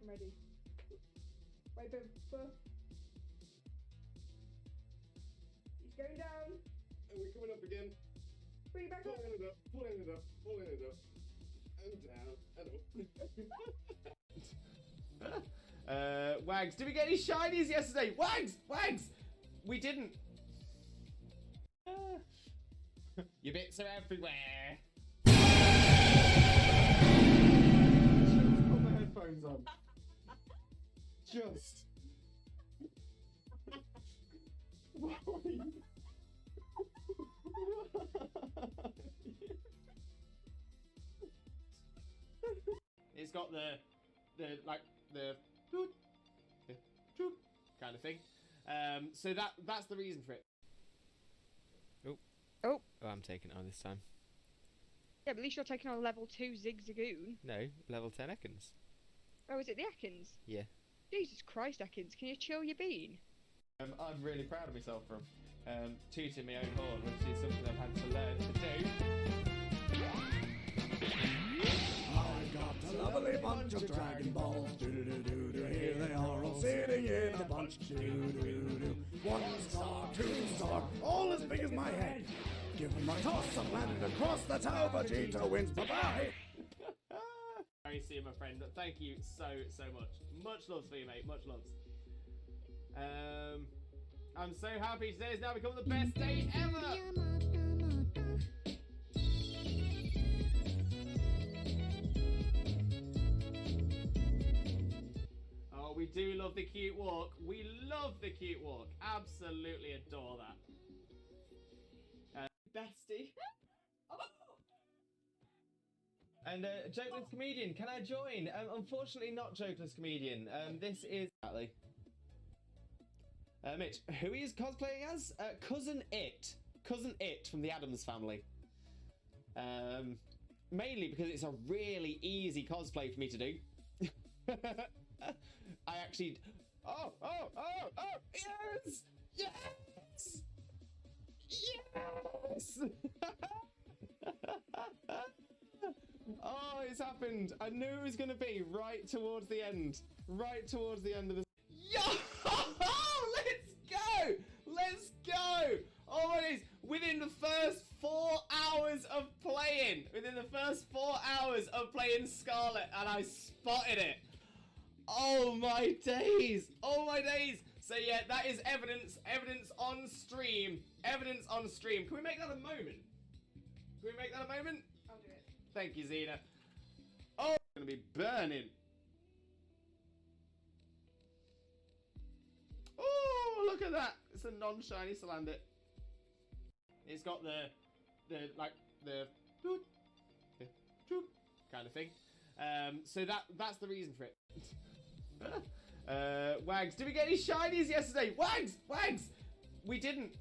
I'm ready. Right, Boof. He's going down. And we're coming up again. Bring it back up. Pulling it up, pulling it up, pulling it up. And down, and up. Wags, did we get any shinies yesterday? Wags! We didn't. Your bits are everywhere. Just put my headphones on. Just. It's got the kind of thing. So that's the reason for it. Oh, I'm taking it on this time. Yeah, but at least you're taking on level 2 Zigzagoon. No, level 10 Ekans. Oh, is it the Ekans? Yeah. Jesus Christ, Ekans, can you chill your bean? I'm really proud of myself from tooting my own horn, which is something I've had to learn to do. I got a lovely bunch of Dragon Balls. Do-do-do-do-do. Here they are all sitting in a bunch. Do-do-do-do. 1 star, 2 star, all as big as my head. Give them a toss, I've landed across the tower. Vegeta wins. Bye-bye. Very soon, my friend. Thank you so much. Much loves for you, mate. Much loves. I'm so happy today has now become the best day ever. Oh, we do love the cute walk. We love the cute walk. Absolutely adore that. Bestie. And Jokeless Comedian, can I join? Unfortunately not Jokeless Comedian. This is... Mitch, who he is cosplaying as? Cousin It. Cousin It from the Addams Family. Mainly because it's a really easy cosplay for me to do. I actually... Oh! Yes! Yes! Yes! Oh, it's happened. I knew it was going to be right towards the end. Right towards the end of the... Yo! Let's go! Oh my days. Within the first 4 hours of playing. Scarlet, and I spotted it. Oh my days. So yeah, that is evidence on stream. Can we make that a moment? I'll do it. Thank you, Zena. Oh, it's gonna be burning. Oh, look at that. It's a non-shiny Salandit. It's got the kind of thing. So that's the reason for it. Wags, did we get any shinies yesterday? Wags! We didn't.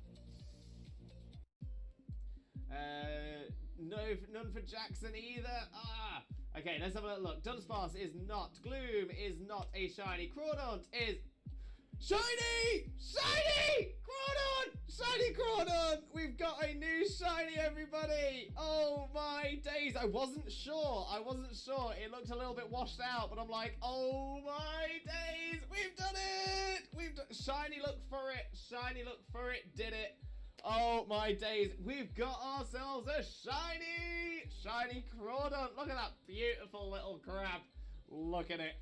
No, none for Jackson either. Okay, let's have a little look. Dunsparce is not. Gloom is not a shiny. Crawdaunt is shiny! Crawdaunt! We've got a new shiny, everybody! Oh my days! I wasn't sure. It looked a little bit washed out, but I'm like, oh my days! We've done it! Shiny look for it. Did it. Oh my days, we've got ourselves a shiny Crawdaunt. Look at that beautiful little crab. Look at it.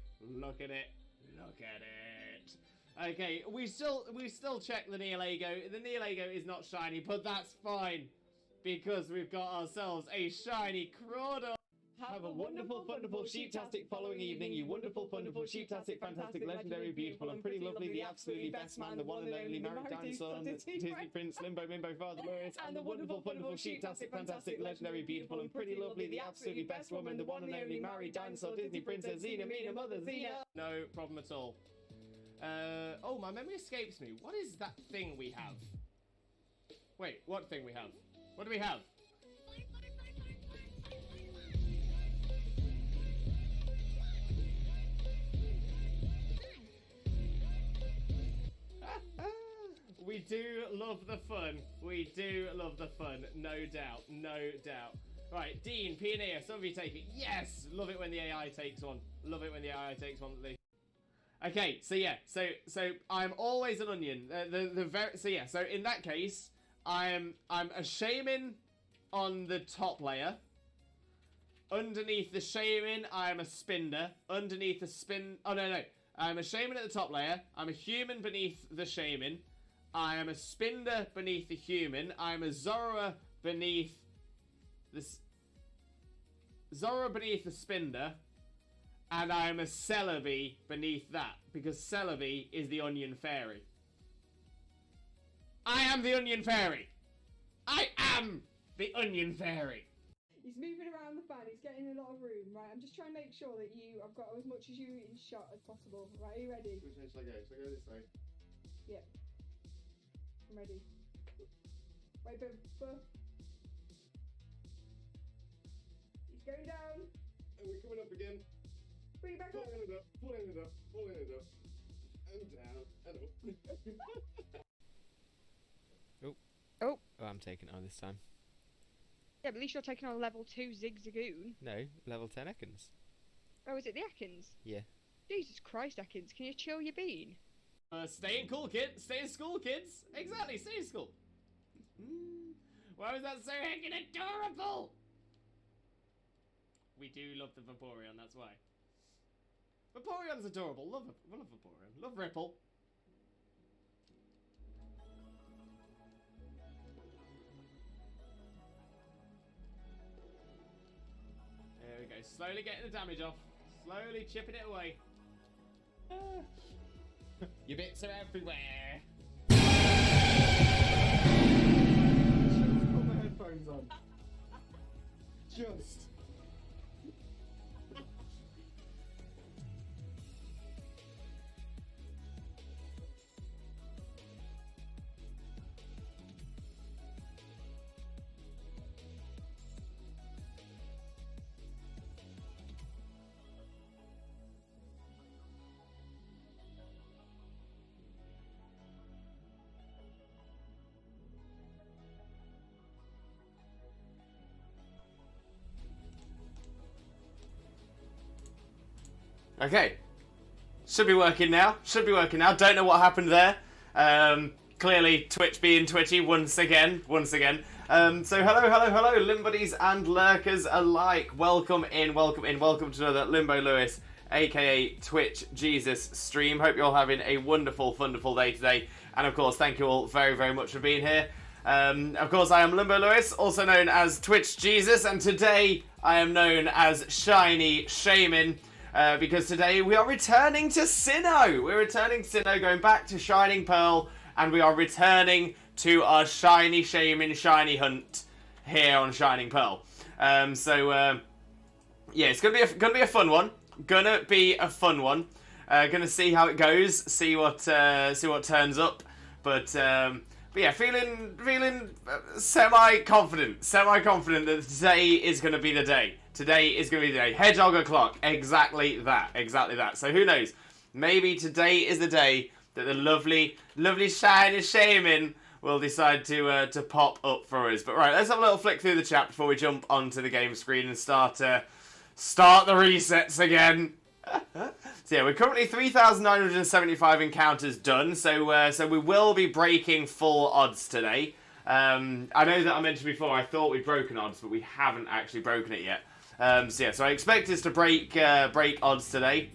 Okay, we still check the Neolago. The Neolago is not shiny, but that's fine because we've got ourselves a shiny Crawdaunt. Have a wonderful, wonderful, sheep-tastic following evening, you wonderful, wonderful, sheep-tastic, fantastic, legendary, beautiful, and pretty lovely, the absolutely best man, the one and only married dinosaur, Disney Prince, Limbo, Father Glorious, and the wonderful, wonderful, sheep-tastic, fantastic, legendary, beautiful, and pretty lovely, the absolutely best woman, the one and only married dinosaur, Disney Princess, Xena, Mina, Mother, Xena. No problem at all. Oh, my memory escapes me. What is that thing we have? Wait, what thing we have? What do we have? We do love the fun. No doubt. Right, Dean, Pioneer, some of you take it. Yes! Love it when the AI takes one. Okay, so yeah, so I'm always an onion. So in that case, I'm a Shaymin on the top layer. Underneath the Shaymin, I'm a Spinder. Underneath the I'm a Shaymin at the top layer. I'm a human beneath the Shaymin. I am a Spinder beneath the human. I'm a Zora beneath the Spinder. And I am a Celebi beneath that, because Celebi is the Onion Fairy. I am the Onion Fairy! I am the Onion Fairy! He's moving around the fan, he's getting a lot of room, right? I'm just trying to make sure that I've got as much as you in shot as possible. Right, are you ready? Which way should I go? Should I go this way? Yeah. I'm ready. Right, boom. He's going down. And we're coming up again. Bring it back up. Pulling it up, pulling it up, pulling it up. And down, and up. Oh, I'm taking it on this time. Yeah, but at least you're taking on level 2 Zigzagoon. No, level 10 Ekans. Oh, is it the Ekans? Yeah. Jesus Christ, Ekans, can you chill your bean? Stay in school, kids. Exactly, stay in school. Why was that so heckin' adorable? We do love the Vaporeon, that's why. Vaporeon's adorable. Love Vaporeon. Love Ripple. There we go. Slowly getting the damage off. Slowly chipping it away. Your bits are everywhere. Just put my headphones on. Just. Okay. Should be working now. Don't know what happened there. Clearly Twitch being twitchy once again. So hello, Limbuddies and Lurkers alike. Welcome to another Limbo Lewis, aka Twitch Jesus stream. Hope you're all having a wonderful day today. And of course, thank you all very, very much for being here. Of course, I am Limbo Lewis, also known as Twitch Jesus, and today I am known as Shiny Shaymin. Because today we are returning to Sinnoh. We're returning to Sinnoh, going back to Shining Pearl, and we are returning to our Shiny Shaymin Shiny Hunt here on Shining Pearl. Yeah, it's gonna be a fun one. Gonna see how it goes, see what turns up. But yeah, feeling semi-confident that today is gonna be the day. Today is going to be the day. Hedgehog o'clock. Exactly that. So who knows? Maybe today is the day that the lovely shiny Shaymin will decide to pop up for us. But right, let's have a little flick through the chat before we jump onto the game screen and start the resets again. So yeah, we're currently 3,975 encounters done. So we will be breaking full odds today. I know that I mentioned before I thought we'd broken odds, but we haven't actually broken it yet. So I expect us to break odds today,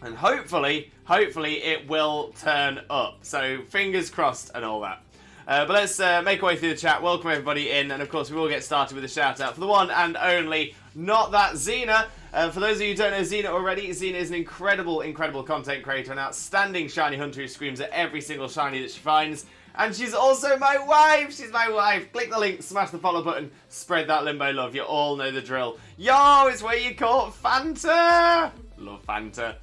and hopefully it will turn up. So fingers crossed and all that. But let's make our way through the chat. Welcome everybody in, and of course we will get started with a shout out for the one and only Not That Xena. For those of you who don't know Xena already, Xena is an incredible content creator, an outstanding shiny hunter who screams at every single shiny that she finds. And she's also my wife! She's my wife! Click the link, smash the follow button, spread that Limbo love. You all know the drill. Yo, it's where you caught Fanta! Love Fanta.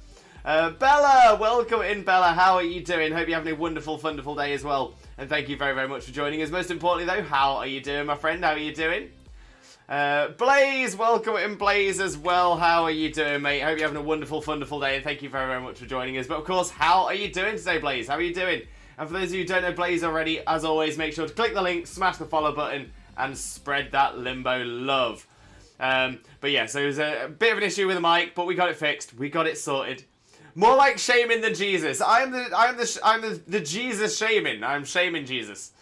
Bella, welcome in, Bella. How are you doing? Hope you're having a wonderful day as well. And thank you very, very much for joining us. Most importantly, though, how are you doing, my friend? How are you doing? Blaze, welcome in, Blaze, as well. How are you doing, mate? Hope you're having a wonderful day. And thank you very, very much for joining us. But, of course, how are you doing today, Blaze? How are you doing? And for those of you who don't know Blaze already, as always, make sure to click the link, smash the follow button, and spread that Limbo love. But yeah, so it was a bit of an issue with the mic, but we got it fixed. We got it sorted. More like Shaymin than Jesus. I'm the Jesus Shaymin. I'm Shaymin Jesus.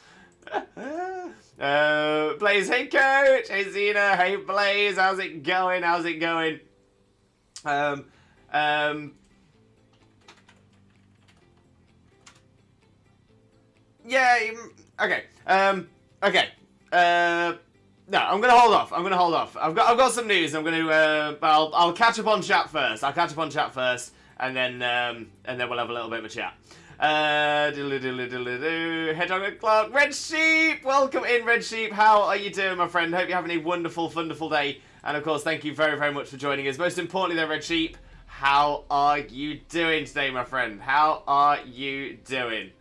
Blaze, hey coach, hey Zena, hey Blaze, how's it going? How's it going? Yeah, okay. Okay. No, I'm gonna hold off. I've got some news. I'll catch up on chat first. And then we'll have a little bit of a chat. Hedgehog Clark, Red Sheep, welcome in, Red Sheep. How are you doing, my friend? Hope you're having a wonderful, wonderful day. And of course, thank you very, very much for joining us. Most importantly, though, Red Sheep, how are you doing today, my friend? How are you doing?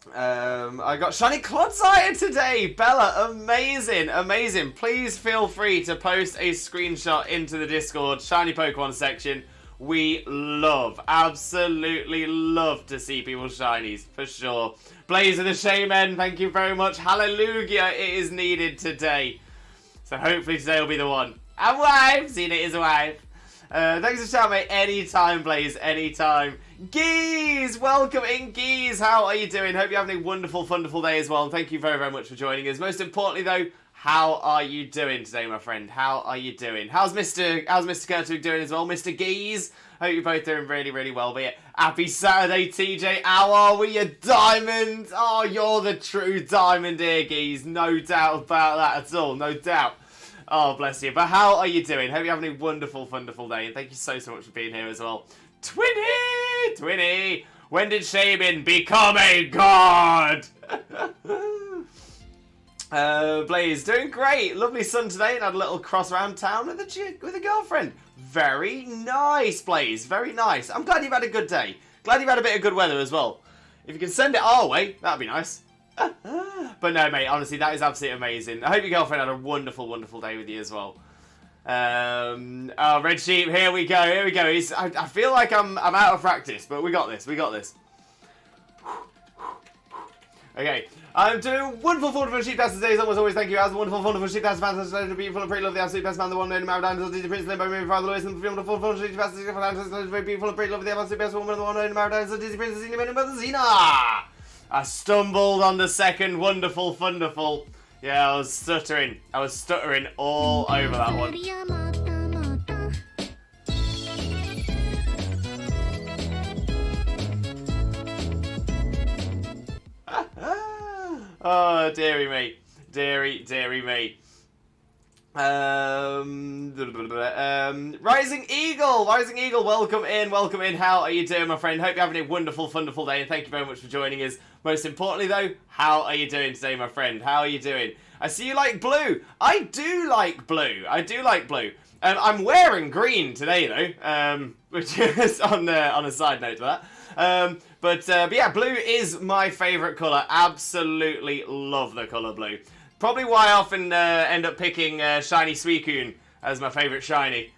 I got Shiny Clodsire today! Bella, amazing, amazing. Please feel free to post a screenshot into the Discord Shiny Pokemon section. We love, absolutely love to see people's shinies, for sure. Blaze of the Shaymen, thank you very much. Hallelujah, it is needed today. So hopefully today will be the one. I'm wife! Zena is a wife. Thanks for shouting, mate. Anytime, Blaze, anytime. Geese! Welcome in, Geese! How are you doing? Hope you're having a wonderful, wonderful day as well. And thank you very, very much for joining us. Most importantly, though, how are you doing today, my friend? How are you doing? How's Mr. Kurtwig doing as well? Mr. Geese? Hope you're both doing really, really well. But yeah, happy Saturday, TJ. How are we, you diamond? Oh, you're the true diamond here, Geese. No doubt about that at all. No doubt. Oh, bless you. But how are you doing? Hope you're having a wonderful, wonderful day. And thank you so much for being here as well. Twinny! When did Shaymin become a god? Blaze, doing great. Lovely sun today and had a little cross around town with a girlfriend. Very nice, Blaze. Very nice. I'm glad you've had a good day. Glad you've had a bit of good weather as well. If you can send it our way, that'd be nice. But no, mate, honestly, that is absolutely amazing. I hope your girlfriend had a wonderful, wonderful day with you as well. Oh, Red Sheep, here we go. I feel like I'm out of practice, but we got this. Okay, I'm doing wonderful, wonderful Sheep Dance today. As always, thank you. As a wonderful, wonderful Sheep Dance fans, the beautiful and pretty lovely, absolute best man, the one named Maradine, the Prince, Limbo, Movie, Father Lewis, and the wonderful, wonderful Sheep Dance, the beautiful and pretty lovely, the absolute best woman, the one named Maradine, the Disney Princess, the Mother Xena. I stumbled on the second wonderful, wonderful. Yeah, I was stuttering all over that one. Oh, dearie me. Dearie me. Rising Eagle, welcome in. How are you doing, my friend? Hope you're having a wonderful, wonderful day, and thank you very much for joining us. Most importantly, though, how are you doing today, my friend? How are you doing? I see you like blue. I do like blue. I'm wearing green today, though, which is on a side note to that. But yeah, blue is my favourite colour. Absolutely love the colour blue. Probably why I often end up picking Shiny Suicune as my favourite shiny.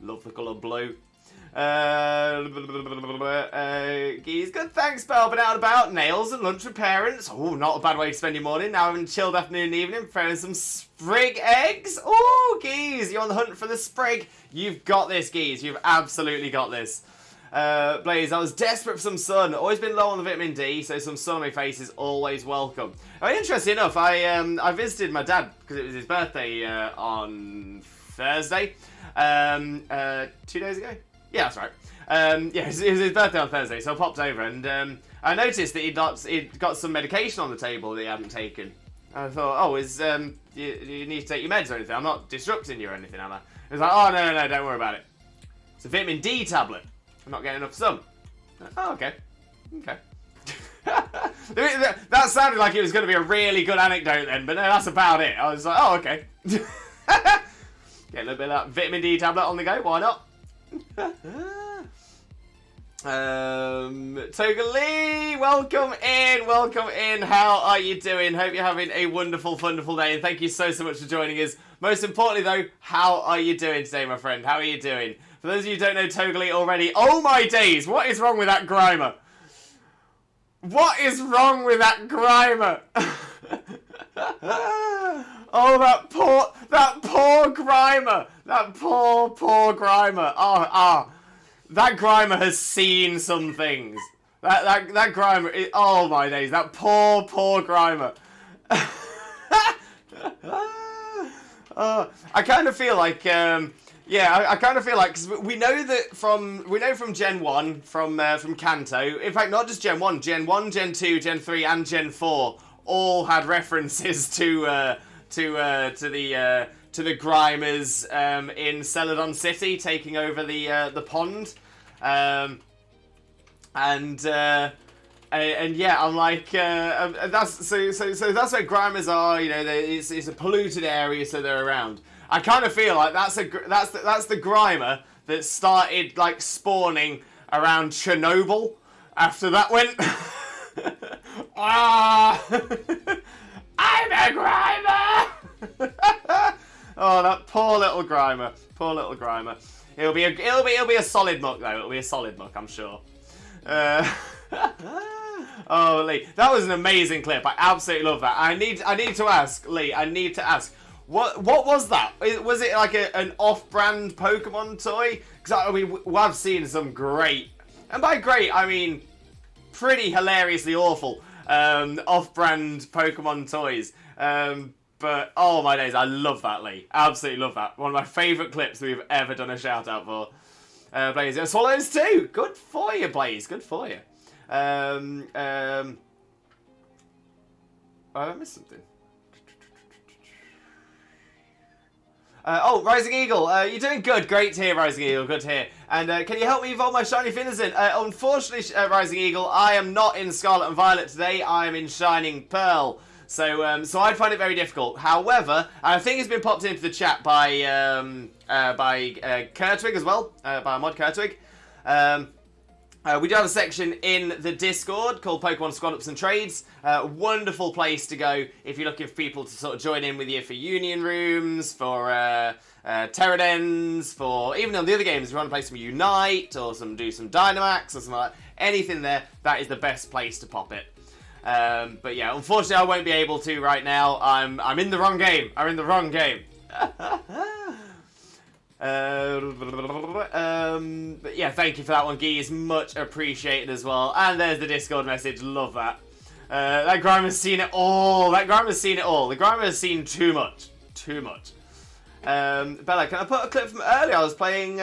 Love the colour blue. Geez, good, thanks, Belle. Been out and about. Nails and lunch with parents. Oh, not a bad way to spend your morning. Now having a chilled afternoon and evening. Preparing some sprig eggs. Oh, Geez, you're on the hunt for the sprig. You've got this, Geez. You've absolutely got this. Blaze, I was desperate for some sun. Always been low on the vitamin D, so some sun on my face is always welcome. Interesting enough, I visited my dad because it was his birthday on Thursday. 2 days ago? Yeah, that's right. Yeah, it was his birthday on Thursday, so I popped over and I noticed that he'd got some medication on the table that he hadn't taken. And I thought, oh, you need to take your meds or anything? I'm not disrupting you or anything, am I? He was like, oh, no, don't worry about it. It's a vitamin D tablet. I'm not getting enough sun. Oh, okay. That sounded like it was going to be a really good anecdote then, but no, that's about it. I was like, oh, okay. Get a little bit of that vitamin D tablet on the go, why not? Togalee, welcome in. How are you doing? Hope you're having a wonderful, wonderful day, and thank you so much for joining us. Most importantly, though, how are you doing today, my friend? How are you doing? For those of you who don't know Togalee already, oh my days, what is wrong with that Grimer? What is wrong with that Grimer? Oh, that poor Grimer. That poor Grimer. That Grimer has seen some things. That Grimer. Oh my days. That poor Grimer. I kind of feel like, I kind of feel like, because we know from Gen 1, from Kanto, in fact, not just Gen 1, Gen 2, Gen 3, and Gen 4 all had references to the Grimers in Celadon City taking over the pond, and yeah, I'm like, that's so that's where Grimers are. You know, it's a polluted area, so they're around. I kind of feel like that's the Grimer that started like spawning around Chernobyl after that went. I'm a Grimer. Oh, that poor little Grimer. Poor little Grimer. It'll be a solid muck though. It'll be a solid muck, I'm sure. Oh, Lee, that was an amazing clip. I absolutely love that. I need to ask, Lee. I need to ask, what was that? Was it like an off-brand Pokemon toy? Because I've seen some great, and by great I mean pretty hilariously awful off-brand Pokemon toys. But oh my days, I love that, Lee. Absolutely love that. One of my favourite clips we've ever done a shout out for. Blaze, Swallows too. Good for you, Blaze. Good for you. Oh, I missed something. Oh, Rising Eagle, you're doing good. Great to hear, Rising Eagle. Good to hear. And can you help me evolve my Shiny Finizen? Unfortunately, Rising Eagle, I am not in Scarlet and Violet today. I am in Shining Pearl. So I'd find it very difficult. However, I think it's been popped into the chat by Kurtwig as well, by mod Kurtwig. We do have a section in the Discord called Pokemon Squad Ups and Trades. Wonderful place to go if you're looking for people to sort of join in with you for Union Rooms, for Pterodens, for even on the other games if you want to play some Unite or do some Dynamax or something like that. Anything there, that is the best place to pop it. But yeah, unfortunately I won't be able to right now. I'm in the wrong game. I'm in the wrong game. But yeah, thank you for that one, Geese. Much appreciated as well. And there's the Discord message. Love that. That Grimer's seen it all. That Grimer's seen it all. The Grimer has seen too much. Too much. Bella, can I put a clip from earlier? I was playing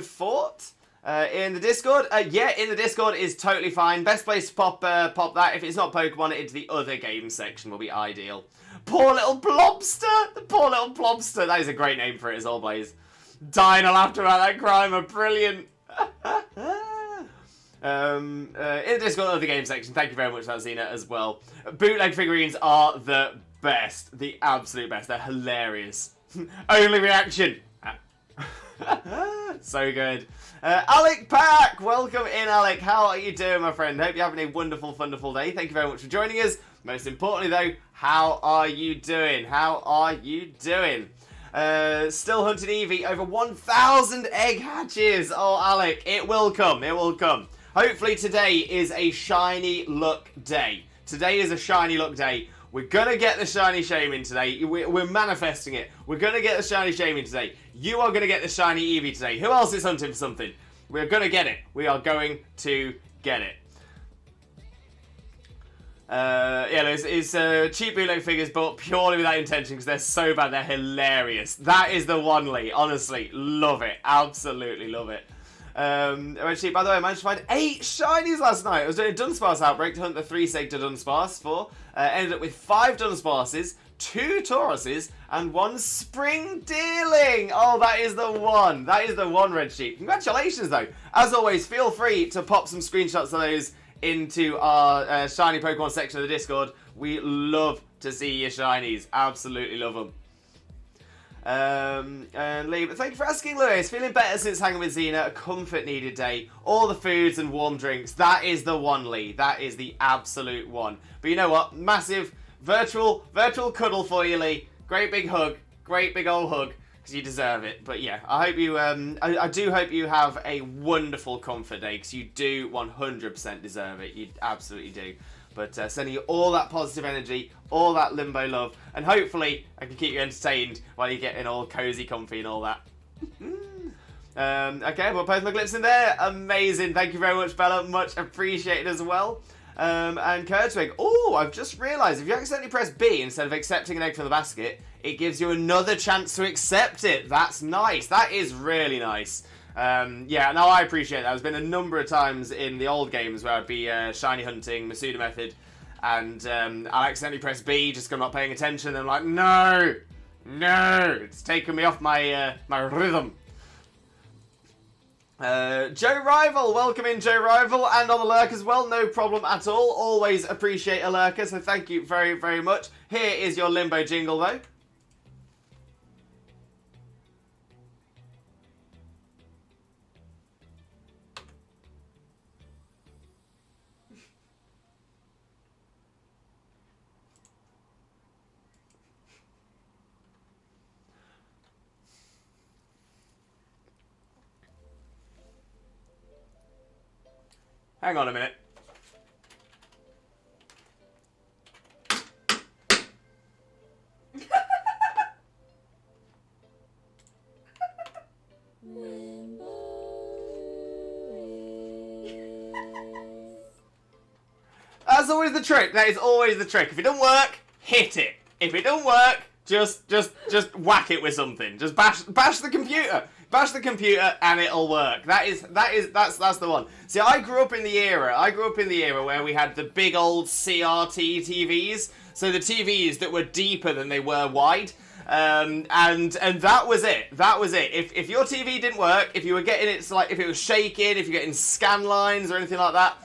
Fort in the Discord. Yeah, in the Discord is totally fine. Best place to pop that. If it's not Pokemon, into the other games section will be ideal. Poor little Blobster. The poor little Blobster. That is a great name for it as always. Dying of laughter about that Grimer. Brilliant. In the Discord other game section, thank you very much for that, Xena, as well. Bootleg figurines are the best. The absolute best. They're hilarious. Only reaction. So good. Alec Pack, welcome in, Alec. How are you doing, my friend? Hope you're having a wonderful, wonderful day. Thank you very much for joining us. Most importantly, though, how are you doing? How are you doing? Still hunting Eevee, over 1,000 egg hatches. Oh, Alec, it will come. It will come. Hopefully today is a shiny luck day. Today is a shiny luck day. We're going to get the shiny Shaymin today. We're manifesting it. We're going to get the shiny Shaymin today. You are going to get the shiny Eevee today. Who else is hunting for something? We're going to get it. We are going to get it. Yeah, it's cheap bootleg figures, but purely with that intention because they're so bad. They're hilarious. That is the one, Lee. Honestly, love it. Absolutely love it. Actually, by the way, I managed to find 8 shinies last night. I was doing a Dunsparce outbreak to hunt the 3 Sector Dunsparce for. Ended up with 5 Dunsparces, 2 Tauruses, and 1 Spring Deerling. Oh, that is the one. That is the one, Red Sheep. Congratulations, though. As always, feel free to pop some screenshots of those into our shiny Pokemon section of the Discord. We love to see your shinies. Absolutely love them. And Lee, but thank you for asking, Lewis. Feeling better since hanging with Xena. A comfort needed day. All the foods and warm drinks. That is the one, Lee. That is the absolute one. But you know what? Massive virtual cuddle for you, Lee. Great big hug. Great big old hug. Because you deserve it. But yeah, I hope you, I do hope you have a wonderful comfort day. Because you do 100% deserve it. You absolutely do. But sending you all that positive energy, all that Limbo love, and hopefully I can keep you entertained while you're getting all cozy, comfy and all that. Okay, we'll post my clips in there. Amazing. Thank you very much, Bella. Much appreciated as well. And Kurtzwig. Oh, I've just realised if you accidentally press B instead of accepting an egg from the basket, it gives you another chance to accept it. That's nice. That is really nice. Yeah, no, I appreciate that. There's been a number of times in the old games where I'd be shiny hunting, Masuda method, and I'll accidentally press B just because I'm not paying attention, and I'm like, no, it's taken me off my my rhythm. Joe Rival, welcome in, Joe Rival, and on the lurk as well, no problem at all. Always appreciate a lurker, so thank you very, very much. Here is your Limbo jingle, though. Hang on a minute. That's always the trick. That is always the trick. If it don't work, hit it. If it don't work, just whack it with something. Just bash the computer. Bash the computer and it'll work. That's the one. See, I grew up in the era where we had the big old CRT TVs. So the TVs that were deeper than they were wide. And that was it. That was it. If your TV didn't work, if you were getting it, like if it was shaking, if you're getting scan lines or anything like that,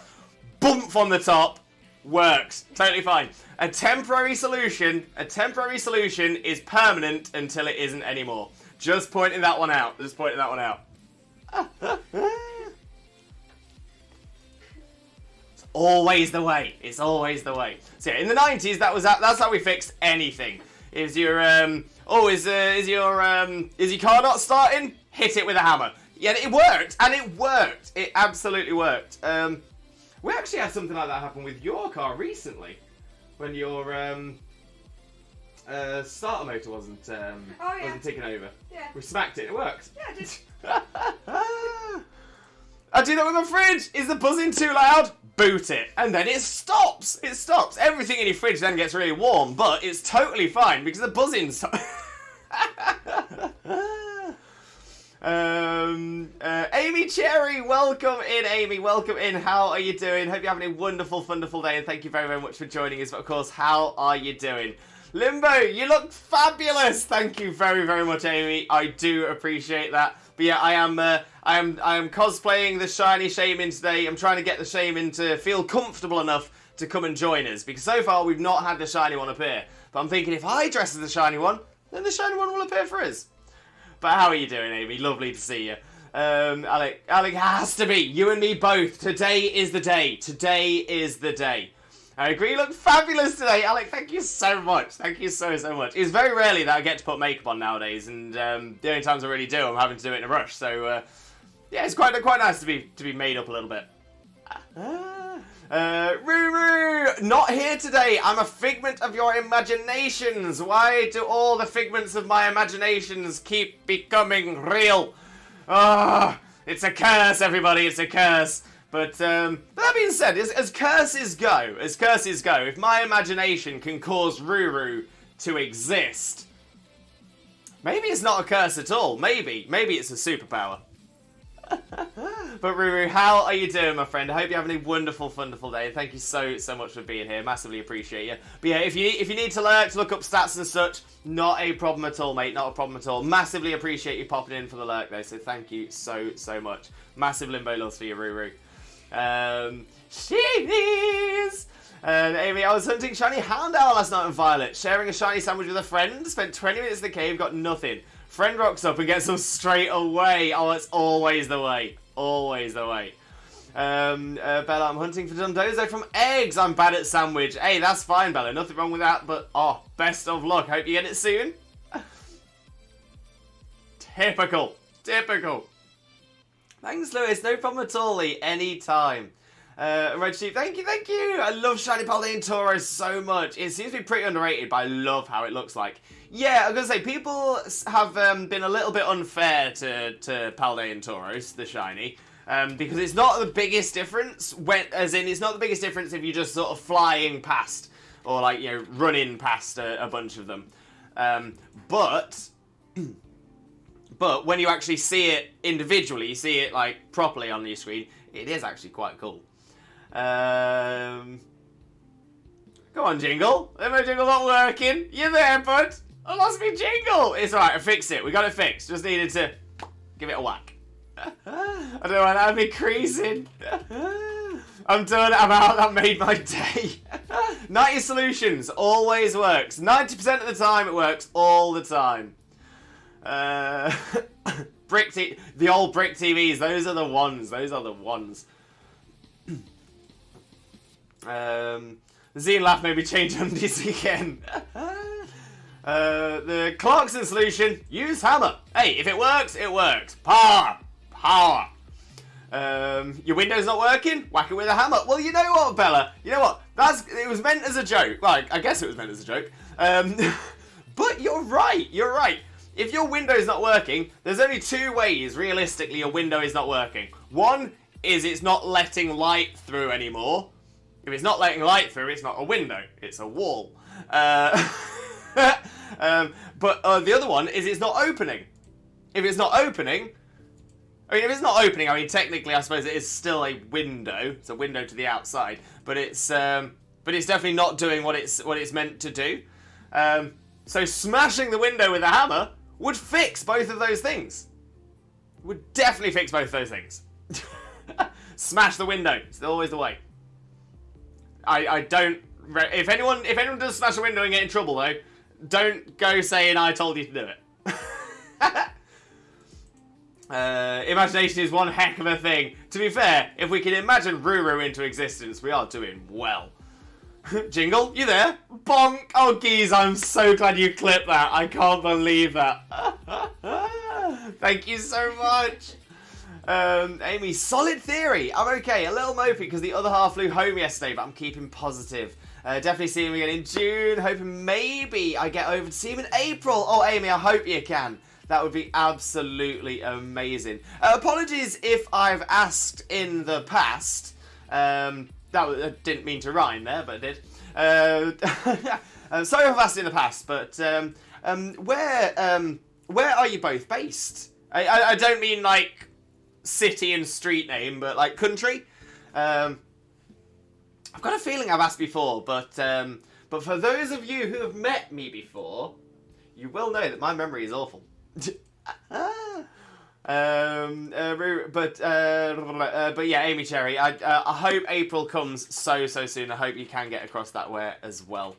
bump on the top, works. Totally fine. A temporary solution is permanent until it isn't anymore. Just pointing that one out. Just pointing that one out. It's always the way. It's always the way. So yeah, in the 90s, that's how we fixed anything. Is your is your car not starting? Hit it with a hammer. Yeah, it worked, and it worked. It absolutely worked. We actually had something like that happen with your car recently, when your starter motor wasn't ticking over. Yeah. We smacked it. It worked. Yeah, I did. I do that with my fridge. Is the buzzing too loud? Boot it, and then it stops. It stops. Everything in your fridge then gets really warm, but it's totally fine because the buzzing stops. Amy Cherry, welcome in, Amy. Welcome in. How are you doing? Hope you're having a wonderful, wonderful day, and thank you very, very much for joining us. But of course, how are you doing? Limbo, you look fabulous. Thank you very, very much, Amy. I do appreciate that. But yeah, I am cosplaying the shiny Shaymin today. I'm trying to get the Shaymin to feel comfortable enough to come and join us, because so far we've not had the shiny one appear. But I'm thinking if I dress as the shiny one, then the shiny one will appear for us. But how are you doing, Amy? Lovely to see you. Alec has to be. You and me both. Today is the day. Today is the day. I agree, you look fabulous today, Alec. Thank you so much. Thank you so, so much. It's very rarely that I get to put makeup on nowadays, and the only times I really do, I'm having to do it in a rush. So, yeah, it's quite nice to be made up a little bit. Ruru, not here today. I'm a figment of your imaginations. Why do all the figments of my imaginations keep becoming real? Ah, it's a curse, everybody. It's a curse. But that being said, as curses go, if my imagination can cause Ruru to exist, maybe it's not a curse at all. Maybe it's a superpower. But Ruru, how are you doing, my friend? I hope you're having a wonderful, wonderful day. And thank you so, so much for being here. Massively appreciate you. But yeah, if you need to look up stats and such, not a problem at all, mate. Not a problem at all. Massively appreciate you popping in for the lurk, though. So thank you so, so much. Massive Limbo loves for you, Ruru. Shinies! And Amy, I was hunting shiny hound owl last night on Violet, sharing a shiny sandwich with a friend, spent 20 minutes in the cave, got nothing. Friend rocks up and gets them straight away. Oh, it's always the way. Always the way. Bella, I'm hunting for Dundozo from eggs. I'm bad at sandwich. Hey, that's fine, Bella. Nothing wrong with that, but oh, best of luck. Hope you get it soon. Typical. Thanks, Lewis. No problem at all, Lee. Anytime. Red Sheep, thank you, thank you. I love Shiny Paldean Tauros so much. It seems to be pretty underrated, but I love how it looks like. Yeah, I'm gonna say people have been a little bit unfair to Paldean Tauros, the shiny, because it's not the biggest difference. It's not the biggest difference if you're just sort of flying past or like running past a bunch of them. But when you actually see it individually, you see it like properly on your screen, it is actually quite cool. Come on, Jingle. My Jingle not working. You there, bud? I lost my Jingle. It's alright, I fixed it. We got it fixed. Just needed to give it a whack. I don't want to have me creasing. I'm done. I'm out. That made my day. 90 Solutions always works. 90% of the time it works all the time. The old brick TVs. Those are the ones. Those are the ones. The Zine laugh made me change undies again. The Clarkson solution, use hammer. Hey, if it works, it works. Power. Power. Your window's not working? Whack it with a hammer. Well, you know what, Bella? You know what? It was meant as a joke. Well, I guess it was meant as a joke. But you're right. You're right. If your window's not working, there's only two ways, realistically, your window is not working. One is it's not letting light through anymore. If it's not letting light through, it's not a window. It's a wall. But the other one is it's not opening. If it's not opening... if it's not opening, technically, I suppose it is still a window. It's a window to the outside. But it's definitely not doing what it's meant to do. So smashing the window with a hammer would fix both of those things. Would definitely fix both of those things. Smash the window. It's always the way. I don't... If anyone does smash a window and get in trouble, though, don't go saying I told you to do it. Imagination is one heck of a thing. To be fair, if we can imagine Ruru into existence, we are doing well. Jingle, you there? Bonk! Oh, geez, I'm so glad you clipped that. I can't believe that. Thank you so much. Amy, solid theory. I'm okay. A little mopey because the other half flew home yesterday, but I'm keeping positive. Definitely see him again in June. Hoping maybe I get over to see him in April. Oh, Amy, I hope you can. That would be absolutely amazing. Apologies if I've asked in the past. I didn't mean to rhyme there, but I did. Sorry if I've asked in the past, but where are you both based? I don't mean like city and street name, but like country. I've got a feeling I've asked before, but for those of you who have met me before, you will know that my memory is awful. But yeah, Amy Cherry, I hope April comes so soon. I hope you can get across that way as well.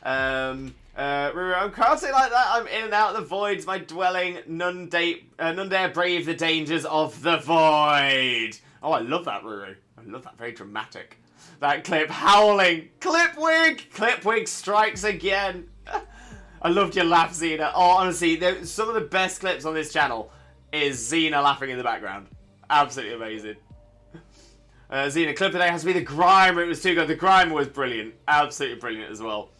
I'm crafting like that. I'm in and out of the voids. My dwelling, none dare brave the dangers of the void. Oh, I love that, Ruru. I love that. Very dramatic. That clip howling. Clipwig strikes again. I loved your laugh, Xena. Oh, honestly, some of the best clips on this channel is Xena laughing in the background. Absolutely amazing. Xena, clip today has to be the Grimer. It was too good. The Grimer was brilliant. Absolutely brilliant as well.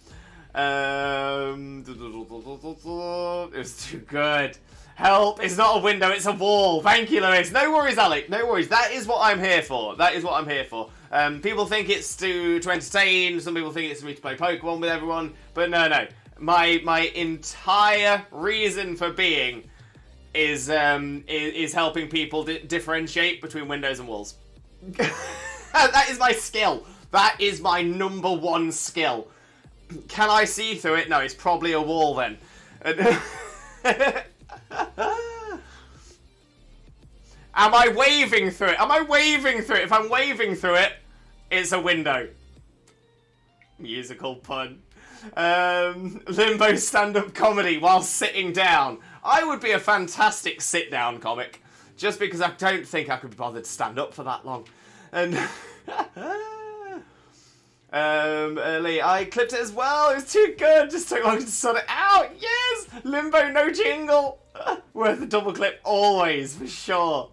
It was too good. Help, it's not a window, it's a wall. Thank you, Lewis. No worries, Alec. No worries. That is what I'm here for. That is what I'm here for. People think it's to entertain. Some people think it's for me to play Pokemon with everyone. But no. My entire reason for being is helping people differentiate between windows and walls. That is my skill. That is my number one skill. Can I see through it? No, it's probably a wall then. Am I waving through it? Am I waving through it? If I'm waving through it, it's a window. Musical pun. Limbo stand-up comedy while sitting down. I would be a fantastic sit-down comic, just because I don't think I could be bothered to stand up for that long. And Lee, I clipped it as well. It was too good. Just took long to sort it out. Yes, Limbo, no jingle. Worth a double clip always, for sure.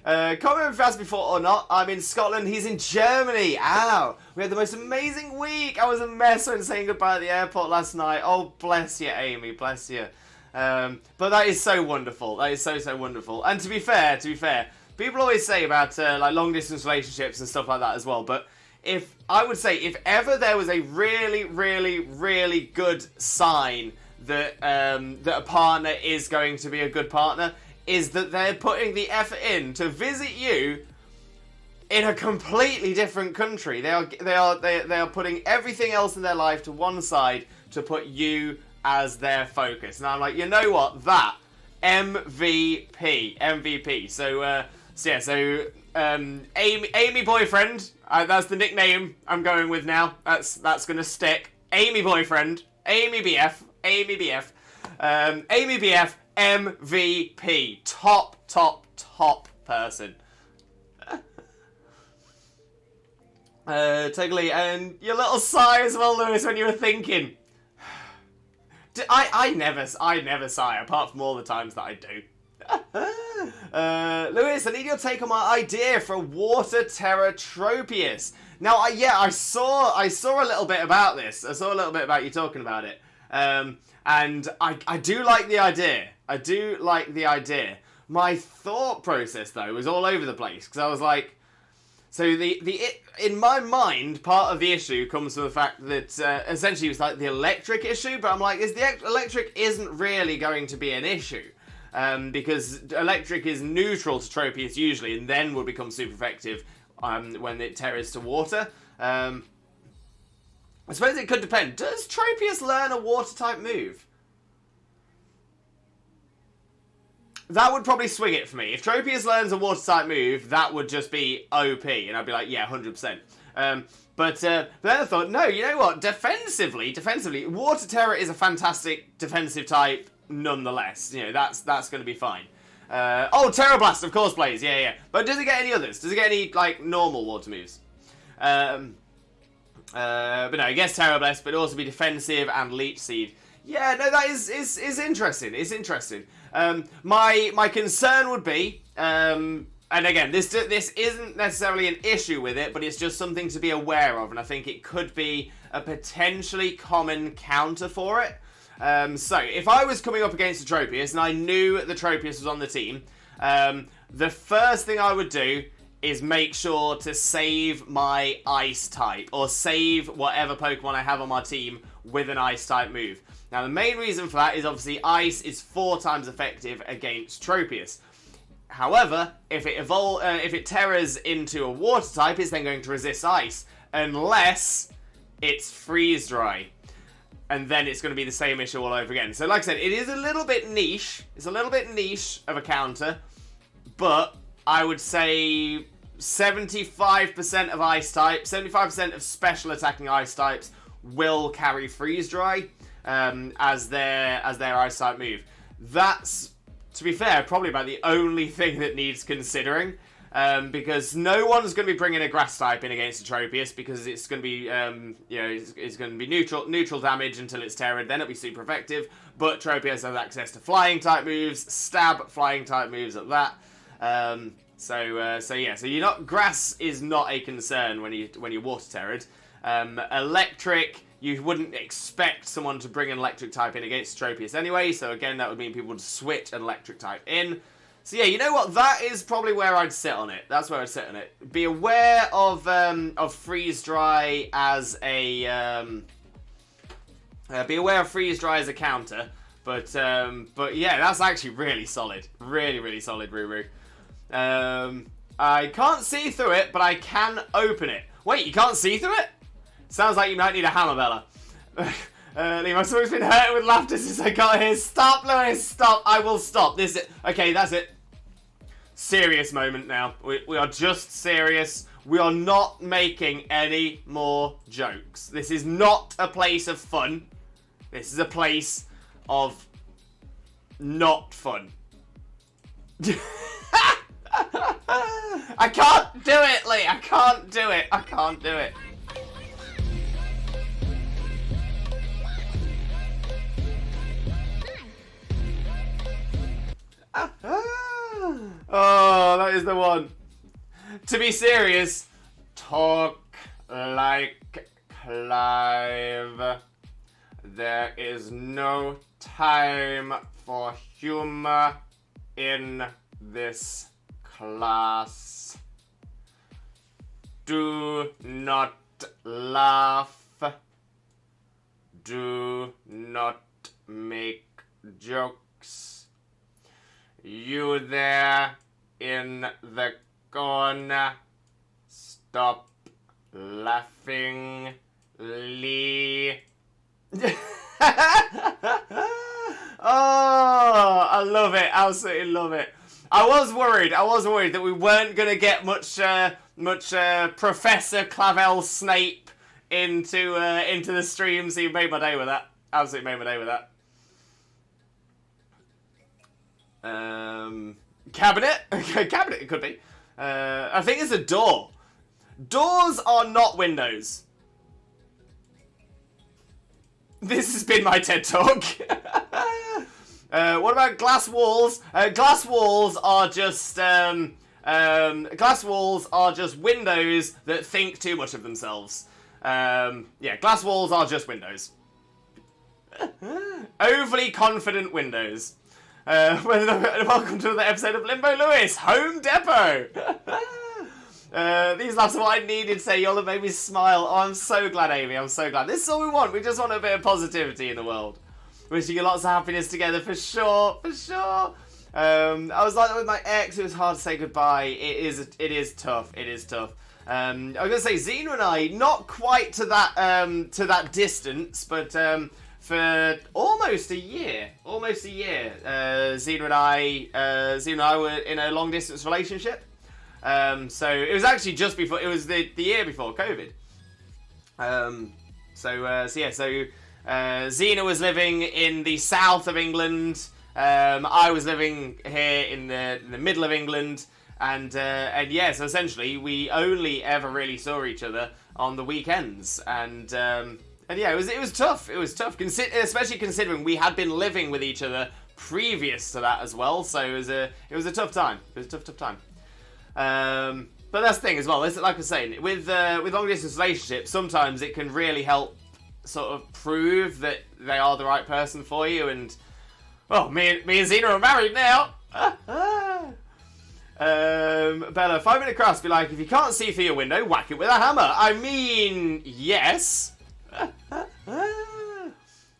Can't remember if I asked before or not. I'm in Scotland. He's in Germany. Ow. We had the most amazing week. I was a mess when saying goodbye at the airport last night. Oh, bless you, Amy. Bless you. But that is so wonderful. That is so, so wonderful. And to be fair, people always say about like long distance relationships and stuff like that as well. But if ever there was a really, really, really good sign that that a partner is going to be a good partner, is that they're putting the effort in to visit you in a completely different country. They are putting everything else in their life to one side to put you as their focus. And I'm like, you know what? That MVP. So Amy boyfriend. That's the nickname I'm going with now. That's gonna stick. Amy boyfriend. Amy BF. Amy BF. MVP. Top person. Totally. And your little sigh as well, Lewis, when you were thinking. I never sigh, apart from all the times that I do. Lewis, I need your take on my idea for a water terror Tropius. Now, I saw a little bit about this. I saw a little bit about you talking about it. And I do like the idea. My thought process, though, was all over the place. Because I was like... So, in my mind, part of the issue comes from the fact that, essentially, it was like the electric issue. But I'm like, the electric isn't really going to be an issue. Because electric is neutral to Tropius usually, and then will become super effective when it terrors to water. I suppose it could depend. Does Tropius learn a water-type move? That would probably swing it for me. If Tropius learns a water-type move, that would just be OP, and I'd be like, yeah, 100%. But then I thought, no, you know what? Defensively, Water Terror is a fantastic defensive type nonetheless. You know, that's going to be fine. Terror Blast, of course, plays. Yeah. But does it get any others? Does it get any, like, normal water moves? But no, it gets Terror Blast, but also be defensive and Leech Seed. Yeah, no, that is interesting. It's interesting. My concern would be, and again, this isn't necessarily an issue with it, but it's just something to be aware of, and I think it could be a potentially common counter for it. So, if I was coming up against a Tropius, and I knew the Tropius was on the team, the first thing I would do is make sure to save my Ice type, or save whatever Pokemon I have on my team with an Ice type move. Now, the main reason for that is obviously Ice is 4 times effective against Tropius. However, if it terrors into a Water type, it's then going to resist Ice, unless it's Freeze Dry. And then it's going to be the same issue all over again. So, like I said, it is a little bit niche. It's a little bit niche of a counter, but I would say 75% of Ice types, 75% of special attacking Ice types will carry Freeze Dry as their Ice type move. That's, to be fair, probably about the only thing that needs considering, because no one's going to be bringing a Grass type in against a Tropius, because it's going to be it's going to be neutral damage until it's terrored. Then it'll be super effective. But Tropius has access to Flying type moves, Stab Flying type moves at that. So you're not, Grass is not a concern when you Water terrored. Electric, you wouldn't expect someone to bring an Electric type in against Tropius anyway, so again, that would mean people would switch an Electric type in. So yeah, you know what? That is probably where I'd sit on it. That's where I'd sit on it. Be aware of Freeze Dry as a counter. But yeah, that's actually really solid. Really, really solid, Ruru. I can't see through it, but I can open it. Wait, you can't see through it? Sounds like you might need a hammer, Bella. My stomach's been hurting with laughter since I got here. Stop, Lewis, stop. I will stop. This is it. Okay, that's it. Serious moment now. We are just serious. We are not making any more jokes. This is not a place of fun. This is a place of not fun. I can't do it, Lee. I can't do it. I can't do it. Oh, is the one. To be serious, talk like Clive. There is no time for humor in this class. Do not laugh. Do not make jokes. You there in the corner, stop laughing, Lee. Oh, I love it. Absolutely love it. I was worried that we weren't gonna get much Professor Clavel Snape into the stream. So you made my day with that. Absolutely made my day with that. Cabinet? Cabinet it could be. I think it's a door. Doors are not windows. This has been my TED Talk. What about glass walls? Glass walls are just windows that think too much of themselves. Yeah, glass walls are just windows. Overly confident windows. Welcome to another episode of Limbo Lewis, Home Depot. These last are what I needed to say. Y'all have made me smile. Oh, I'm so glad, Amy. I'm so glad. This is all we want. We just want a bit of positivity in the world. Wishing you lots of happiness together, for sure. For sure. I was like that with my ex. It was hard to say goodbye. It is tough. It is tough. I was gonna say Xena and I, not quite to that distance, but for almost a year, Xena and I were in a long distance relationship. So it was actually just before, it was the year before COVID. Xena was living in the south of England. I was living here in the middle of England, and yeah, so essentially we only ever really saw each other on the weekends, and yeah, it was tough. It was tough, especially considering we had been living with each other previous to that as well. So it was a tough time. It was a tough time. But that's the thing as well. Like I was saying, with long distance relationships, sometimes it can really help sort of prove that they are the right person for you. And well, me and Xena are married now. Bella, 5 minute crafts be like, if you can't see through your window, whack it with a hammer. I mean, yes.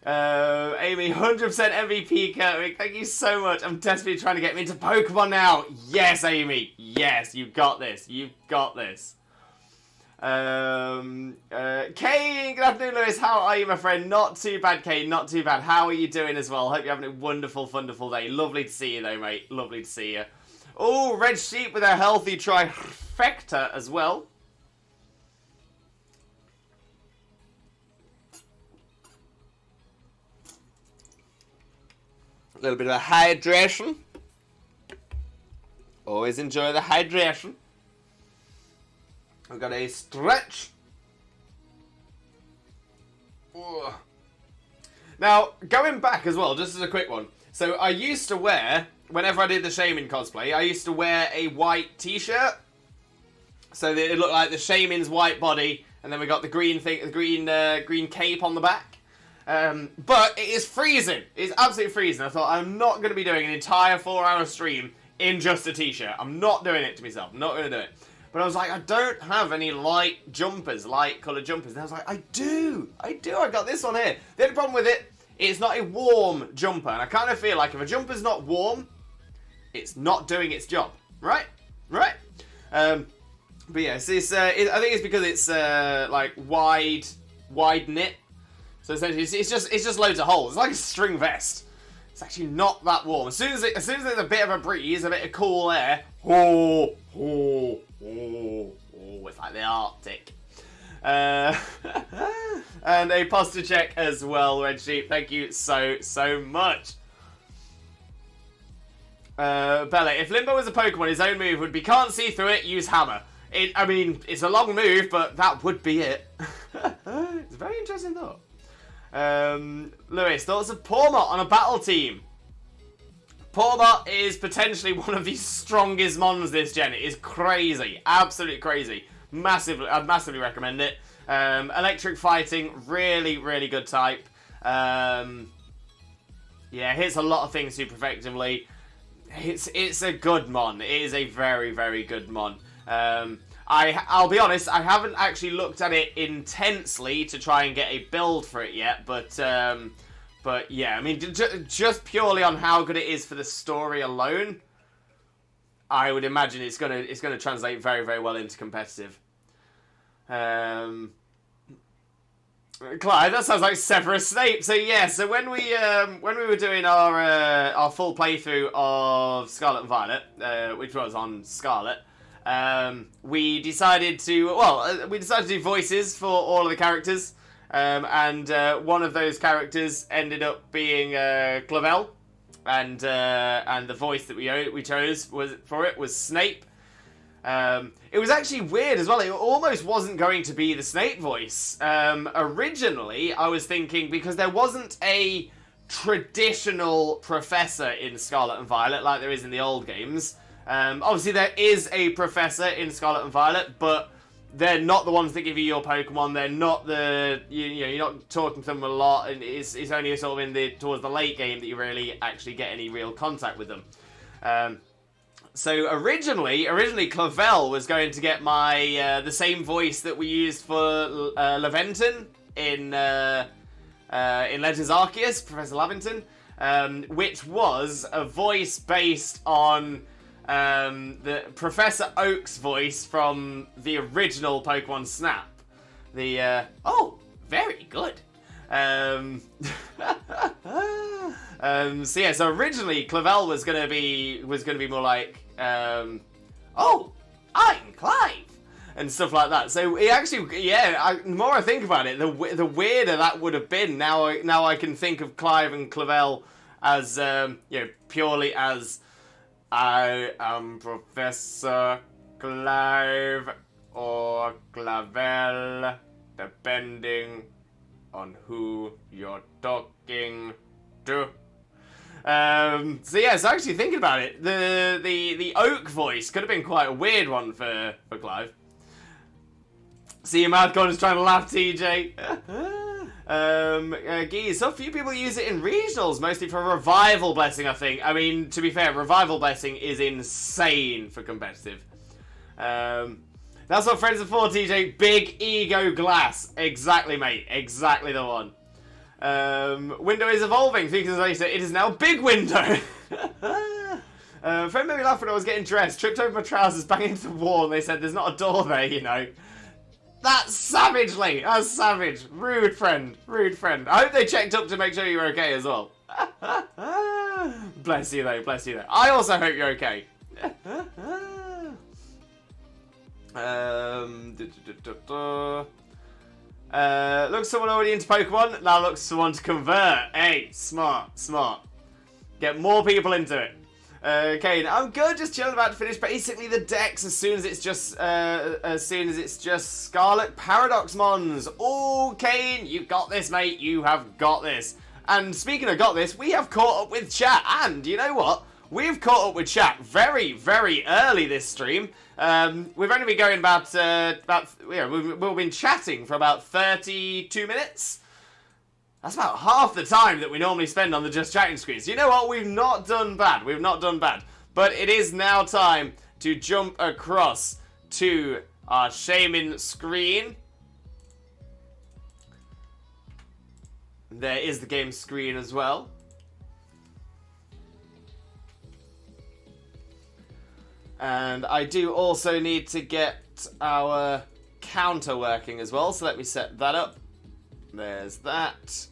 Amy, 100% MVP Kurtwick, thank you so much. I'm desperately trying to get me into Pokemon now. Yes, Amy. Yes, you've got this. You've got this. Kane, good afternoon, Lewis. How are you, my friend? Not too bad, Kane. Not too bad. How are you doing as well? Hope you're having a wonderful, wonderful day. Lovely to see you, though, mate. Lovely to see you. Oh, Red Sheep with a healthy trifecta as well. A little bit of hydration. Always enjoy the hydration. I've got a stretch. Ugh. Now, going back as well, just as a quick one. So I used to wear, whenever I did the Shaymin cosplay, I used to wear a white t-shirt. So that it looked like the Shaymin's white body, and then we got the green thing, the green cape on the back. But it is freezing. It's absolutely freezing. I thought, I'm not going to be doing an entire 4-hour stream in just a t-shirt. I'm not doing it to myself. I'm not going to do it. But I was like, I don't have any light jumpers, light coloured jumpers. And I was like, I do. I got this one here. The only problem with it, it's not a warm jumper. And I kind of feel like if a jumper's not warm, it's not doing its job. Right? Right? But yeah, I think it's because it's like wide knit. So essentially, it's just loads of holes. It's like a string vest. It's actually not that warm. As soon as there's a bit of a breeze, a bit of cool air, it's like the Arctic. And a posture check as well, Red Sheep. Thank you so much. Bella, if Limbo was a Pokemon, his own move would be can't see through it, use hammer. I mean, it's a long move, but that would be it. It's a very interesting thought. Lewis, thoughts of Pawmot on a battle team? Pawbot is potentially one of the strongest mons this gen. It is crazy. Absolutely crazy. Massively, I'd massively recommend it. Electric fighting, really, really good type. Yeah, hits a lot of things super effectively. It's a good mon. It is a very, very good mon. I'll be honest, I haven't actually looked at it intensely to try and get a build for it yet, but yeah, I mean, just purely on how good it is for the story alone, I would imagine it's gonna translate very, very well into competitive. Clive, that sounds like Severus Snape. So yeah, so when we were doing our full playthrough of Scarlet and Violet, which was on Scarlet, we decided to do voices for all of the characters, and one of those characters ended up being Clavel, and the voice that we chose was Snape. It was actually weird as well. It almost wasn't going to be the Snape voice. Originally, I was thinking, because there wasn't a traditional professor in Scarlet and Violet like there is in the old games. Obviously, there is a professor in Scarlet and Violet, but they're not the ones that give you your Pokemon. They're not you're not talking to them a lot, and it's only sort of towards the late game that you really actually get any real contact with them. So originally Clavel was going to get the same voice that we used for Laventon in Legends Arceus, Professor Laventon, which was a voice based on the Professor Oak's voice from the original Pokemon Snap. Very good. So yeah, so originally Clavel was gonna be more like, I'm Clive, and stuff like that. So it actually, the more I think about it, the weirder that would have been. Now I can think of Clive and Clavel as purely as, I am Professor Clive or Clavel, depending on who you're talking to. So actually thinking about it, the Oak voice could have been quite a weird one for Clive. See your mouth going, is trying to laugh, TJ. Geez, so few people use it in regionals, mostly for Revival Blessing, I think. I mean, to be fair, Revival Blessing is insane for competitive. That's what friends are for, TJ. Big ego glass. Exactly, mate. Exactly the one. Window is evolving. 3 seconds later, it is now Big Window. Friend made me laugh when I was getting dressed. Tripped over my trousers, banging into the wall, and they said, "There's not a door there, you know." That's savagely. That's savage. Rude friend. Rude friend. I hope they checked up to make sure you were okay as well. Bless you though. Bless you though. I also hope you're okay. Looks someone already into Pokemon. Now looks someone to convert. Hey, smart. Get more people into it. Okay, I'm good. Just chilling, about to finish basically the decks as soon as it's just Scarlet Paradox Mons. Oh, Kane, you got this, mate. You have got this. And speaking of got this, we have caught up with chat. And you know what? We've caught up with chat very, very early this stream. We've only been going we've been chatting for about 32 minutes. That's about half the time that we normally spend on the Just Chatting screens. You know what? We've not done bad. We've not done bad. But it is now time to jump across to our Shaymin screen. There is the game screen as well. And I do also need to get our counter working as well, so let me set that up. There's that.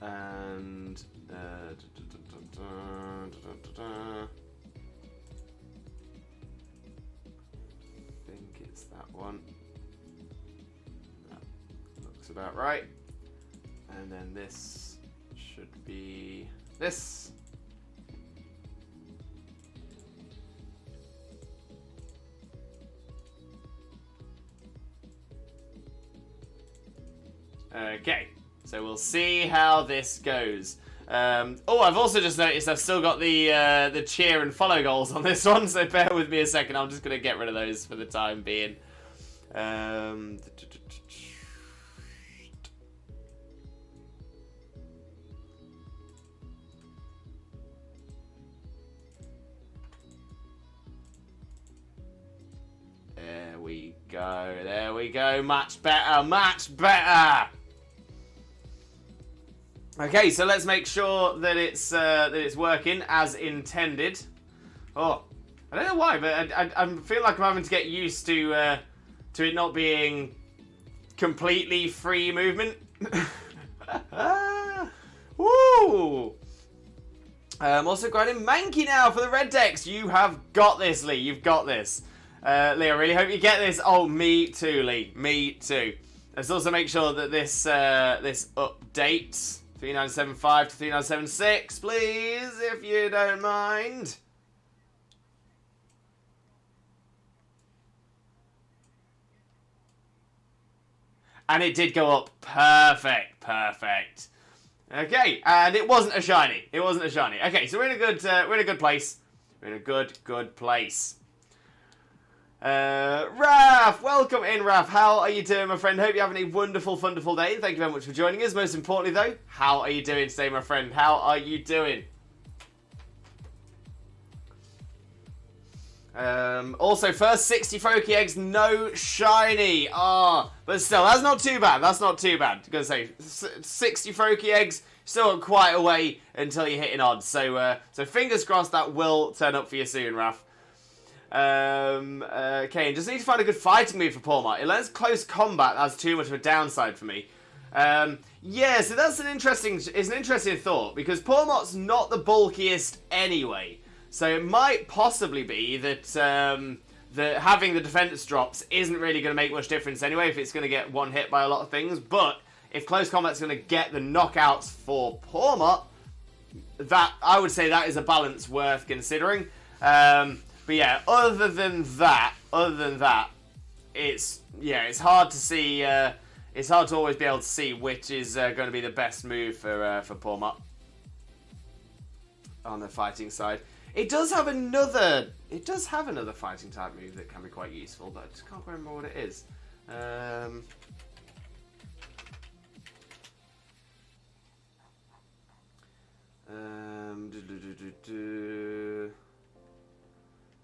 And I think it's that one. That looks about right. And then this should be this. Okay, So we'll see how this goes. Oh, I've also just noticed I've still got the cheer and follow goals on this one, so bear with me a second. I'm just going to get rid of those for the time being. There we go. Much better, much better. Okay, so let's make sure that it's working as intended. Oh, I don't know why, but I feel like I'm having to get used to it not being completely free movement. Woo! Also grinding Mankey now for the red decks. You have got this, Lee. You've got this. Lee, I really hope you get this. Oh, me too, Lee. Me too. Let's also make sure that this this updates 3975 to 3976, please, if you don't mind. And it did go up. Perfect, perfect. Okay, and it wasn't a shiny. It wasn't a shiny. Okay, so we're in a good place. We're in a good place. Raph, welcome in, Raph. How are you doing, my friend? Hope you're having a wonderful, wonderful day. Thank you very much for joining us. Most importantly, though, how are you doing today, my friend? How are you doing? Also, first 60 Froakie eggs, no shiny. But still, that's not too bad. That's not too bad. I'm gonna say 60 Froakie eggs, still got quite a way until you're hitting odds. So, so fingers crossed that will turn up for you soon, Raph. Okay, and just need to find a good fighting move for Pawmot. It lets close combat. That's too much of a downside for me. Yeah, so that's an interesting thought, because Pawmot's not the bulkiest anyway. So it might possibly be that that having the defense drops isn't really going to make much difference anyway if it's going to get one hit by a lot of things. But if close combat's going to get the knockouts for Pawmot, that I would say that is a balance worth considering. But yeah, other than that, it's hard to see. It's hard to always be able to see which is going to be the best move for Pawmot on the fighting side. It does have another fighting type move that can be quite useful, but I just can't remember what it is.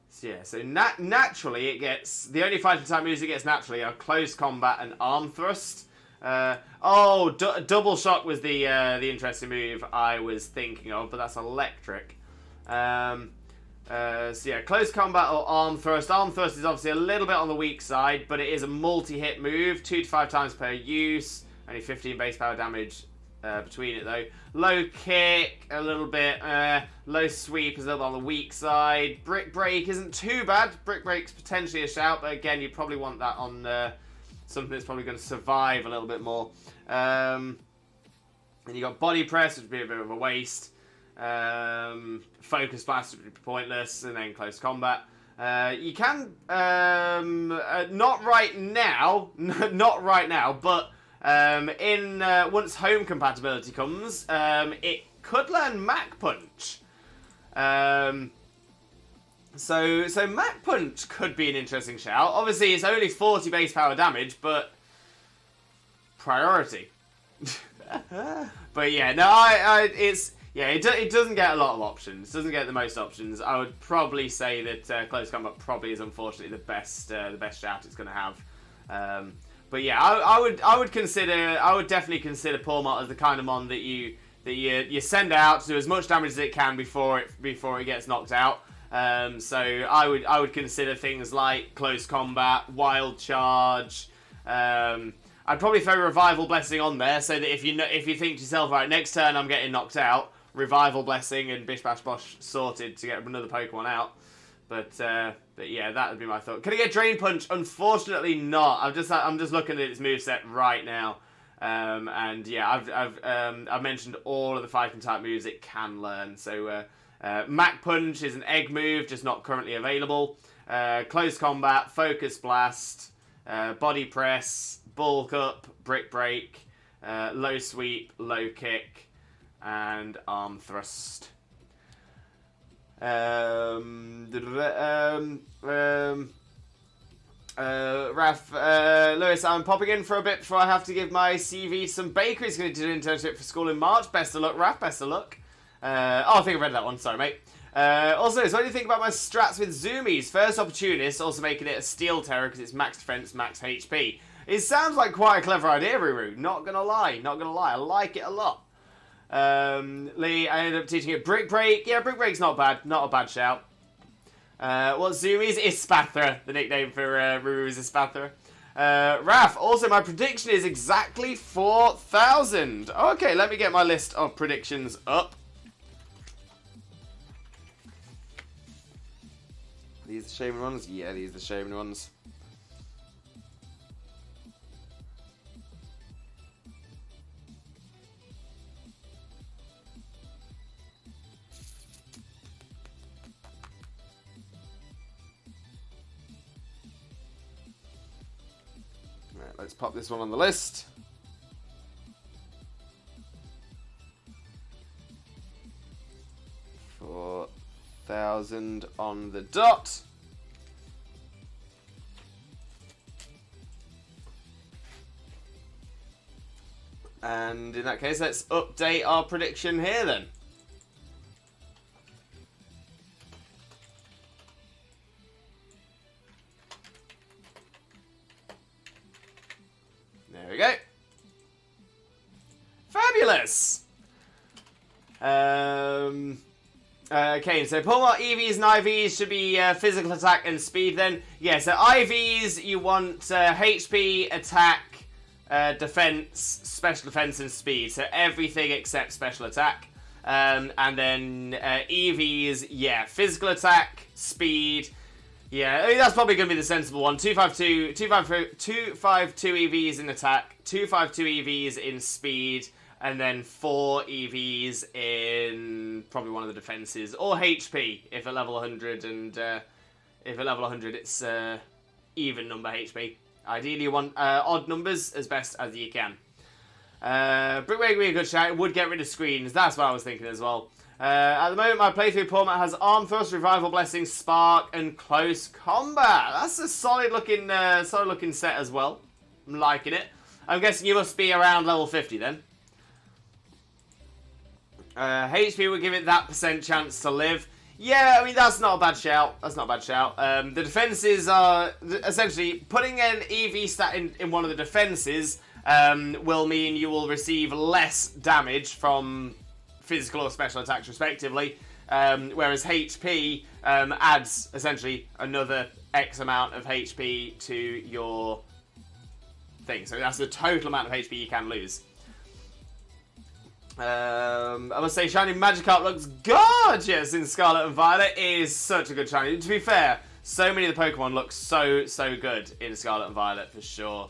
So yeah, so naturally it gets the only fighting type moves it gets naturally are close combat and arm thrust. Double shock was the interesting move I was thinking of, but that's electric. So yeah, close combat or arm thrust. Arm thrust is obviously a little bit on the weak side, but it is a multi-hit move, 2 to 5 times per use, only 15 base power damage between it though. Low kick, a little bit. Low sweep is a little on the weak side. Brick break isn't too bad. Brick break's potentially a shout, but again, you probably want that on something that's probably going to survive a little bit more. And you got body press, which would be a bit of a waste. Focus blast would be pointless, and then close combat. You can not right now, not right now, but once home compatibility comes, it could learn Mach Punch. So Mach Punch could be an interesting shout. Obviously, it's only 40 base power damage, but priority. But yeah, no, it doesn't get a lot of options. It doesn't get the most options. I would probably say that close combat probably is unfortunately the best shout it's going to have. But yeah, I would definitely consider Pawmot as the kind of mon that you send out to do as much damage as it can before it gets knocked out. So I would consider things like close combat, wild charge. I'd probably throw Revival Blessing on there, so that if you think to yourself, right, next turn I'm getting knocked out, Revival Blessing and Bish Bash Bosh sorted to get another Pokemon out. But yeah, that would be my thought. Can I get Drain Punch? Unfortunately not. I'm just looking at its moveset right now. And yeah, I've mentioned all of the fighting type moves it can learn. So Mach Punch is an egg move, just not currently available. Close combat, focus blast, body press, bulk up, brick break, low sweep, low kick, and arm thrust. Lewis, I'm popping in for a bit before I have to give my CV to some bakeries. Going to do an internship for school in March. Best of luck, Raph. Best of luck. I think I read that one. Sorry, mate. Also, so what do you think about my strats with zoomies? First opportunist, also making it a steel terror because it's max defense, max HP. It sounds like quite a clever idea, Ruru. Not gonna lie. I like it a lot. Lee, I ended up teaching it Brick Break. Yeah, Brick Break's not bad. Not a bad shout. What zoomies? Ispathra. The nickname for Ruru is Ispathra. Raph, also my prediction is exactly 4,000. Okay, let me get my list of predictions up. These the Shaymin ones? Yeah, these are the Shaymin ones. Right, let's pop this one on the list. For 1,000 on the dot. And in that case, let's update our prediction here then. There we go. Fabulous! Okay, so Pulmar EVs and IVs should be physical attack and speed then. Yeah, so IVs, you want HP, attack, defense, special defense, and speed. So everything except special attack. And then EVs, yeah, physical attack, speed. Yeah, I mean, that's probably going to be the sensible one. 252 EVs in attack, 252 EVs in speed, and then 4 EVs in probably one of the defenses, or HP if at level 100, and if at level 100 it's even number HP. Ideally you want odd numbers as best as you can. Brickway would be a good shout. It would get rid of screens, that's what I was thinking as well. At the moment my playthrough format has Arm Thrust, Revival Blessing, Spark, and Close Combat. That's a solid looking set as well. I'm liking it. I'm guessing you must be around level 50 then. HP would give it that % chance to live. Yeah, I mean, that's not a bad shout. The defenses are essentially putting an EV stat in one of the defenses will mean you will receive less damage from physical or special attacks respectively, whereas HP adds essentially another X amount of HP to your thing. So that's the total amount of HP you can lose. I must say, Shiny Magikarp looks gorgeous in Scarlet and Violet. It is such a good shiny. To be fair, so many of the Pokemon look so good in Scarlet and Violet for sure.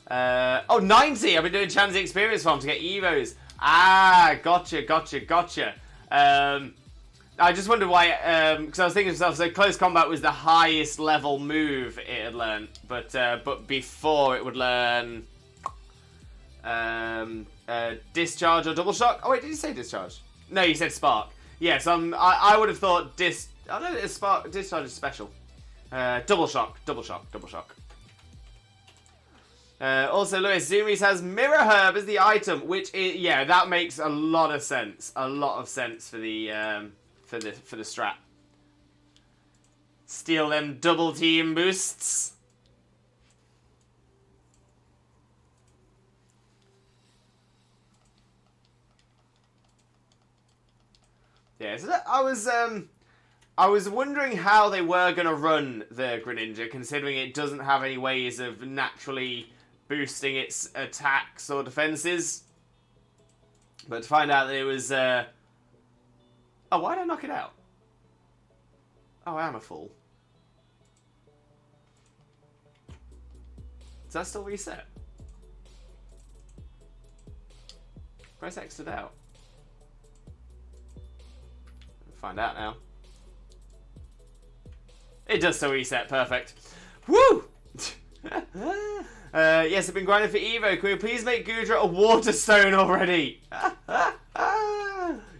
90! I've been doing Chansey Experience Farm to get Evos. Ah, gotcha. I just wondered why, because I was thinking to myself, so Close Combat was the highest level move it had learned, but before it would learn Discharge or Double Shock. Oh wait, did you say Discharge? No, you said Spark. Yes, I would have thought I don't know, it's Spark. Discharge is special. Double Shock. Also, Lewis, Zoomies has Mirror Herb as the item, which is, yeah, that makes a lot of sense. A lot of sense for the strat. Steal them double team boosts. Yeah, so I was wondering how they were gonna run the Greninja, considering it doesn't have any ways of naturally boosting its attacks or defenses. But to find out that it was oh, why did I knock it out? Oh, I am a fool. Does that still reset? Press X it out. Find out now. It does still reset, perfect. Woo! Yes, I've been grinding for Evo. Can we please make Gudra a water stone already?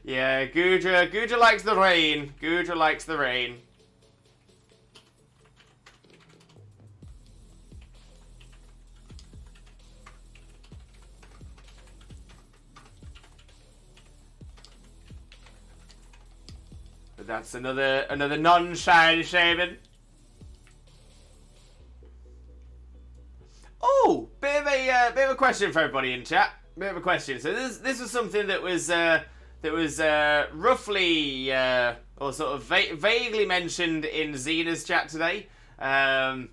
Yeah, Gudra likes the rain. Gudra likes the rain. But that's another non-shiny Shaymin. Oh, bit of a question for everybody in chat. Bit of a question. So this was something that was roughly or sort of vaguely mentioned in Xena's chat today, and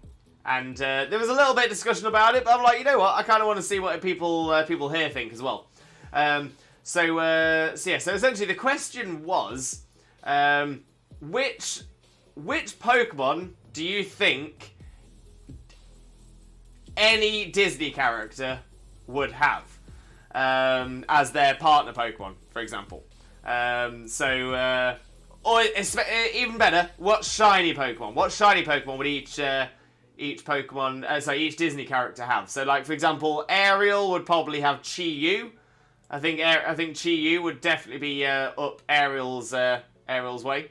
there was a little bit of discussion about it. But I'm like, you know what? I kind of want to see what people here think as well. So essentially the question was, which Pokemon do you think any Disney character would have as their partner Pokemon, for example? Or even better, what shiny Pokemon? What shiny Pokemon would each Disney character have? So, like for example, Ariel would probably have Chi-Yu. I think Chi-Yu would definitely be up Ariel's way.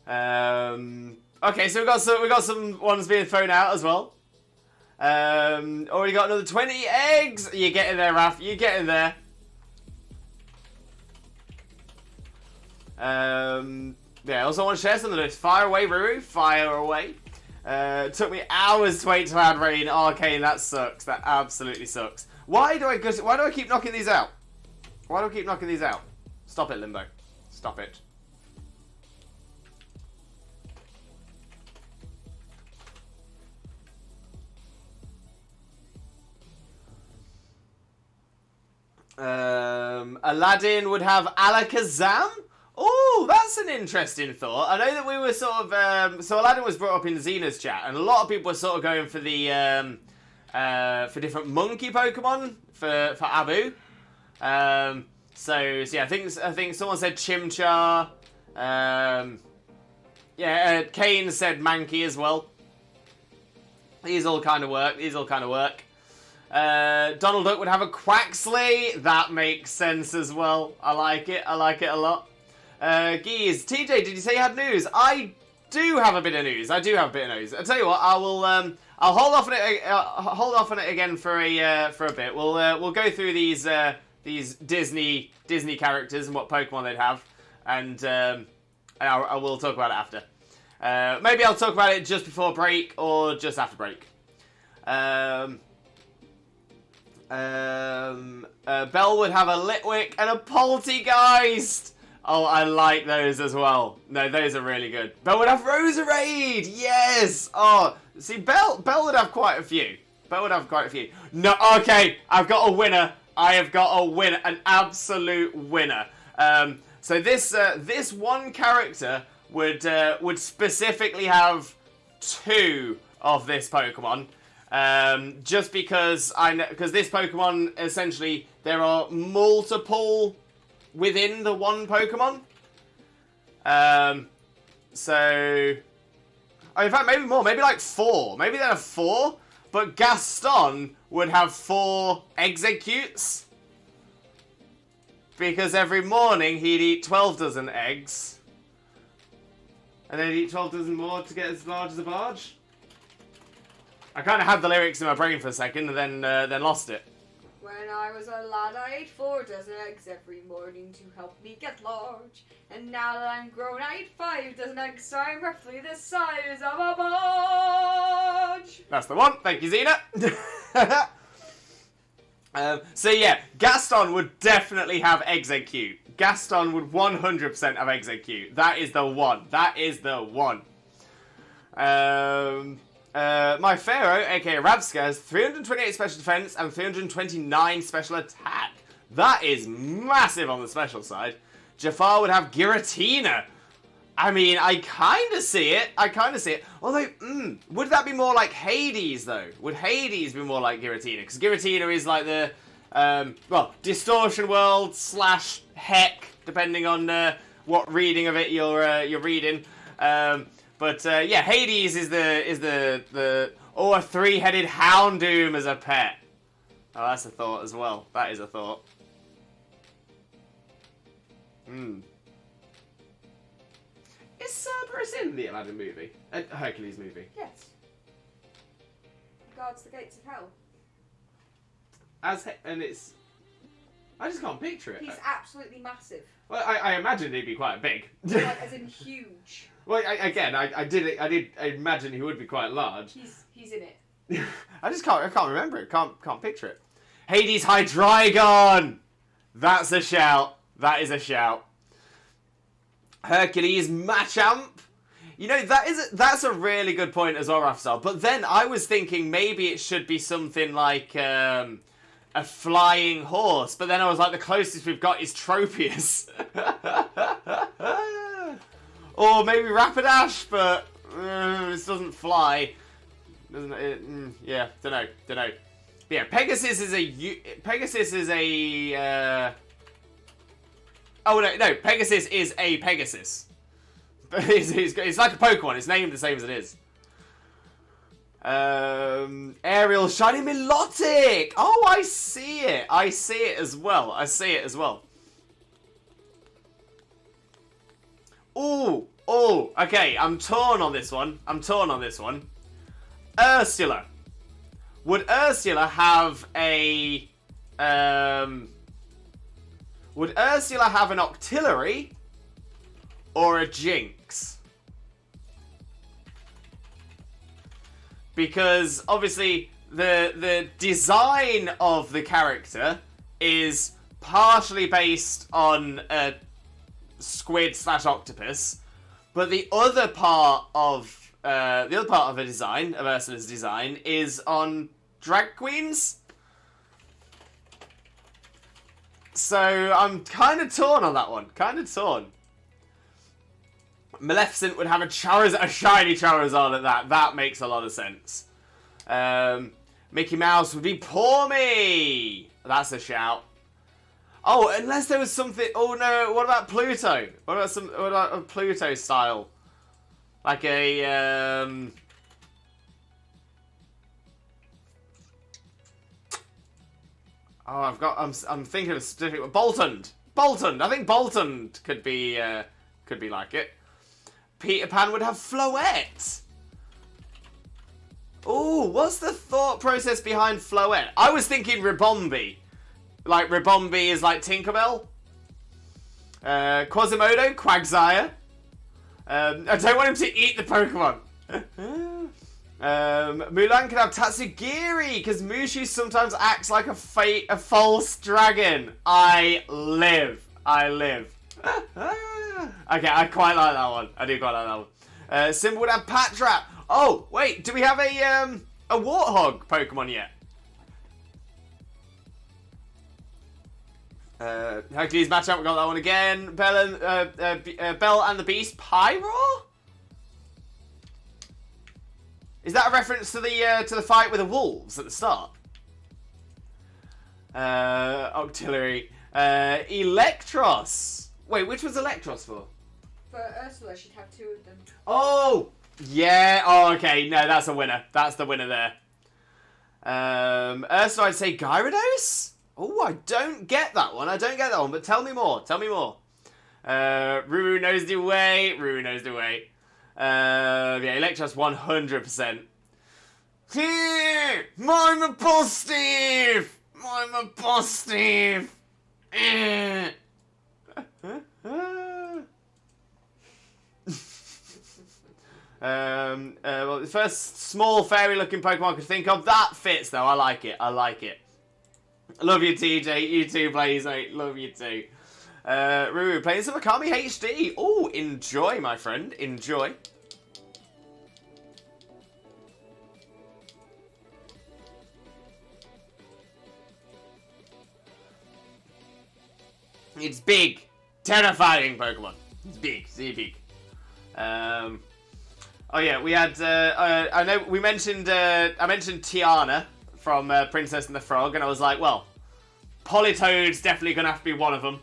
Okay, so we got some ones being thrown out as well. Already got another 20 eggs. You're getting there, Raph. You're getting there. Yeah, I also want to share something. Fire away, Ruru. Fire away. Took me hours to wait to add rain. Arcane, that sucks. That absolutely sucks. Why do I keep knocking these out? Why do I keep knocking these out? Stop it, Limbo. Stop it. Aladdin would have Alakazam? Oh, that's an interesting thought. I know that we were sort of... so Aladdin was brought up in Xena's chat, and a lot of people were sort of going for the... for different monkey Pokemon for Abu. So yeah, I think someone said Chimchar. Kane said Mankey as well. These all kind of work. Donald Duck would have a Quaxley. That makes sense as well. I like it a lot. Geese, TJ, did you say you had news? I do have a bit of news. I tell you what, I will. I'll hold off on it again for a bit. We'll go through these Disney characters and what Pokemon they'd have, and I will talk about it after. Maybe I'll talk about it just before break or just after break. Belle would have a Litwick and a Poltegeist. Oh, I like those as well. No, those are really good. Belle would have Roserade. Yes. Oh, see, Belle would have quite a few. No, okay, I've got a winner. An absolute winner. So this one character would specifically have 2 of this Pokemon. Just because because this Pokemon, essentially, there are multiple within the one Pokemon. In fact, maybe more, maybe like 4. Maybe there are 4, but Gaston would have 4 Executes. Because every morning he'd eat 12 dozen eggs. And then he'd eat 12 dozen more to get as large as a barge. I kind of had the lyrics in my brain for a second and then lost it. When I was a lad, I ate 4 dozen eggs every morning to help me get large. And now that I'm grown, I eat 5 dozen eggs, so I'm roughly the size of a barge. That's the one. Thank you, Xena. So yeah, Gaston would definitely have Execute. Gaston would 100% have Execute. That is the one. My Pharaoh, aka Rabska, has 328 special defense and 329 special attack. That is massive on the special side. Jafar would have Giratina. I mean, I kind of see it. Although, would that be more like Hades, though? Would Hades be more like Giratina? Because Giratina is like the well, Distortion World / Heck, depending on what reading of it you're reading. But yeah, Hades is the a 3-headed Houndoom as a pet. Oh, that's a thought as well. That is a thought. Is Cerberus in the Aladdin movie? Hercules movie? Yes. Guards the gates of hell. And it's... I just can't picture it. He's absolutely massive. Well, I imagined he'd be quite big. Like, as in huge. Well, I did imagine he would be quite large. He's in it. I can't remember it. Can't picture it. Hades Hydreigon! That's a shout. That is a shout. Hercules Machamp. You know, that's a really good point as well, Rafsal. But then I was thinking maybe it should be something like a flying horse. But then I was like, the closest we've got is Tropius. Or maybe Rapidash, but this doesn't fly. Doesn't it? Yeah, don't know. But yeah, Pegasus is a. Oh no, Pegasus is a Pegasus. It's like a Pokemon. It's named the same as it is. Ariel Shiny Milotic. Oh, I see it. I see it as well. Oh, okay. I'm torn on this one. Ursula. Would Ursula have a Would Ursula have an Octillery or a Jinx? Because obviously the design of the character is partially based on a squid / octopus, but the other part of the design of Ursula's design is on drag queens. So I'm kind of torn on that one. Maleficent would have a shiny Charizard at that. That makes a lot of sense. Mickey Mouse would be Poor Me. That's a shout. Oh, unless there was something. Oh no! What about Pluto? What about a Pluto style? Like a Oh, I'm thinking of a specific one. Boltund. I think Boltund could be like it. Peter Pan would have Floette. Oh, what's the thought process behind Floette? I was thinking Ribombee. Like Ribombee is like Tinkerbell. Quasimodo, Quagsire. I don't want him to eat the Pokemon. Mulan can have Tatsugiri, because Mushu sometimes acts like a false dragon. I live. Okay, I quite like that one. I do quite like that one. Simba would have Pattrap. Oh, wait, do we have a Warthog Pokemon yet? Hercules Machamp, we got that one again. Belle and the Beast, Pyro? Is that a reference to the fight with the wolves at the start? Octillery. Electros. Wait, which was Electros for? For Ursula, she'd have 2 of them. Oh! Yeah, oh, okay. No, that's a winner. That's the winner there. Ursula, I'd say Gyarados? Oh, I don't get that one. But tell me more. Ruru knows the way. Yeah, Electros 100%. I'm a positive. Well, the first small fairy-looking Pokemon I could think of. That fits, though. I like it. Love you, TJ. You too, Blaze, mate. Love you too. Ruru playing some Akami HD. Oh, enjoy, my friend. Enjoy. It's big. Terrifying Pokemon. It's big. See big. Oh yeah, we had. I know we mentioned. I mentioned Tiana from Princess and the Frog, and I was like, well, Politoad's definitely going to have to be one of them.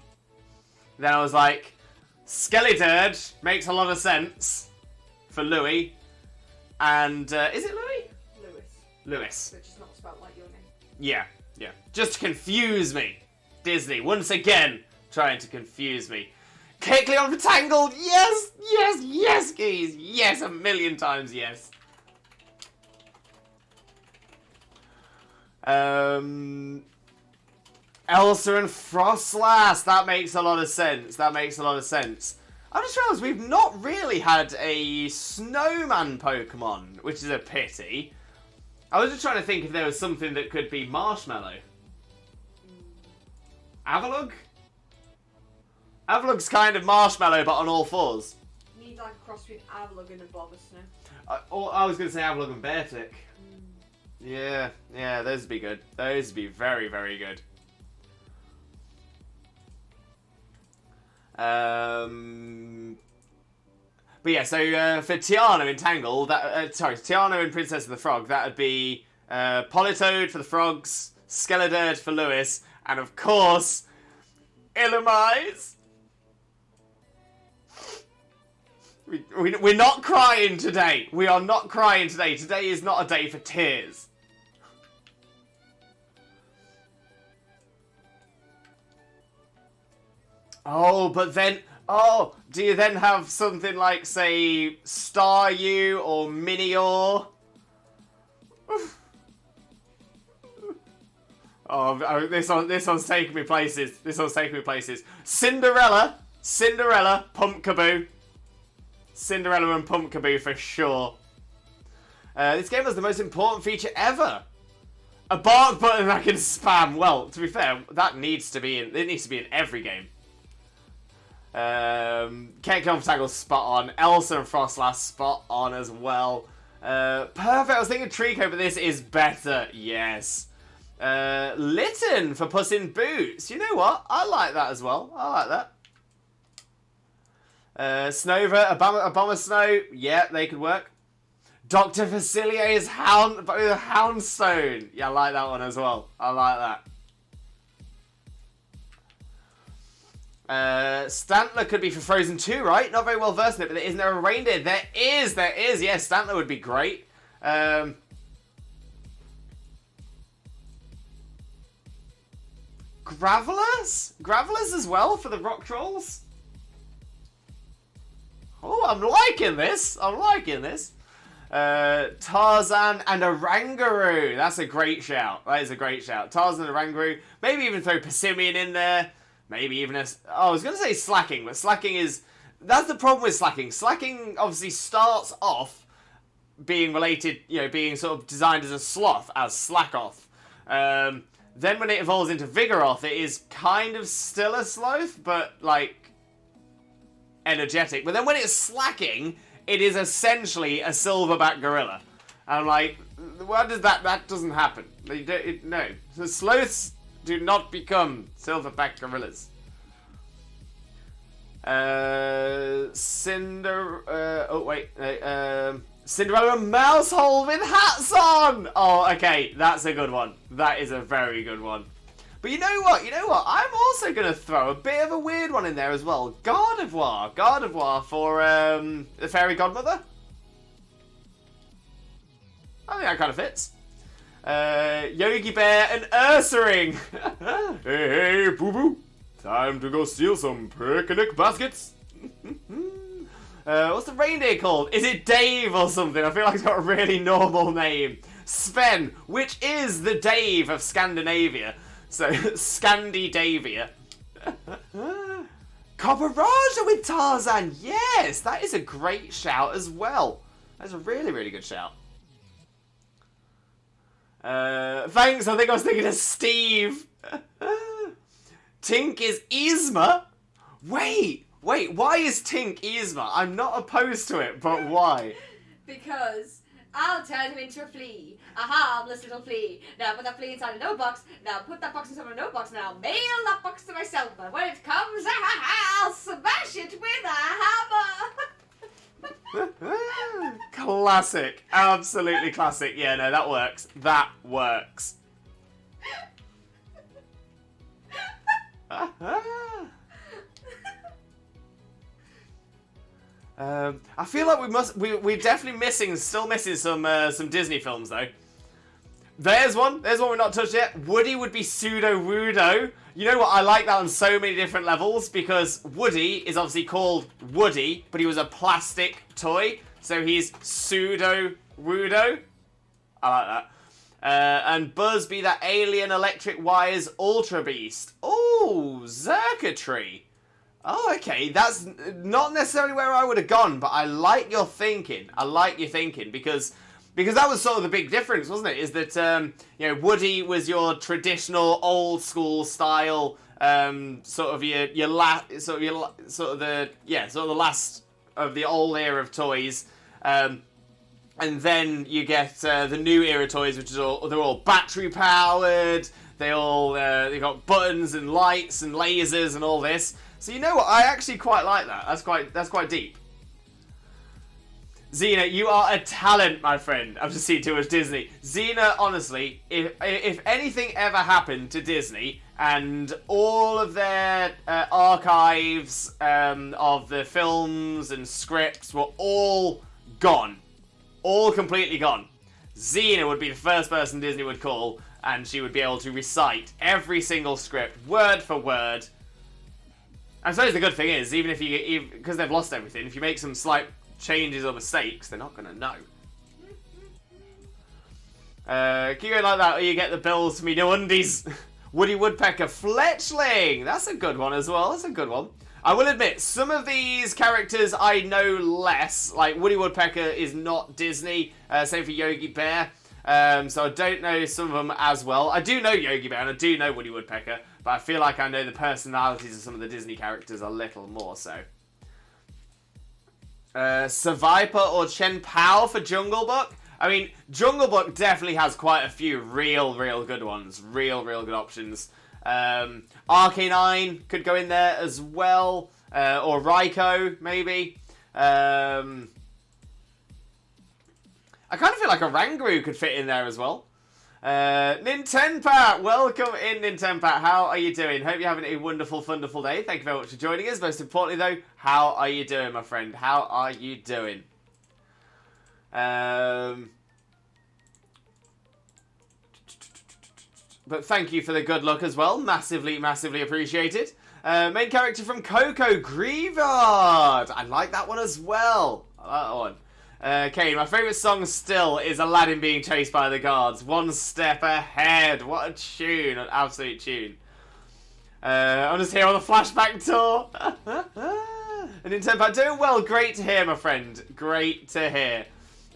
Then I was like, Skeleturd makes a lot of sense for Louis. And, is it Louis? Lewis. Which is not spelled like your name. Yeah. Just to confuse me. Disney, once again, trying to confuse me. Kecleon for Tangled! Yes, geez! Yes, a million times yes. Elsa and Frostlass! That makes a lot of sense. I just realised we've not really had a snowman Pokemon, which is a pity. I was just trying to think if there was something that could be Marshmallow. Avalugg? Avalug's kind of Marshmallow, but on all fours. Need like a cross between Avalugg and a Bulbasaur. I was going to say Avalugg and Beartic. Yeah, those would be good. Those would be very, very good. But yeah, so for Tiana in Tangle, Tiana and Princess of the Frog, that would be Politoad for the frogs, Skeleturd for Lewis, and of course, Illumise. We're not crying today. We are not crying today. Today is not a day for tears. Oh, but then... Oh, do you then have something like, say, Staryu or Minior? Oh, this one's taking me places. Cinderella, Pumpkaboo. Cinderella and Pumpkaboo for sure. This game has the most important feature ever. A bark button I can spam. Well, to be fair, that needs to be in. It needs to be in every game. Kecleon for Tangle, spot on. Elsa and Frostlass, spot on as well. Perfect. I was thinking Trico, but this is better. Yes. Litten for Puss in Boots. You know what? I like that as well. I like that. Snova, Abomasnow. Yeah, they could work. Dr. Facilier's Houndstone. Yeah, I like that one as well. I like that. Stantler could be for Frozen 2, right? Not very well versed in it, but isn't there a reindeer? There is. Yes, Stantler would be great. Gravelers? Gravelers as well for the rock trolls? Oh, I'm liking this. Tarzan and Oranguru. That's a great shout. That is a great shout. Tarzan and Oranguru. Maybe even throw Persimmon in there. Maybe even a... Oh, I was going to say Slacking, but Slacking is... That's the problem with Slacking. Slacking obviously starts off being related, being sort of designed as a sloth, as Slackoth. Then when it evolves into Vigoroth, it is kind of still a sloth, but, energetic. But then when it's slacking, it is essentially a silverback gorilla. And I'm like, what does that doesn't happen. No. The sloths do not become silverback gorillas. Cinderella Mousehole with hats on! Oh, okay, that's a good one. That is a very good one. But you know what? I'm also going to throw a bit of a weird one in there as well. Gardevoir for the Fairy Godmother. I think that kind of fits. Yogi Bear and Ursaring. Hey, boo-boo. Time to go steal some picnic baskets. What's the reindeer called? Is it Dave or something? I feel like it's got a really normal name. Sven, which is the Dave of Scandinavia. So, Scandidavia. Copperajah with Tarzan. Yes, that is a great shout as well. That's a really, really good shout. Thanks, I think I was thinking of Steve. Tink is Yzma? Wait, why is Tink Yzma? I'm not opposed to it, but why? Because I'll turn him into a flea. A harmless little flea. Now put that flea inside a note box. Now put that box inside a note box. Now mail that box to myself. And when it comes, I'll smash it with a hammer. Classic. Absolutely classic. Yeah, no, that works. That works. I feel like we're definitely still missing some Disney films though. There's one we're not touched yet. Woody would be pseudo-Wudo. You know what, I like that on so many different levels, because Woody is obviously called Woody, but he was a plastic toy, so he's pseudo-Wudo. I like that. And Buzz be that alien electric wires Ultra Beast. Oh, circuitry. Oh, okay, that's not necessarily where I would have gone, but I like your thinking. I like your thinking, because that was sort of the big difference, wasn't it? Is that you know, Woody was your traditional old school style, sort of the last of the old era of toys, and then you get the new era toys, which is they're all battery powered. They got buttons and lights and lasers and all this. So you know what? I actually quite like that. That's quite deep. Xena, you are a talent, my friend. I've just seen too much Disney. Xena, honestly, if anything ever happened to Disney and all of their archives of the films and scripts were all gone, all completely gone, Xena would be the first person Disney would call, and she would be able to recite every single script, word for word. I suppose the good thing is, even because they've lost everything, if you make some slight changes or mistakes, they're not going to know. Keep going like that, or you get the bills from me new undies. Woody Woodpecker Fletchling. That's a good one as well. That's a good one. I will admit, some of these characters I know less. Like Woody Woodpecker is not Disney. Same for Yogi Bear. So I don't know some of them as well. I do know Yogi Bear and I do know Woody Woodpecker, but I feel like I know the personalities of some of the Disney characters a little more so. Survivor or Chen Pao for Jungle Book. I mean, Jungle Book definitely has quite a few real good ones. Real good options. Arcanine could go in there as well. Or Raikou, maybe. I kind of feel like a Rangaroo could fit in there as well. Nintenpat! Welcome in, Nintenpat. How are you doing? Hope you're having a wonderful day. Thank you very much for joining us. Most importantly, though, how are you doing, my friend? How are you doing? But thank you for the good luck as well. Massively appreciated. Main character from Coco, Grievard. I like that one as well. I like that one. Okay, my favourite song still is Aladdin being chased by the guards. One step ahead. What a tune. An absolute tune. I'm just here on the flashback tour. And Nintendo's doing well. Great to hear, my friend. Great to hear.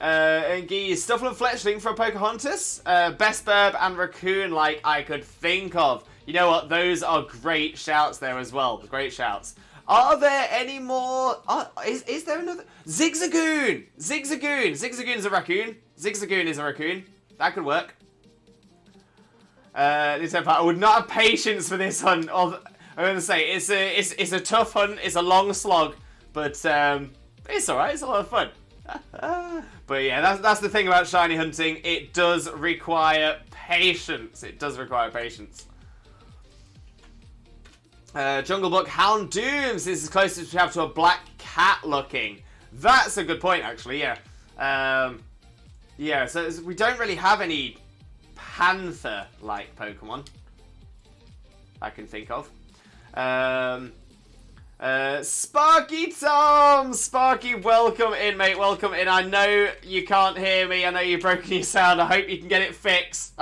And Stuffle and Fletchling from Pocahontas. Best Burb and Raccoon like I could think of. You know what? Those are great shouts there as well. Great shouts. Are there any more? Is there another? Zigzagoon! Zigzagoon's a raccoon. Zigzagoon is a raccoon. That could work. I would not have patience for this hunt. I'm going to say, it's a tough hunt. It's a long slog. But it's alright. It's a lot of fun. But yeah, that's the thing about shiny hunting. It does require patience. Jungle Book Houndooms. This is closest we have to a black cat looking. That's a good point, actually, yeah. Yeah, so we don't really have any panther-like Pokemon I can think of. Sparky Tom! Sparky, welcome in, mate. Welcome in. I know you can't hear me. I know you've broken your sound. I hope you can get it fixed.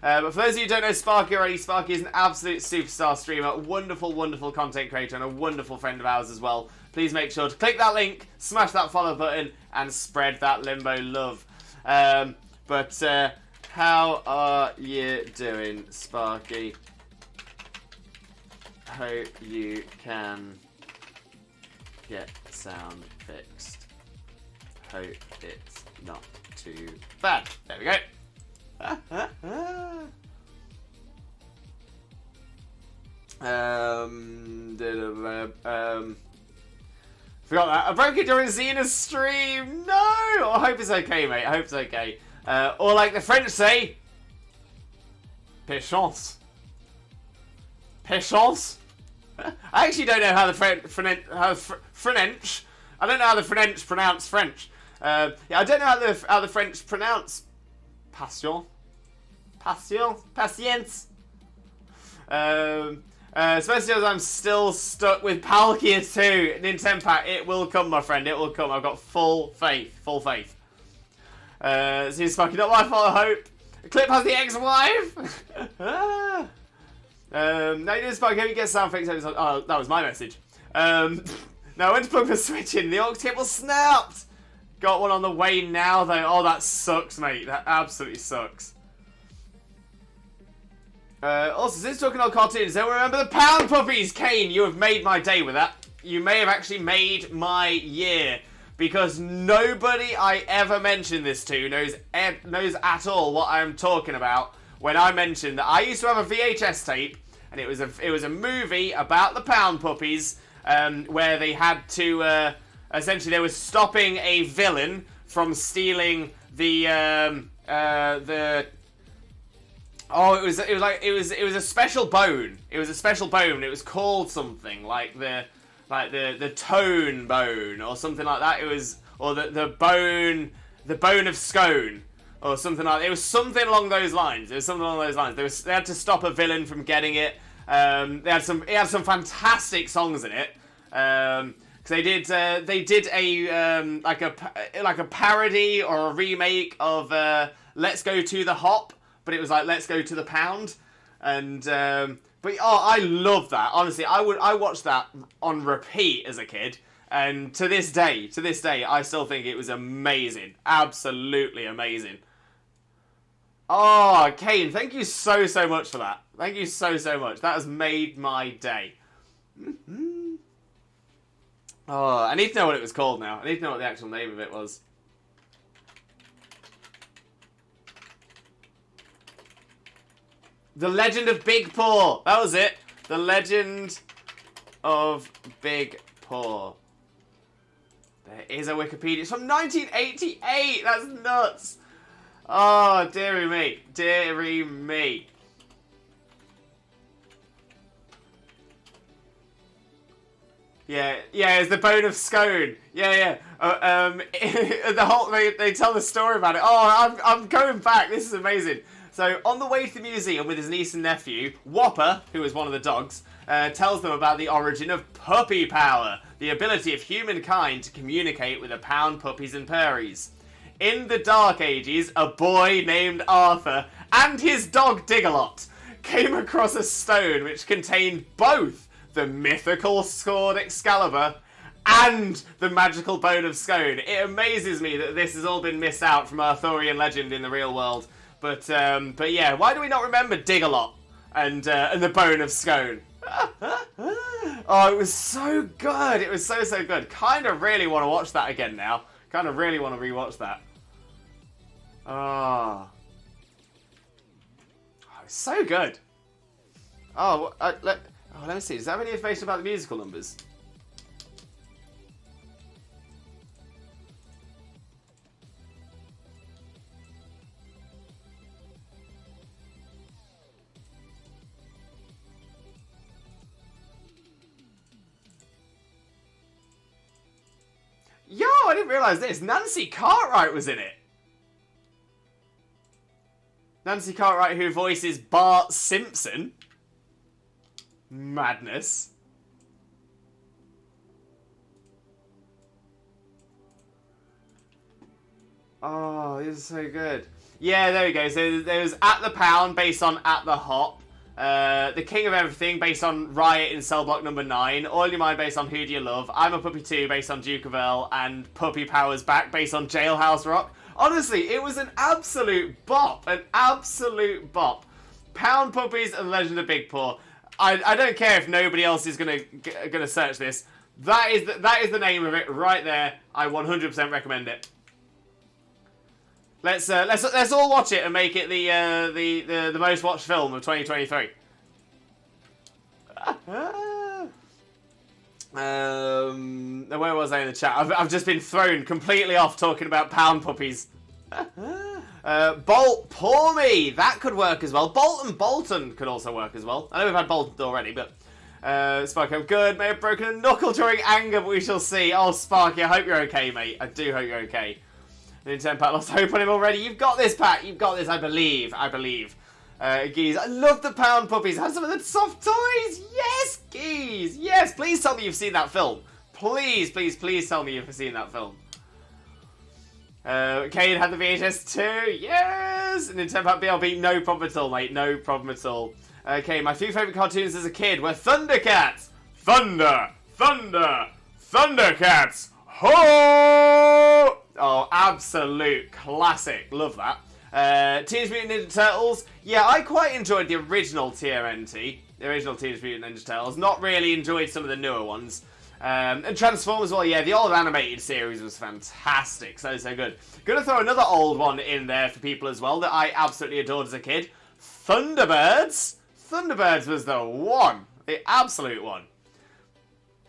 But for those of you who don't know Sparky already, Sparky is an absolute superstar streamer, wonderful content creator, and a wonderful friend of ours as well. Please make sure to click that link, smash that follow button, and spread that Limbo love. But how are you doing, Sparky? Hope you can get sound fixed. Hope it's not too bad. There we go. Forgot that. I broke it during Xena's stream. No! I hope it's okay, mate. I hope it's okay. Or like the French say, patience. Patience. I actually don't know how the French. I don't know how the French pronounce French. Yeah, I don't know how the French pronounce passion. Patience. Especially as I'm still stuck with Palkia 2. Nintendo Pack, it will come, my friend. It will come. I've got full faith. Full faith. Seems Sparky, not my fault, I hope. Clip has the ex-wife. Now you do Sparky, hope you get sound effects. Oh, that was my message. Now I went to plug the Switch in. The aux cable snapped. Got one on the way now, though. Oh, that sucks, mate. That absolutely sucks. Also, since talking about cartoons, don't remember the Pound Puppies, Kane. You have made my day with that. You may have actually made my year. Because nobody I ever mentioned this to knows at all what I'm talking about when I mentioned that I used to have a VHS tape, and it was a movie about the Pound Puppies, where they had to essentially they were stopping a villain from stealing the oh, it was a special bone. It was a special bone. It was called something like the tone bone or something like that. It was, or the bone of scone or something like that. It was something along those lines. They had to stop a villain from getting it. It had some fantastic songs in it. Because they did a like a parody or a remake of Let's Go to the Hop, but it was like Let's Go to the Pound, and but oh, I love that. Honestly, I watched that on repeat as a kid, and to this day, I still think it was amazing, absolutely amazing. Oh, Kane, thank you so much for that. Thank you so much. That has made my day. Oh, I need to know what it was called now. I need to know what the actual name of it was. The Legend of Big Paw. That was it. The Legend of Big Paw. There is a Wikipedia. It's from 1988. That's nuts. Oh, dearie me. Dearie me. Yeah, it's the bone of scone. Yeah. The whole they tell the story about it. Oh, I'm going back. This is amazing. So, on the way to the museum with his niece and nephew, Whopper, who is one of the dogs, tells them about the origin of puppy power, the ability of humankind to communicate with the pound puppies and fairies. In the Dark Ages, a boy named Arthur and his dog Digalot came across a stone which contained both the mythical sword Excalibur and the magical bone of scone. It amazes me that this has all been missed out from Arthurian legend in the real world. But yeah, why do we not remember Digalot and the bone of scone? Oh, it was so good. It was so good. Kind of really want to watch that again now. Kind of really want to rewatch that. Oh, it's so good. Oh, let me see. Does that have any information about the musical numbers? Yo, I didn't realise this. Nancy Cartwright was in it. Nancy Cartwright, who voices Bart Simpson. Madness. Oh, this is so good. Yeah, there we go. So there was At the Pound, based on At the Hop. The King of Everything, based on Riot in Cell Block number 9. All Your Mind, based on Who Do You Love. I'm a Puppy 2, based on Duke of Earl. And Puppy Powers Back, based on Jailhouse Rock. Honestly, it was an absolute bop. An absolute bop. Pound Puppies and Legend of Big Paw. I don't care if nobody else is gonna search this. That is the name of it right there. I 100% recommend it. Let's all watch it and make it the most watched film of 2023. Where was I in the chat? I've just been thrown completely off talking about Pound Puppies. Bolt, pour me. That could work as well. Bolt and Bolton could also work as well. I know we've had Bolton already, but Sparky, I'm good. May have broken a knuckle during anger, but we shall see. Oh, Sparky, I hope you're okay, mate. I do hope you're okay. Nintendo Pat lost hope on him already. You've got this, Pat. You've got this. I believe. Geese, I love the pound puppies. Have some of the soft toys. Yes, Geese. Yes, please tell me you've seen that film. Please, please, please tell me you've seen that film. Kane had the VHS too. Yes. Nintendo Pat BLB. No problem at all, mate. No problem at all. Okay, my few favourite cartoons as a kid were Thundercats. Thundercats. Ho! Oh, absolute classic. Love that. Teenage Mutant Ninja Turtles. Yeah, I quite enjoyed the original TMNT. The original Teenage Mutant Ninja Turtles. Not really enjoyed some of the newer ones. And Transformers, well, yeah, the old animated series was fantastic. So good. Gonna throw another old one in there for people as well that I absolutely adored as a kid. Thunderbirds. Thunderbirds was the one. The absolute one.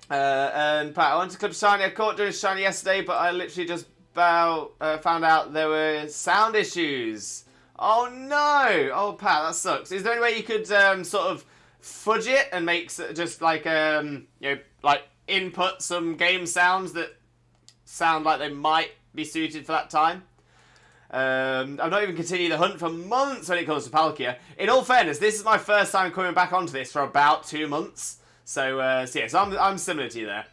And Pat, I went to Club Shiny. I caught doing Shiny yesterday, but I literally just found out there were sound issues. Oh no! Oh Pat, that sucks. Is there any way you could sort of fudge it and make just like like input some game sounds that sound like they might be suited for that time? I've not even continued the hunt for months when it comes to Palkia. In all fairness, this is my first time coming back onto this for about 2 months. So I'm similar to you there.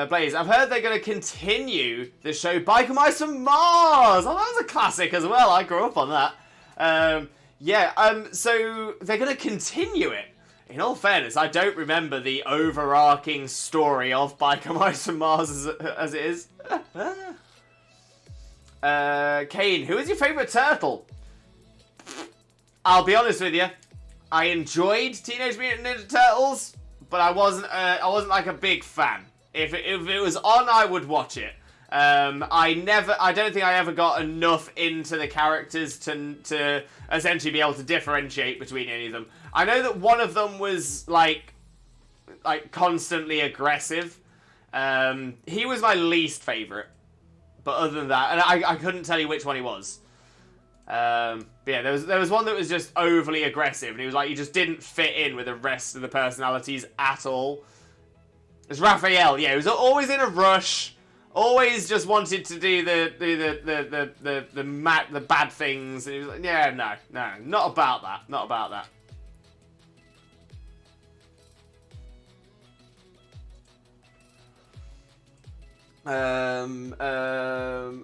Blaze, I've heard they're going to continue the show Biker Mice from Mars. Oh, that was a classic as well. I grew up on that. So they're going to continue it. In all fairness, I don't remember the overarching story of Biker Mice from Mars as it is. Kane, who is your favourite turtle? I'll be honest with you. I enjoyed Teenage Mutant Ninja Turtles, but I wasn't like a big fan. If it was on, I would watch it. I don't think I ever got enough into the characters to essentially be able to differentiate between any of them. I know that one of them was like constantly aggressive. He was my least favourite. But other than that, and I couldn't tell you which one he was. But yeah, there was one that was just overly aggressive, and he was like, he just didn't fit in with the rest of the personalities at all. It's Raphael. Yeah, he was always in a rush, always just wanted to do the bad things. And he was like, yeah, no, not about that.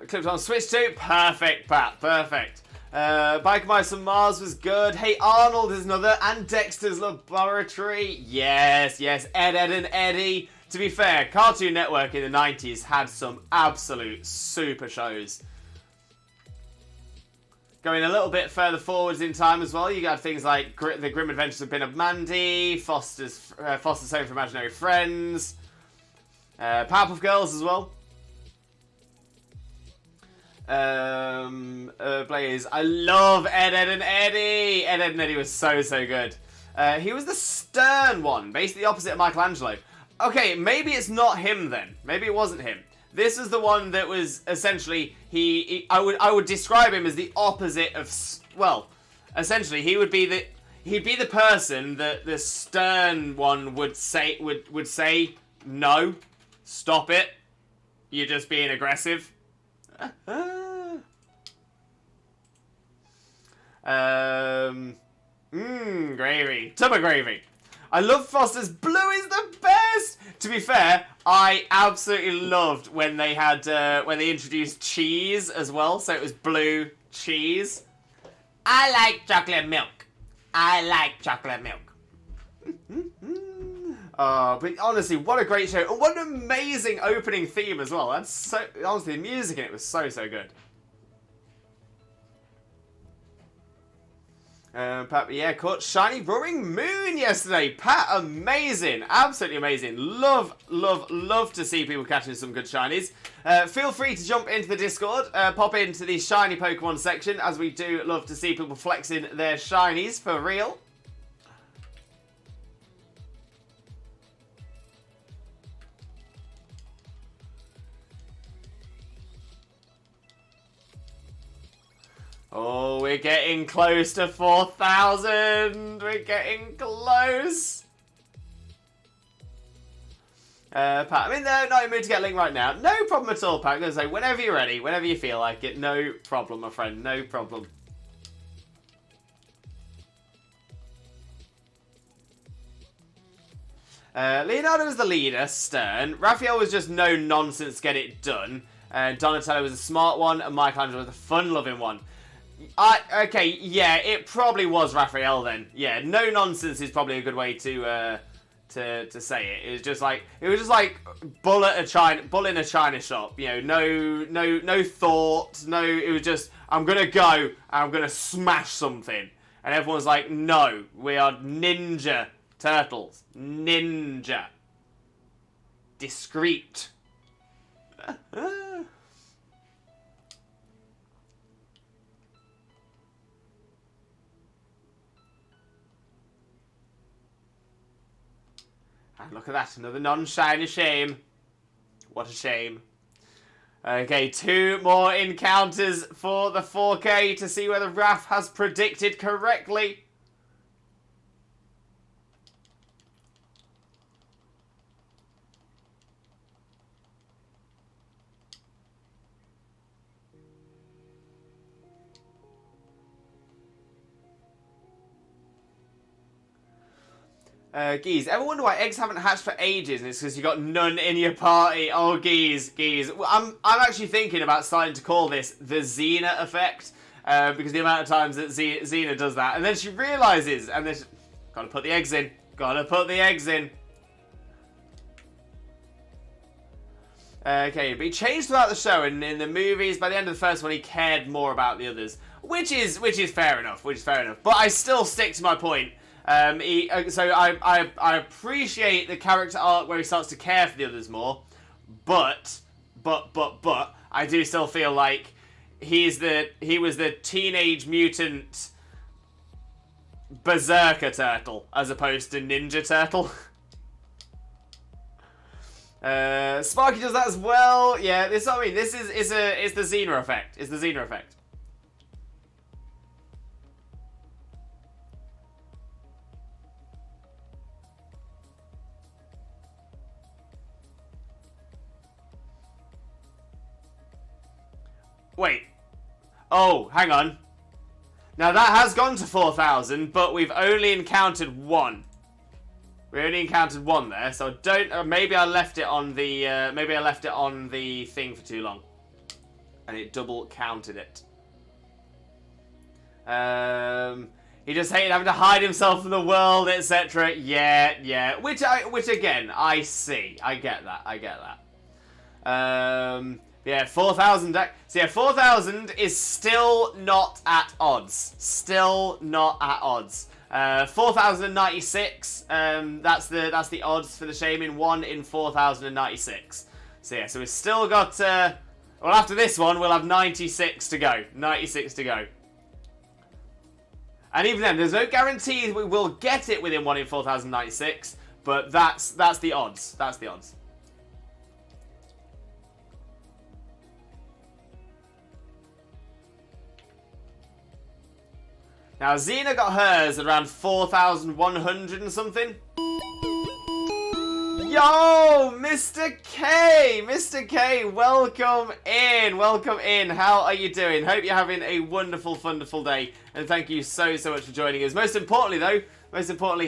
Clipped on Switch 2. Perfect, Pat. Perfect. Biker Mice from Mars was good. Hey Arnold is another. And Dexter's Laboratory. Yes. Ed, and Eddie. To be fair, Cartoon Network in the 90s had some absolute super shows. Going a little bit further forwards in time as well, you got things like The Grim Adventures of Ben and Mandy, Foster's Home for Imaginary Friends, Powerpuff Girls as well. Blaze, I love Ed, and Eddie. Ed, and Eddie was so good. He was the stern one, basically the opposite of Michelangelo. Okay, maybe it's not him then. Maybe it wasn't him. This is the one that was essentially I would describe him as the opposite of, well, essentially he'd be the person that the stern one would say no, stop it, you're just being aggressive. Gravy. Tub of gravy. I love Foster's Blue is the best! To be fair, I absolutely loved when they had when they introduced cheese as well, so it was blue cheese. I like chocolate milk. But honestly, what a great show. And what an amazing opening theme as well. That's so, honestly, the music in it was so good. Pat, yeah, caught Shiny Roaring Moon yesterday. Pat, amazing. Absolutely amazing. Love to see people catching some good shinies. Feel free to jump into the Discord. Pop into the shiny Pokemon section, as we do love to see people flexing their shinies for real. Oh, we're getting close to 4,000. We're getting close. Pat, I mean, they're not in the mood to get a link right now. No problem at all, Pat. I'm going to say, whenever you're ready, whenever you feel like it, no problem, my friend, no problem. Leonardo was the leader, stern. Raphael was just no nonsense, get it done. Donatello was a smart one, and Michelangelo was a fun-loving one. Okay, yeah, it probably was Raphael then. Yeah, no nonsense is probably a good way to say it. It was just like bull in a china shop. You know, no thought, no. It was just I'm gonna go and I'm gonna smash something, and everyone's like, no, we are ninja turtles, ninja, discreet. And look at that, another non-shiny shame. What a shame. Okay, 2 more encounters for the 4K to see whether Raph has predicted correctly. Geese, ever wonder why eggs haven't hatched for ages? And it's because you got none in your party. Oh, Geese. I'm actually thinking about starting to call this the Xena effect, because the amount of times that Xena does that, and then she realizes, and then gotta put the eggs in. Gotta put the eggs in. Okay, but he changed throughout the show, and in the movies, by the end of the first one, he cared more about the others, which is fair enough. But I still stick to my point. So I appreciate the character arc where he starts to care for the others more, but I do still feel like he was the teenage mutant berserker turtle as opposed to ninja turtle. Sparky does that as well. Yeah, this is what I mean. It's the Xena effect. It's the Xena effect. Wait. Oh, hang on. Now that has gone to 4,000, but we've only encountered 1. We only encountered 1 there, so don't. Maybe I left it on the. Maybe I left it on the thing for too long, and it double counted it. He just hated having to hide himself from the world, etc. Yeah. Which again, I see. I get that. Yeah, 4,000. So yeah, 4,000 is still not at odds. 4,096. That's the odds for the Shaymin 1 in 4,096. So yeah, so we've still got. Well, after this one, we'll have 96 to go. 96 to go. And even then, there's no guarantee we will get it within 1 in 4,096. But that's the odds. That's the odds. Now, Xena got hers at around 4,100 and something. Yo, Mr. K! Mr. K, welcome in. Welcome in. How are you doing? Hope you're having a wonderful, wonderful day. And thank you so much for joining us. Most importantly,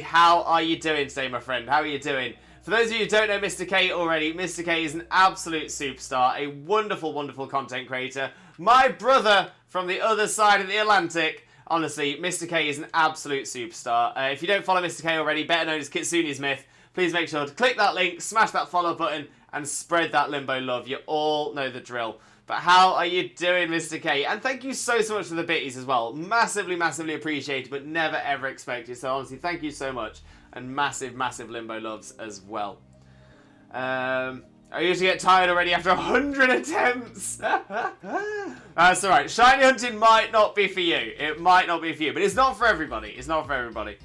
how are you doing today, my friend? How are you doing? For those of you who don't know Mr. K already, Mr. K is an absolute superstar, a wonderful, wonderful content creator. My brother from the other side of the Atlantic. Honestly, Mr. K is an absolute superstar. If you don't follow Mr. K already, better known as Kitsune's Myth, please make sure to click that link, smash that follow button, and spread that Limbo love. You all know the drill. But how are you doing, Mr. K? And thank you so much for the bitties as well. Massively, massively appreciated, but never ever expected. So honestly, thank you so much. And massive, massive Limbo loves as well. I usually get tired already after 100 attempts. That's alright. Shiny hunting might not be for you. It might not be for you. But it's not for everybody. It's not for everybody.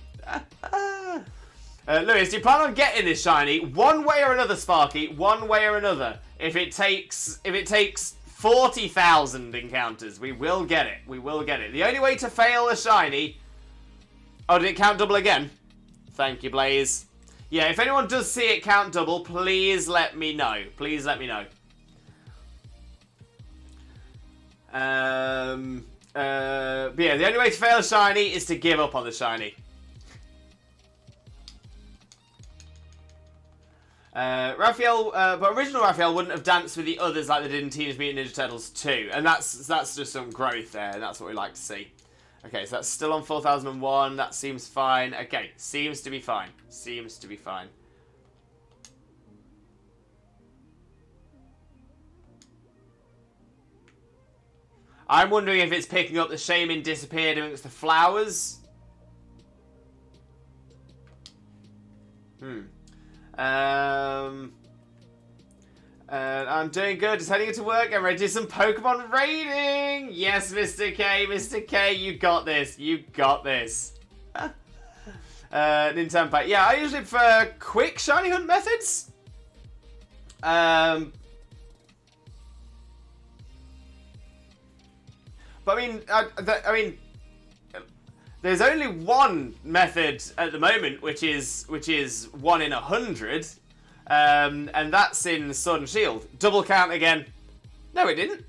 Lewis, do you plan on getting this shiny? One way or another, Sparky. One way or another. If it takes 40,000 encounters. We will get it. We will get it. The only way to fail a shiny... Oh, did it count double again? Thank you, Blaze. Yeah, if anyone does see it count double, please let me know. Please let me know. But yeah, the only way to fail a shiny is to give up on the shiny. Raphael, but original Raphael wouldn't have danced with the others like they did in Teenage Mutant Ninja Turtles 2. And that's just some growth there, and that's what we like to see. Okay, so that's still on 4001. That seems fine. Okay, seems to be fine. Seems to be fine. I'm wondering if it's picking up the Shaymin disappeared amongst the flowers. I'm doing good. Just heading into work. I'm ready to do some Pokemon raiding. Yes, Mr. K. Mr. K, you got this. You got this. Nintendo Pack. Yeah, I usually prefer quick shiny hunt methods. But I mean, there's only one method at the moment, which is 1 in 100, and that's in Sword and Shield. Double count again. No, it didn't.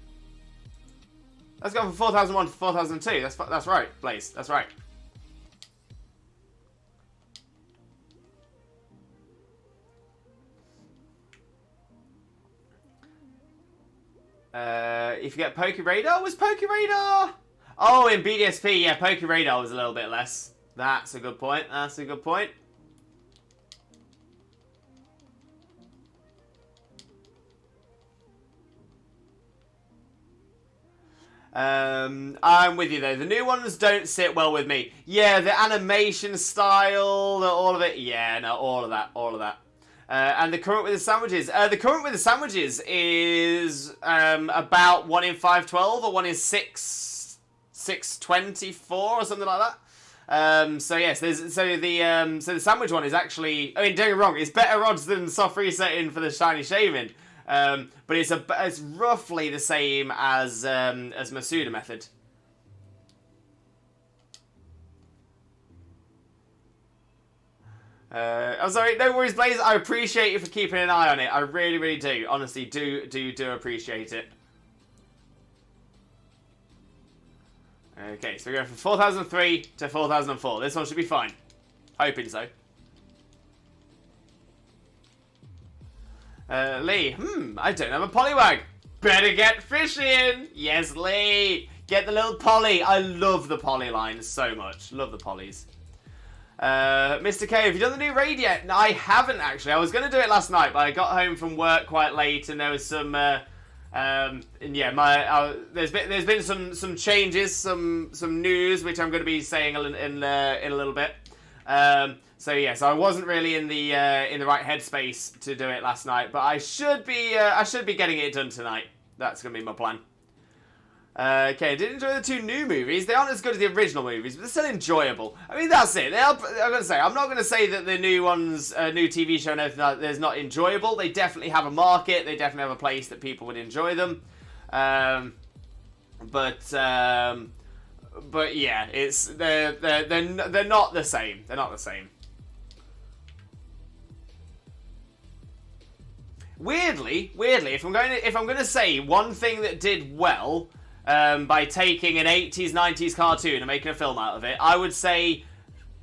Let's go from 4001 to 4002. That's right, Blaze. That's right. If you get Poke Radar, was Poke Radar? Oh, in BDSP, yeah, Poke Radar was a little bit less. That's a good point. That's a good point. I'm with you though. The new ones don't sit well with me. Yeah, the animation style, all of it. Yeah, no, all of that, all of that. And the current with the sandwiches. The current with the sandwiches is about 1 in 512 or 1 in 624 or something like that. So yes, so the sandwich one is actually. I mean, don't get me wrong, it's better odds than soft resetting for the shiny Shaymin. But it's roughly the same as Masuda method. I'm sorry, no worries, Blaze. I appreciate you for keeping an eye on it. I really, really do. Honestly, do appreciate it. Okay, so we're going from 4003 to 4004. This one should be fine. Hoping so. Lee, I don't have a Poliwag. Better get fishing. Yes, Lee. Get the little Poly. I love the Poly line so much. Love the Polys. Mr. K, have you done the new raid yet? No, I haven't actually. I was going to do it last night, but I got home from work quite late, and there was some, and yeah, there's been some changes, some news, which I'm going to be saying in a little bit. So yeah, so I wasn't really in the right headspace to do it last night, but I should be getting it done tonight. That's going to be my plan. Okay, I did enjoy the 2 new movies. They aren't as good as the original movies, but they're still enjoyable. I mean, that's it. I'm not going to say that the new ones, new TV show and everything like that is not enjoyable. They definitely have a market. They definitely have a place that people would enjoy them. But yeah, they're not the same. They're not the same. Weirdly, if I'm going to say one thing that did well. By taking an 80s, 90s cartoon and making a film out of it, I would say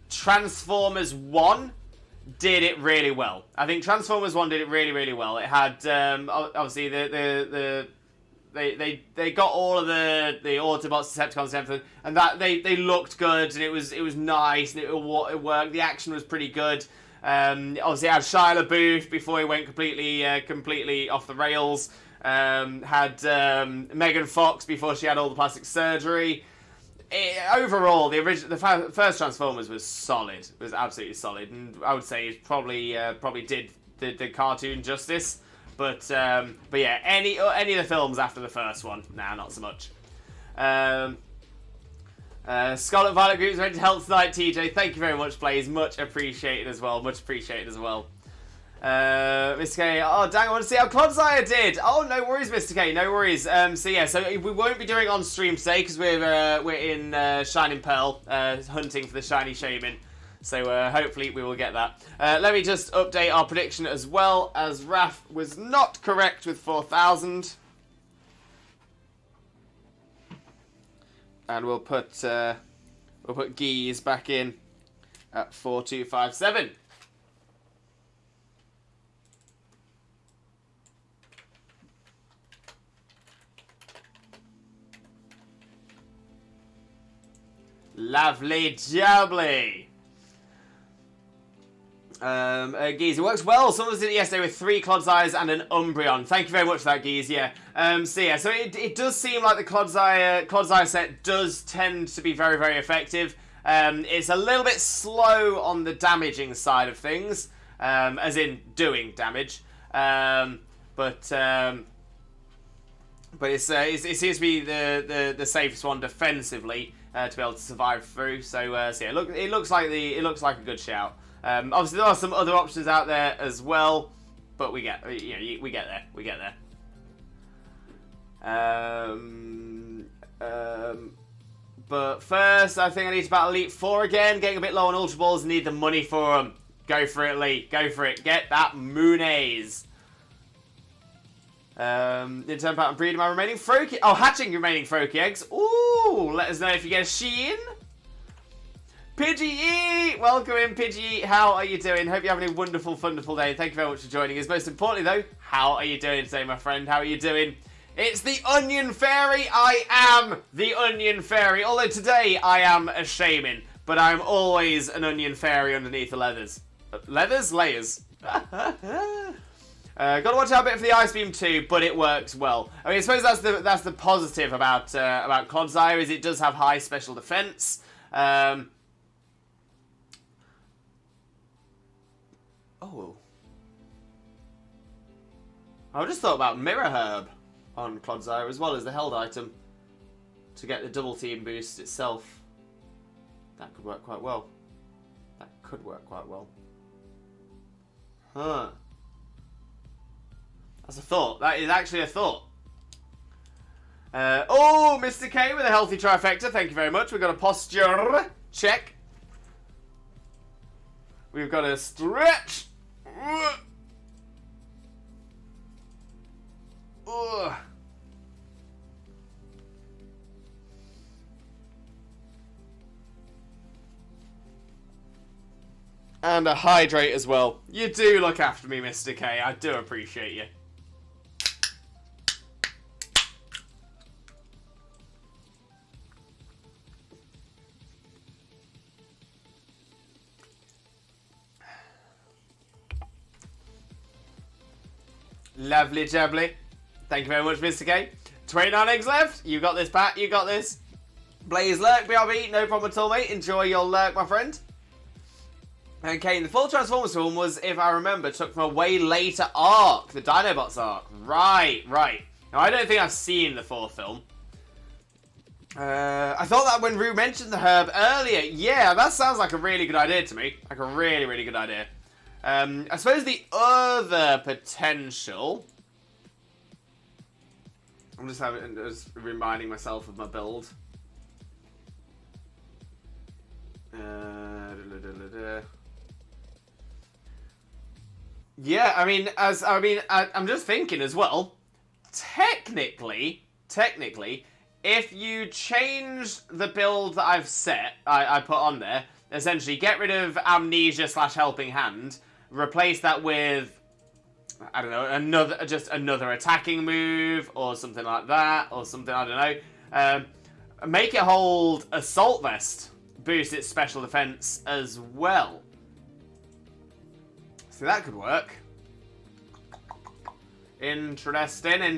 Transformers 1 did it really well. I think Transformers 1 did it really, really well. It had, obviously, they got all of the Autobots, Decepticons and everything, and that they looked good, and it was nice, and it worked. The action was pretty good. Obviously, it had Shia LaBeouf before he went completely off the rails. Had Megan Fox before she had all the plastic surgery. Overall, the first Transformers was solid. It was absolutely solid, and I would say it probably did the cartoon justice. But yeah, any of the films after the first one, nah, not so much. Scarlet Violet Group's ready to help tonight, TJ. Thank you very much, Blaze. Much appreciated as well. Much appreciated as well. Mr. K, oh dang, I want to see how Clodsire did. Oh, no worries, Mr. K, no worries. So yeah, so we won't be doing it on stream today because we're in Shining Pearl, hunting for the shiny Shaymin. So hopefully we will get that. Let me just update our prediction as well, as Raph was not correct with 4,000. And we'll put Geese back in at 4,257. Lovely jubbly. Geese, it works well. Someone did it yesterday with 3 Clodsires and an Umbreon. Thank you very much for that, Geese, yeah. So it does seem like the Clodsire set does tend to be very, very effective. It's a little bit slow on the damaging side of things, as in doing damage. But it seems to be the safest one defensively to be able to survive through. So yeah, it looks like a good shout. Obviously, there are some other options out there as well, but we get there. But first, I think I need to battle Elite 4 again. Getting a bit low on Ultra Balls, need the money for them. Go for it, Lee. Go for it. Get that Moonies. In turn pattern breeding my remaining Froakie. Oh, hatching remaining Froakie eggs. Ooh, let us know if you get a Sheen. Pidgey, welcome in, Pidgey. How are you doing? Hope you're having a wonderful, wonderful day. Thank you very much for joining us. Most importantly, though, how are you doing today, my friend? How are you doing? It's the Onion Fairy. I am the Onion Fairy. Although today I am a Shaymin, but I'm always an Onion Fairy underneath the leathers. Layers. Gotta watch out a bit for the Ice Beam too, but it works well. I mean, I suppose that's the positive about Clodsire is it does have high special defense. Oh. I just thought about Mirror Herb on Clodsire as well as the held item to get the double team boost itself. That could work quite well. Huh. That's a thought. That is actually a thought. Oh, Mr. K with a healthy trifecta. Thank you very much. We've got a posture check. We've got a stretch. Ugh. And a hydrate as well. You do look after me, Mr. K. I do appreciate you. Lovely jubbly. Thank you very much, Mr. K. 29 eggs left. You got this, Pat. You got this. Blaze lurk, BRB. No problem at all, mate. Enjoy your lurk, my friend. Okay, and the full Transformers film was, if I remember, took from a way later arc. The Dinobots arc. Right. Now, I don't think I've seen the 4th film. I thought that when Rue mentioned the herb earlier. Yeah, that sounds like a really good idea to me. Like a really, really good idea. I suppose the other potential... I'm just reminding myself of my build. Yeah, I'm just thinking as well. Technically, if you change the build that I've set, I put on there, essentially get rid of Amnesia / Helping Hand, replace that with, I don't know, another attacking move or something like that, or something, I don't know. Make it hold Assault Vest, boost its special defense as well. So that could work. Interesting. Would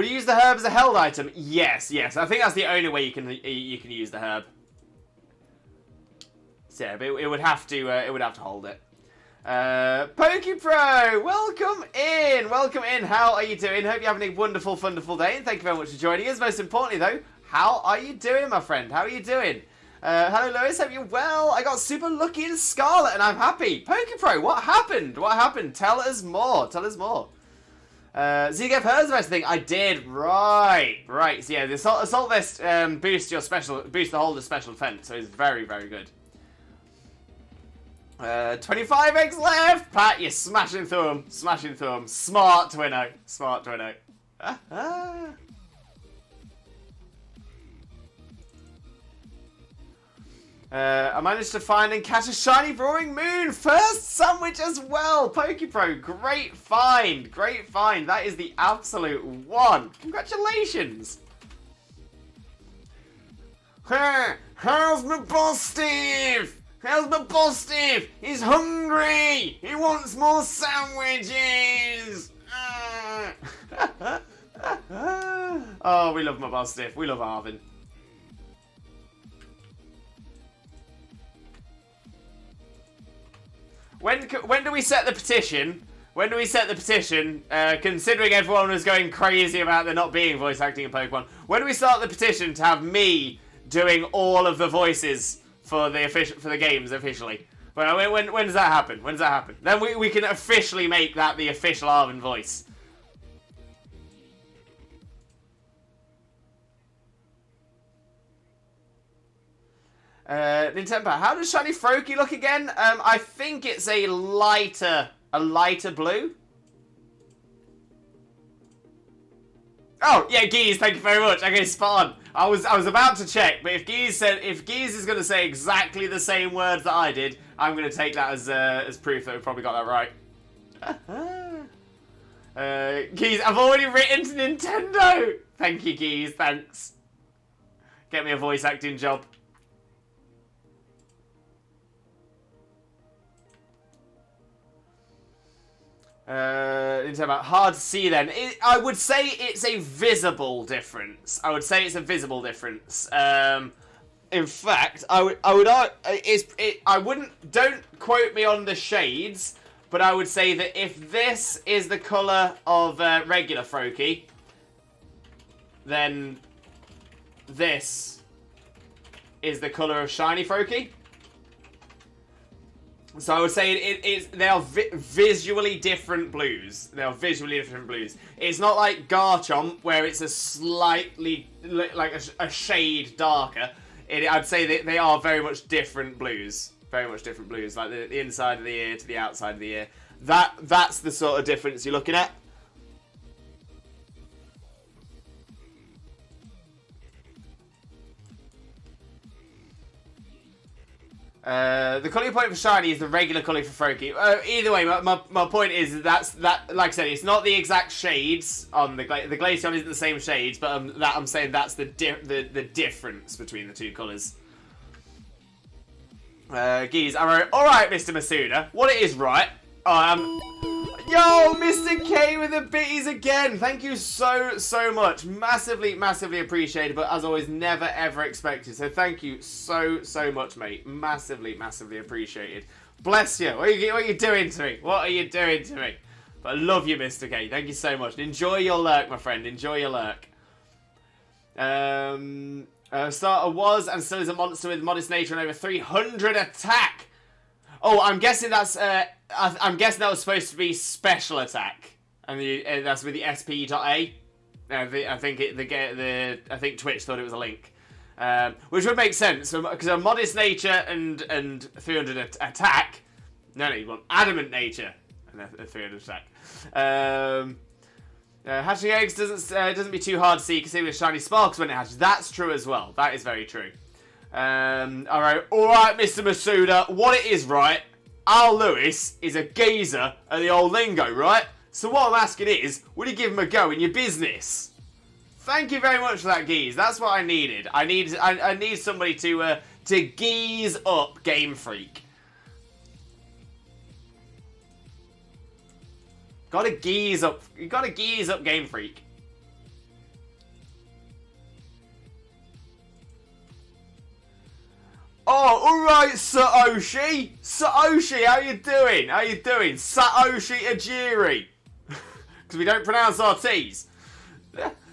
you use the herb as a held item? Yes. I think that's the only way you can use the herb. So yeah, but it would have to hold it. PokePro, welcome in. How are you doing? Hope you're having a wonderful day, and thank you very much for joining us. Most importantly, though, how are you doing, my friend? How are you doing? Hello, Lewis. Hope you're well. I got super lucky in Scarlet, and I'm happy. PokePro, what happened? What happened? Tell us more. Tell us more. Zgef heard about the thing. I did. Right. So yeah, the assault vest boosts the holder's special defense, so it's very, very good. 25 eggs left. Pat, you're smashing through them. Smart Twinno. I managed to find and catch a shiny Roaring Moon. First sandwich as well. PokePro, great find. That is the absolute one. Congratulations. How's my boss, Steve? He's hungry. He wants more sandwiches. Oh, we love my boss, Steve. We love Arvin. When do we set the petition? Considering everyone was going crazy about there not being voice acting in Pokemon, when do we start the petition to have me doing all of the voices for the games officially? When does that happen? Then we can officially make that the official Arvin voice. Nintendo, how does Shiny Froakie look again? I think it's a lighter blue. Oh, yeah, Geese, thank you very much. Okay, spot on. I was about to check, but if Geese is going to say exactly the same words that I did, I'm going to take that as proof that we probably got that right. Geese, I've already written to Nintendo. Thank you, Geese, thanks. Get me a voice acting job. Hard to see then. I would say it's a visible difference. In fact, don't quote me on the shades, but I would say that if this is the colour of regular Froakie, then this is the colour of shiny Froakie. So I would say they are visually different blues. It's not like Garchomp, where it's a slightly, like a shade darker. I'd say that they are very much different blues. Like the inside of the ear to the outside of the ear. That's the sort of difference you're looking at. The colour point for shiny is the regular colour for Froakie. Either way, my point is that like I said, it's not the exact shades on the Glaceon isn't the same shades, but I'm saying that's the difference between the two colours. Geez, I wrote, alright, Mr. Masuda, what it is right. Yo, Mr. K with the bitties again. Thank you so much. Massively appreciated, but as always, never ever expected. So thank you so much, mate. Massively appreciated. Bless you. What are you doing to me? But I love you, Mr. K. Thank you so much. Enjoy your lurk, my friend. Enjoy your lurk. Starter was and still is a monster with modest nature and over 300 attack. Oh, I'm guessing that's. I'm guessing that was supposed to be special attack, and that's with the SP.A. I think Twitch thought it was a link, which would make sense because a modest nature and 300 attack. No, you want adamant nature and a 300 attack. Hatching eggs doesn't be too hard to see considering the shiny sparks when it hatches. That's true as well. That is very true. Alright, Mr. Masuda, what it is right. Al Lewis is a geezer at the old lingo, right? So what I'm asking is, would you give him a go in your business? Thank you very much for that, geese. That's what I needed. I need somebody to geese up Game Freak. Gotta geese up Game Freak. Oh, alright, Satoshi! Satoshi, how you doing? Satoshi Tajiri. Because we don't pronounce our T's.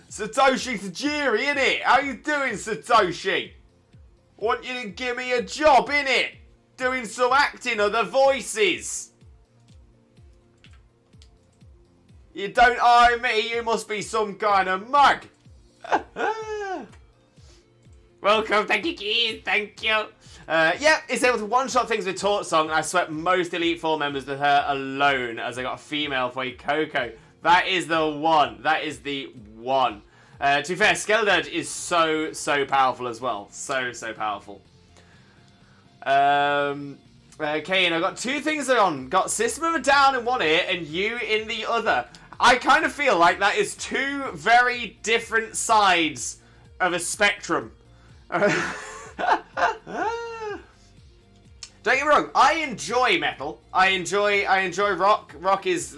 Satoshi Tajiri, innit? How you doing, Satoshi? Want you to give me a job, innit? Doing some acting or the voices. You don't hire me, you must be some kind of mug. Welcome, thank you, Keys, thank you. Yeah, it's able to one-shot things with Taunt Song, and I swept most Elite Four members with her alone, as I got a female for a Coco. That is the one. That is the one. To be fair, Skeldurge is so powerful as well. So powerful. Okay, and I've got two things on. Got System of a Down in one ear and you in the other. I kind of feel like that is two very different sides of a spectrum. Don't get me wrong, I enjoy metal. I enjoy rock. Rock is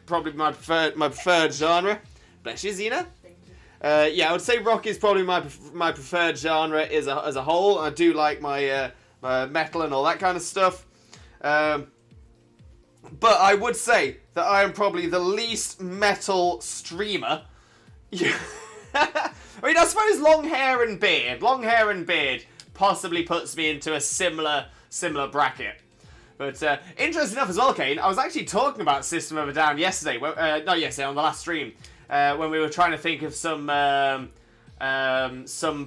probably my preferred genre. Bless you, Xena. Yeah, I would say rock is probably my preferred genre as a whole. I do like my metal and all that kind of stuff. But I would say that I am probably the least metal streamer. I mean, I suppose long hair and beard possibly puts me into a similar bracket. But interesting enough as well, Kane, I was actually talking about System of a Down yesterday. Not yesterday, on the last stream, when we were trying to think of some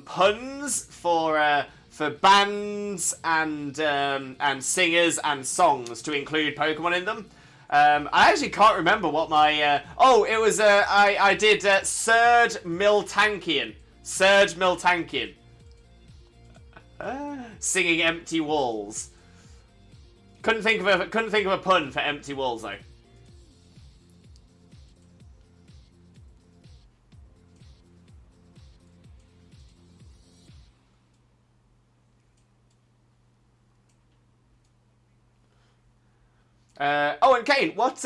puns for bands and singers and songs to include Pokemon in them. I actually can't remember what my... it was... I did Surge Miltankian. Singing Empty Walls. Couldn't think of a pun for Empty Walls, though. And Kane, which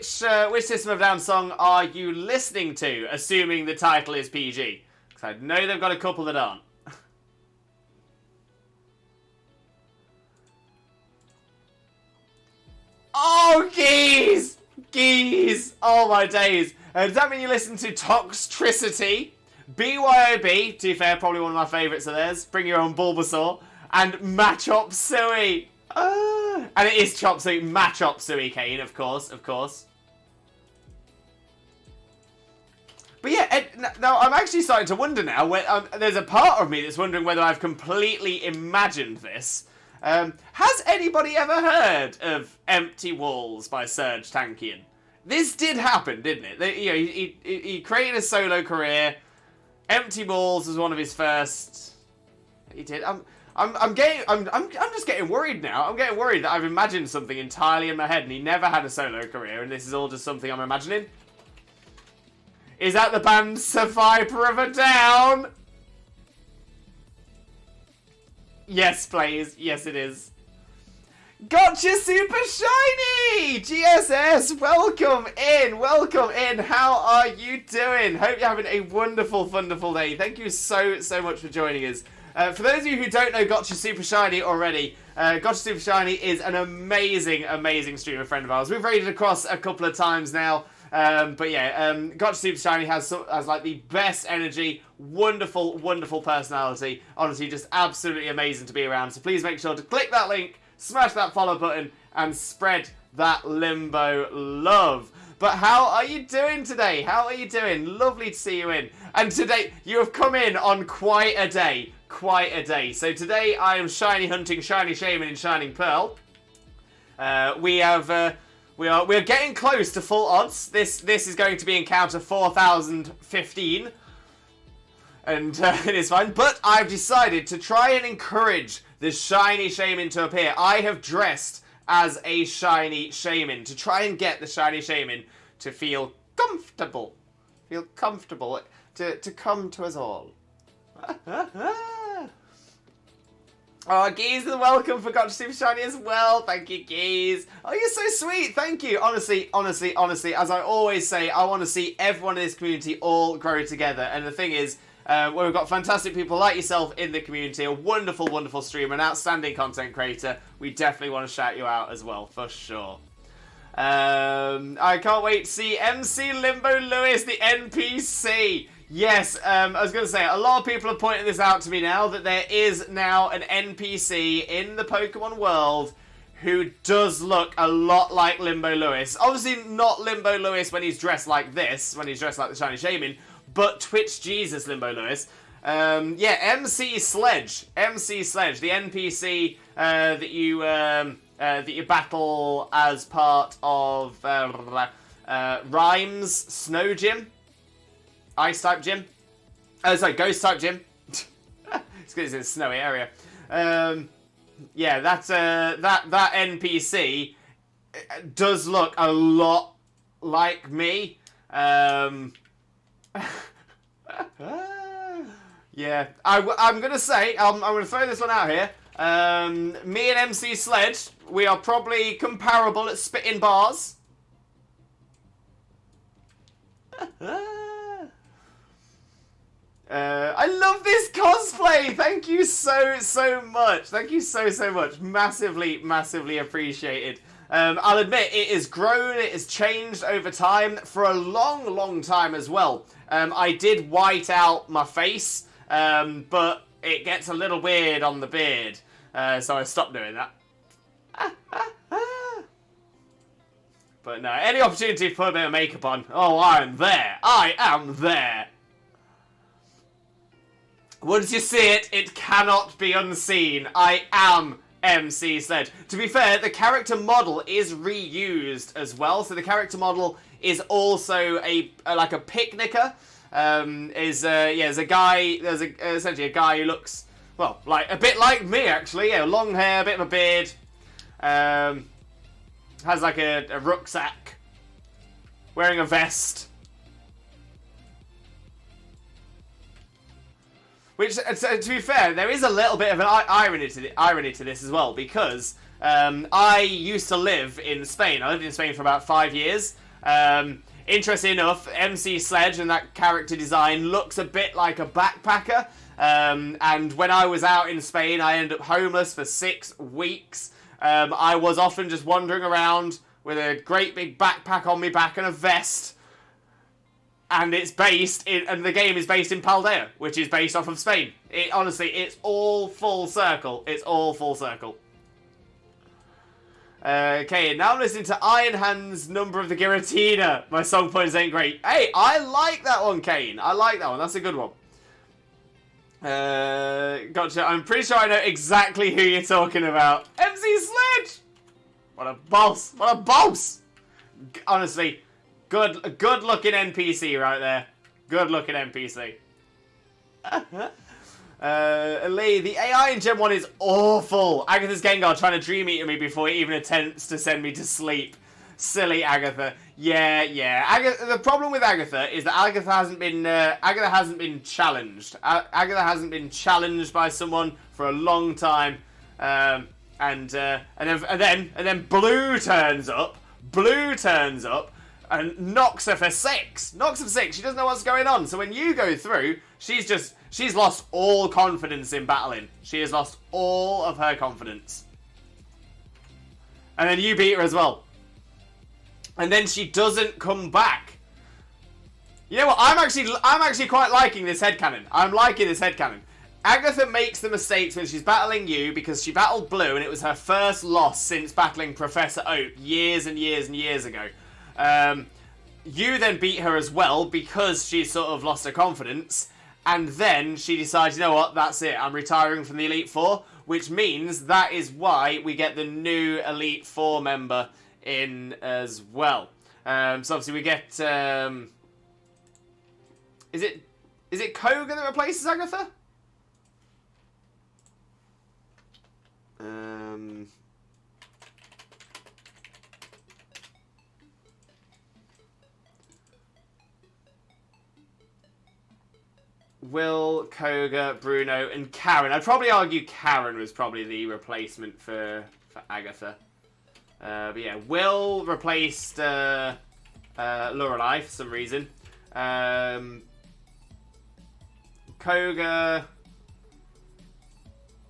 System of a Down song are you listening to, assuming the title is PG? Because I know they've got a couple that aren't. Oh, geez! Oh, my days. Does that mean you listen to Toxtricity, BYOB, to be fair, probably one of my favourites of theirs, Bring Your Own Bulbasaur, and Machop Suey? And it is Chop Suey, Machop Suey, Kane, of course. But yeah, now I'm actually starting to wonder now, there's a part of me that's wondering whether I've completely imagined this. Has anybody ever heard of Empty Walls by Surge Tankian? This did happen, didn't it? He created a solo career. Empty Walls was one of his first. He did. I'm just getting worried now. I'm getting worried that I've imagined something entirely in my head, and he never had a solo career, and this is all just something I'm imagining. Is that the band Survivor of a Down? Yes, please. Yes, it is. Gotcha, Super Shiny! GSS, welcome in. How are you doing? Hope you're having a wonderful day. Thank you so much for joining us. For those of you who don't know Gotcha Super Shiny already, Gotcha Super Shiny is an amazing streamer friend of ours. We've raided across a couple of times now. But yeah, Gotcha Super Shiny has like the best energy, wonderful personality. Honestly, just absolutely amazing to be around. So please make sure to click that link, smash that follow button, and spread that Limbo love. But how are you doing today? How are you doing? Lovely to see you in. And today, you have come in on quite a day. So today, I am Shiny Hunting, Shiny Shaymin, and Shining Pearl. We're getting close to full odds. This is going to be encounter 4015. And it is fine. But I've decided to try and encourage the Shiny Shaymin to appear. I have dressed as a Shiny Shaymin to try and get the Shiny Shaymin to feel comfortable. To come to us all. Oh, Geese, welcome for Gotcha Super Shiny as well. Thank you, Geese. Oh, you're so sweet. Thank you. Honestly, as I always say, I want to see everyone in this community all grow together. And the thing is, when we've got fantastic people like yourself in the community, a wonderful streamer, an outstanding content creator, we definitely want to shout you out as well, for sure. I can't wait to see MC Limbo Lewis, the NPC. Yes, I was going to say, a lot of people are pointing this out to me now, that there is now an NPC in the Pokemon world who does look a lot like Limbo Lewis. Obviously not Limbo Lewis when he's dressed like this, when he's dressed like the Shiny Shaymin, but Twitch Jesus Limbo Lewis. Yeah, MC Sledge, the NPC that you battle as part of Rhyme's Snow Gym, Ice type gym. Oh, sorry, Ghost type gym. It's because it's in a snowy area. Yeah, that's that NPC does look a lot like me. Yeah, I'm gonna say, I'm gonna throw this one out here. Me and MC Sledge, we are probably comparable at spitting bars. I love this cosplay. Thank you so much. Thank you so much. Massively appreciated. I'll admit it has grown, it has changed over time for a long time as well. I did white out my face, but it gets a little weird on the beard, so I stopped doing that. But no, any opportunity to put a bit of makeup on, oh, I'm there. I am there. Once you see it, it cannot be unseen. I am MC Sledge. To be fair, the character model is reused as well. So the character model is also like a picnicker. There's a guy. There's essentially a guy who looks, well, like a bit like me actually. Yeah, long hair, bit of a beard. Has like a rucksack. Wearing a vest. Which, to be fair, there is a little bit of an irony to this as well, because I used to live in Spain. I lived in Spain for about 5 years. Interesting enough, MC Sledge and that character design looks a bit like a backpacker. And when I was out in Spain, I ended up homeless for 6 weeks. I was often just wandering around with a great big backpack on my back and a vest. And it's and the game is based in Paldea, which is based off of Spain. Honestly, it's all full circle. It's all full circle. Okay, now I'm listening to Iron Hand's Number of the Giratina. My song points ain't great. Hey, I like that one, Kane. I like that one. That's a good one. Gotcha. I'm pretty sure I know exactly who you're talking about. MC Sledge! What a boss. What a boss! Honestly, good looking NPC right there. Good looking NPC. Lee, the AI in Gen 1 is awful. Agatha's Gengar trying to dream eat me before he even attempts to send me to sleep. Silly Agatha. Yeah. The problem with Agatha is that Agatha hasn't been challenged. Agatha hasn't been challenged by someone for a long time. And then Blue turns up. And knocks her for 6. She doesn't know what's going on. So when you go through, she's lost all confidence in battling. She has lost all of her confidence. And then you beat her as well. And then she doesn't come back. You know what? I'm actually quite liking this headcanon. I'm liking this headcanon. Agatha makes the mistakes when she's battling you because she battled Blue and it was her first loss since battling Professor Oak years and years ago. You then beat her as well because she sort of lost her confidence, and then she decides, you know what, that's it, I'm retiring from the Elite Four, which means that is why we get the new Elite Four member in as well. So obviously we get, is it Koga that replaces Agatha? Will, Koga, Bruno, and Karen. I'd probably argue Karen was probably the replacement for Agatha. But yeah, Will replaced Lorelei for some reason. Koga...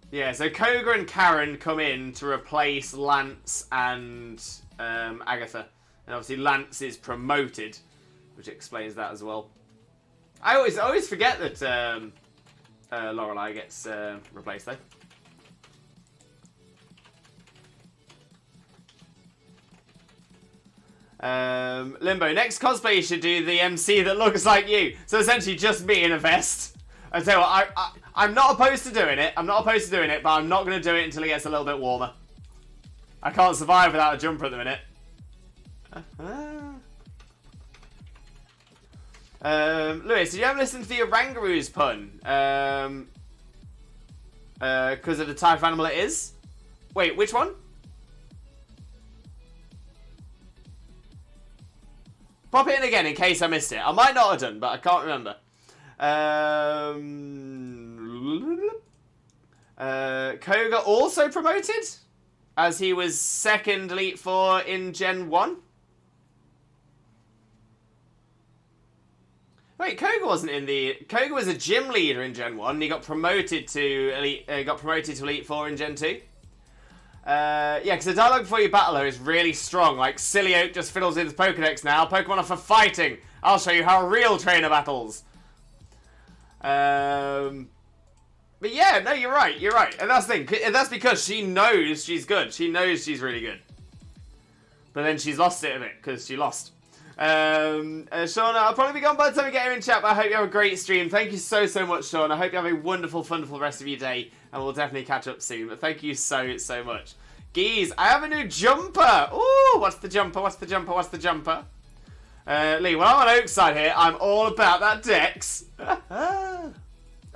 Yeah, so Koga and Karen come in to replace Lance and Agatha. And obviously Lance is promoted, which explains that as well. I always forget that Lorelei gets replaced though. Limbo, next cosplay you should do the MC that looks like you. So essentially just me in a vest. I tell you what, I'm not opposed to doing it. I'm not opposed to doing it, but I'm not going to do it until it gets a little bit warmer. I can't survive without a jumper at the minute. Lewis, did you ever listen to the Orangaroos pun? Because of the type of animal it is? Wait, which one? Pop it in again in case I missed it. I might not have done, but I can't remember. Koga also promoted? As he was second Elite Four in Gen 1? Wait, Koga wasn't in the... Koga was a gym leader in Gen 1, and he got promoted to Elite 4 in Gen 2. Yeah, because the dialogue before you battle her is really strong. Like, Silly Oak just fiddles with his Pokedex now. Pokemon are for fighting. I'll show you how a real trainer battles. But yeah, no, you're right. You're right. And that's the thing. And that's because she knows she's good. She knows she's really good. But then she's lost it a bit because she lost. Shauna, I'll probably be gone by the time we get here in chat, but I hope you have a great stream. Thank you so much, Shauna. I hope you have a wonderful, wonderful rest of your day, and we'll definitely catch up soon. But thank you so much. Geez, I have a new jumper. Ooh, what's the jumper? What's the jumper? What's the jumper? Lee, when I'm on Oakside here, I'm all about that Dex. Oh,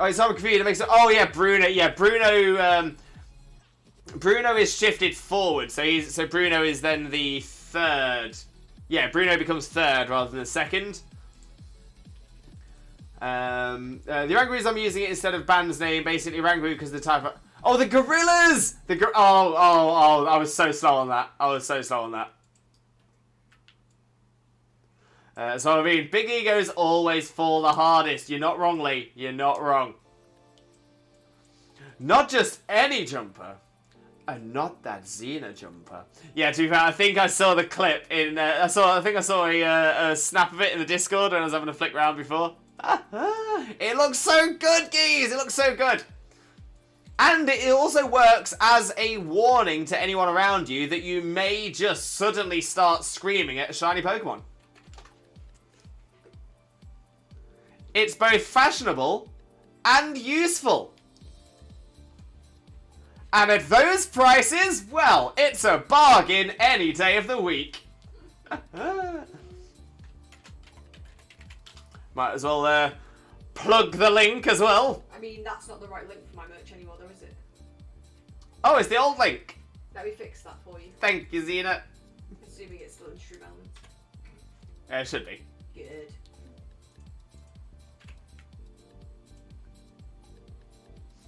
it's on confused. It makes it. Oh yeah, Bruno. Yeah, Bruno. Bruno is shifted forward, so Bruno is then the third. Yeah, Bruno becomes third rather than the second. The Orangaroos, I'm using it instead of band's name. Basically, Orangaroo because the type of... Oh, the gorillas! Oh, I was so slow on that. So, I mean, big egos always fall the hardest. You're not wrong, Lee. You're not wrong. Not just any jumper. And not that Xena jumper. Yeah, to be fair, I think I saw the clip in... I think I saw a snap of it in the Discord when I was having a flick round before. It looks so good, geez! It looks so good! And it also works as a warning to anyone around you that you may just suddenly start screaming at a shiny Pokemon. It's both fashionable and useful. And at those prices, well, it's a bargain any day of the week. Might as well plug the link as well. I mean, that's not the right link for my merch anymore, though, is it? Oh, it's the old link. Let me fix that for you. Thank you, Xena. Assuming it's still in True Melons. It should be. Good.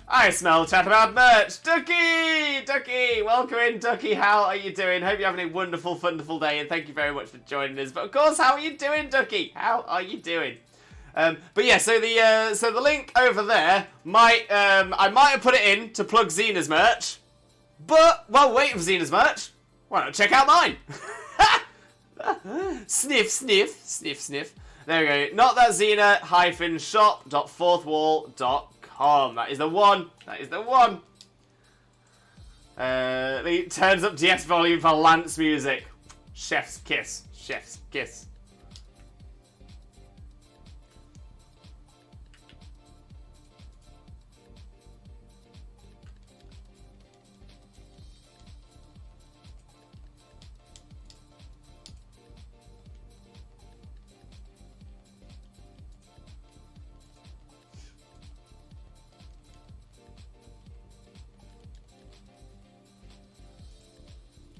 I smell chat about merch. Ducky, welcome in, Ducky. How are you doing? Hope you're having a wonderful, wonderful day, and thank you very much for joining us. But of course, how are you doing, Ducky? How are you doing? But yeah, so the link over there might I might have put it in to plug Xena's merch, but while waiting for Xena's merch, why not check out mine? Sniff, sniff, sniff, sniff. There we go. Not that Xena shop.fourthwall.com. That is the one. That is the one. He turns up DS volume for Lance music. Chef's kiss. Chef's kiss.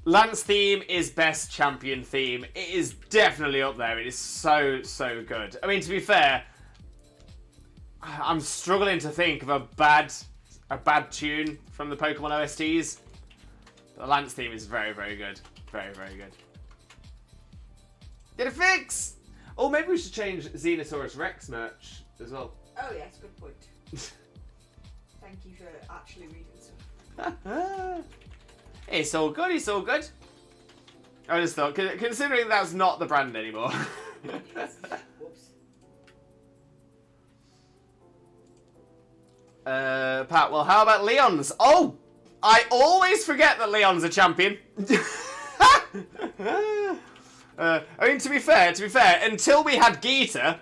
Lance theme is best champion theme. It is definitely up there. It is so good. I mean, to be fair, I'm struggling to think of a bad tune from the Pokemon OSTs. The Lance theme is very good. Very good. Did it fix? Oh, maybe we should change Xenosaurus Rex merch as well. Oh yes, good point. Thank you for actually reading stuff. It's all good, it's all good. I just thought, considering that's not the brand anymore. Whoops. Pat, well, how about Leon's? Oh! I always forget that Leon's a champion. I mean, to be fair, until we had Geeta,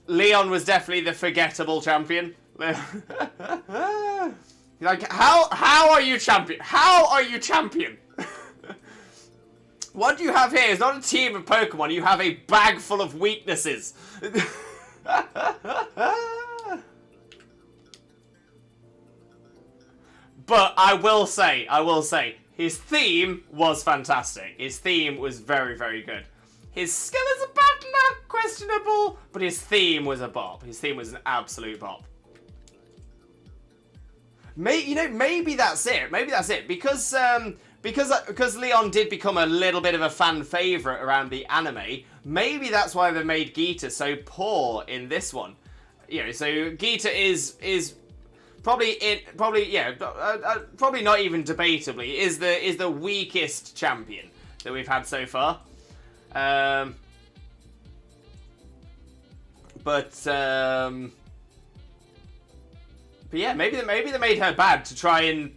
Leon was definitely the forgettable champion. Like, how are you champion? How are you champion? What you have here is not a team of Pokemon, you have a bag full of weaknesses. But I will say, his theme was fantastic. His theme was very, very good. His skill as a battler, questionable, but his theme was a bop. His theme was an absolute bop. Maybe that's it. Because Leon did become a little bit of a fan favorite around the anime. Maybe that's why they made Geeta so poor in this one. You know, so Geeta is probably not even debatably is the weakest champion that we've had so far. But yeah, maybe they made her bad to try and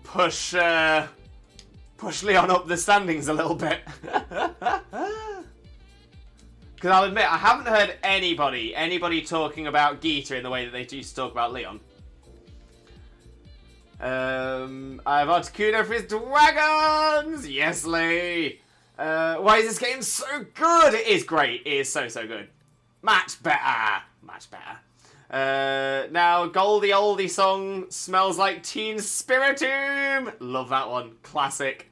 push Leon up the standings a little bit. Because I'll admit, I haven't heard anybody talking about Geeta in the way that they used to talk about Leon. I have Articuno for his dragons! Yes, Lee! Why is this game so good? It is great. It is so good. Much better. Now, Goldie Oldie song smells like Teen Spiritomb. Love that one. Classic.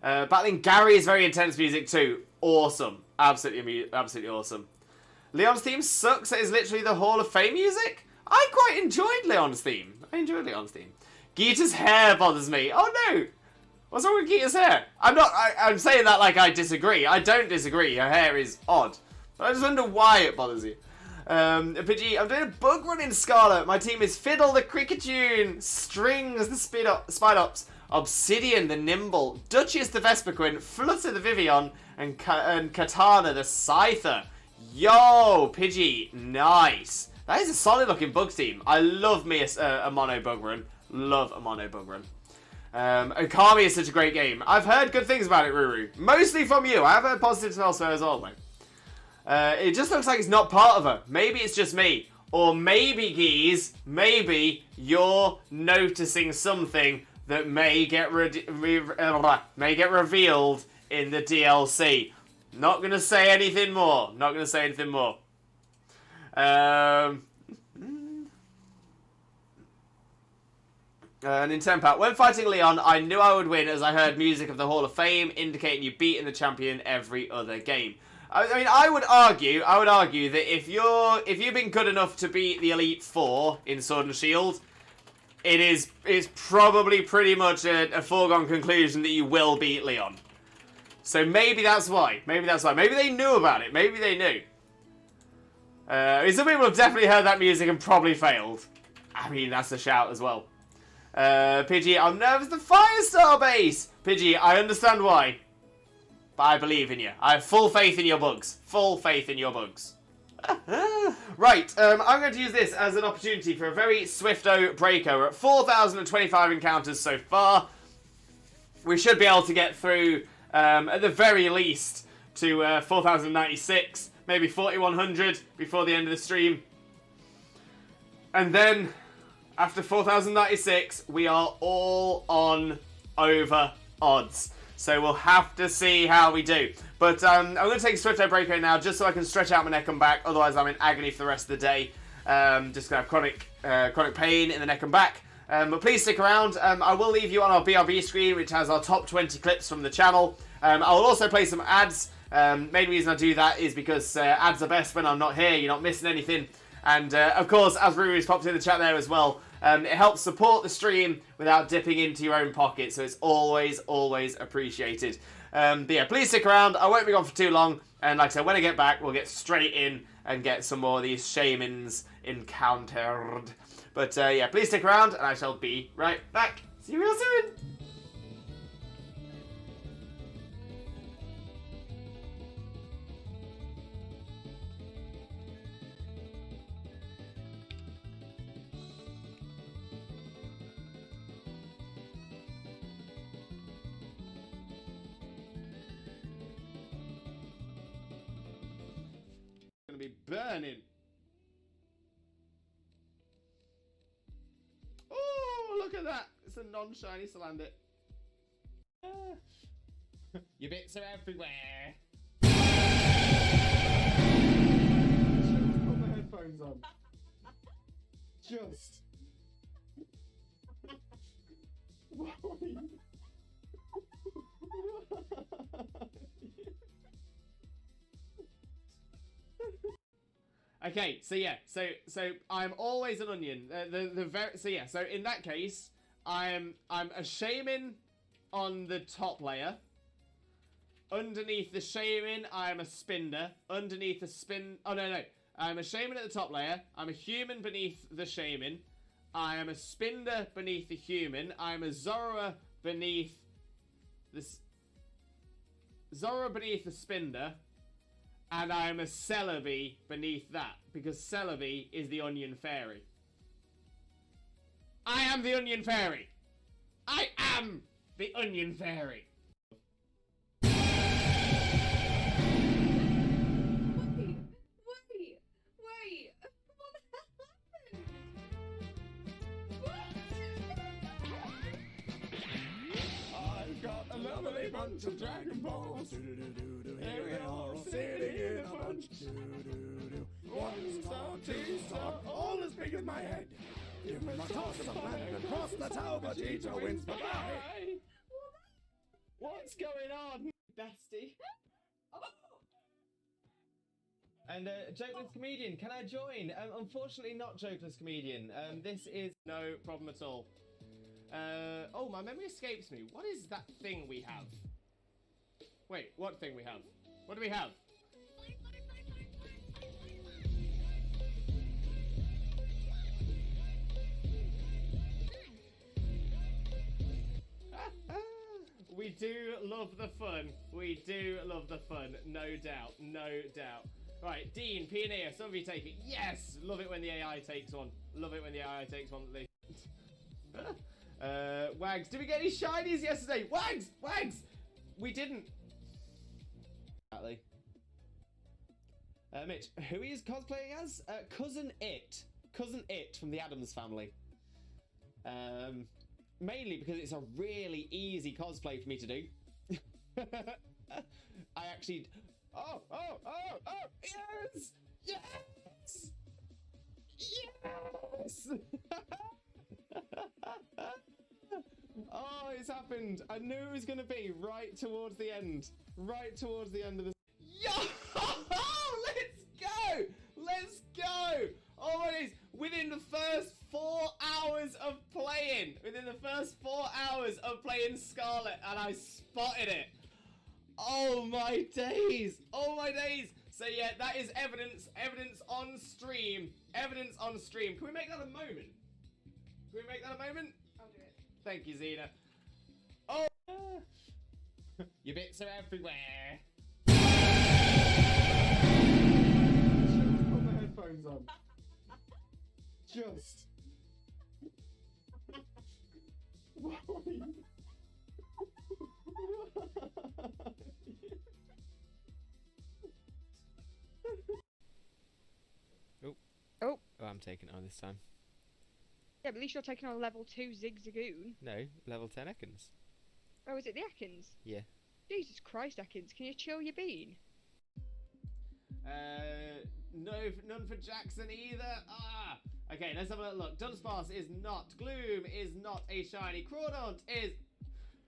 Battling Gary is very intense music too. Awesome. Absolutely awesome. Leon's theme sucks. It is literally the Hall of Fame music. I quite enjoyed Leon's theme. Geeta's hair bothers me. Oh no! What's wrong with Geeta's hair? I'm saying that like I disagree. I don't disagree. Her hair is odd. But I just wonder why it bothers you. Pidgey, I'm doing a bug run in Scarlet. My team is Fiddle the Cricketune, Strings the Spidops, Obsidian the Nimble, Duchess the Vesperquin, Flutter the Vivian, and Katana the Scyther. Yo, Pidgey, nice. That is a solid looking bug team. I love me a mono bug run. Okami is such a great game. I've heard good things about it, Ruru. Mostly from you. I have heard positive elsewhere as well, though. It just looks like it's not part of her. Maybe it's just me. Or maybe, Geese, maybe you're noticing something that may get revealed in the DLC. Not going to say anything more. Nintendo Pat. When fighting Leon, I knew I would win as I heard music of the Hall of Fame indicating you beaten the champion every other game. I mean, I would argue that if you've been good enough to beat the Elite Four in Sword and Shield, it's probably pretty much a foregone conclusion that you will beat Leon. So maybe that's why. Maybe they knew about it. Maybe they knew. Some people have definitely heard that music and probably failed. I mean, that's a shout as well. Pidgey, I'm nervous the Firestar base! Pidgey, I understand why. But I believe in you. I have full faith in your bugs. Right, I'm going to use this as an opportunity for a very swifto breaker. We're at 4,025 encounters so far. We should be able to get through, at the very least, to 4,096, maybe 4,100 before the end of the stream. And then, after 4,096, we are all on over odds. So we'll have to see how we do. But I'm going to take a swifto break right now just so I can stretch out my neck and back. Otherwise, I'm in agony for the rest of the day. Just going to have chronic pain in the neck and back. But please stick around. I will leave you on our BRB screen, which has our top 20 clips from the channel. I will also play some ads. Main reason I do that is because ads are best when I'm not here. You're not missing anything. And, of course, as Ruru's popped in the chat there as well, it helps support the stream without dipping into your own pocket, so it's always appreciated. But yeah, please stick around. I won't be gone for too long, and like I said, when I get back, we'll get straight in and get some more of these Shaymins encountered. But yeah, please stick around, and I shall be right back. See you real soon! actually burning. Oh, look at that. It's a non-shiny Salandit. Your bits are everywhere. Put my headphones on. Just. Okay, so yeah, so I'm always an onion. So in that case, I'm a Shaymin on the top layer. Underneath the Shaymin, I'm a Spinder. Underneath the I'm a Shaymin at the top layer. I'm a human beneath the Shaymin. I am a Spinder beneath the human. I'm a Zorua beneath the Spinder. And I'm a Celebi beneath that, because Celebi is the Onion Fairy. I am the Onion Fairy! I am the Onion Fairy! Wait! What happened? I've got a lovely bunch of Dragon Balls. Here they are all sitting in a bunch. 1 star, 2 star, all as big as my head. Give them a toss of land across the tower, Vegeta wins. Bye-bye. What's going on, bestie? And Jokeless Comedian, can I join? Unfortunately not Jokeless Comedian. This is no problem at all. Oh, my memory escapes me. What is that thing we have? Wait, what thing we have? What do we have? We do love the fun. We do love the fun. No doubt. No doubt. Right, Dean, Pioneer, some of you take it. Yes! Love it when the AI takes one. Love it when the AI takes one. Wags, did we get any shinies yesterday? Wags! Wags! We didn't. Exactly. Mitch, who he is cosplaying as? Cousin It. Cousin It from the Addams Family. Mainly because it's a really easy cosplay for me to do. I actually... Oh! Yes! Yes! Yes! Oh, it's happened. I knew it was going to be right towards the end. Right towards the end of the... Yo! Let's go! Let's go! Oh my days! Within the first 4 hours of playing, Scarlet, and I spotted it. Oh my days! Oh my days! So yeah, that is evidence on stream. Evidence on stream. Can we make that a moment? I'll do it. Thank you, Zena. Oh! Your bits are everywhere. Put my headphones on. Just. Oh, I'm taking it on this time. Yeah, but at least you're taking on level 2 Zigzagoon. No, level 10 Ekans. Oh, is it the Ekans? Yeah. Jesus Christ, Ekans, can you chill your bean? No, none for Jackson either. Ah! Okay, let's have a look. Dunsparce is not. Gloom is not a shiny. Crawdaunt is...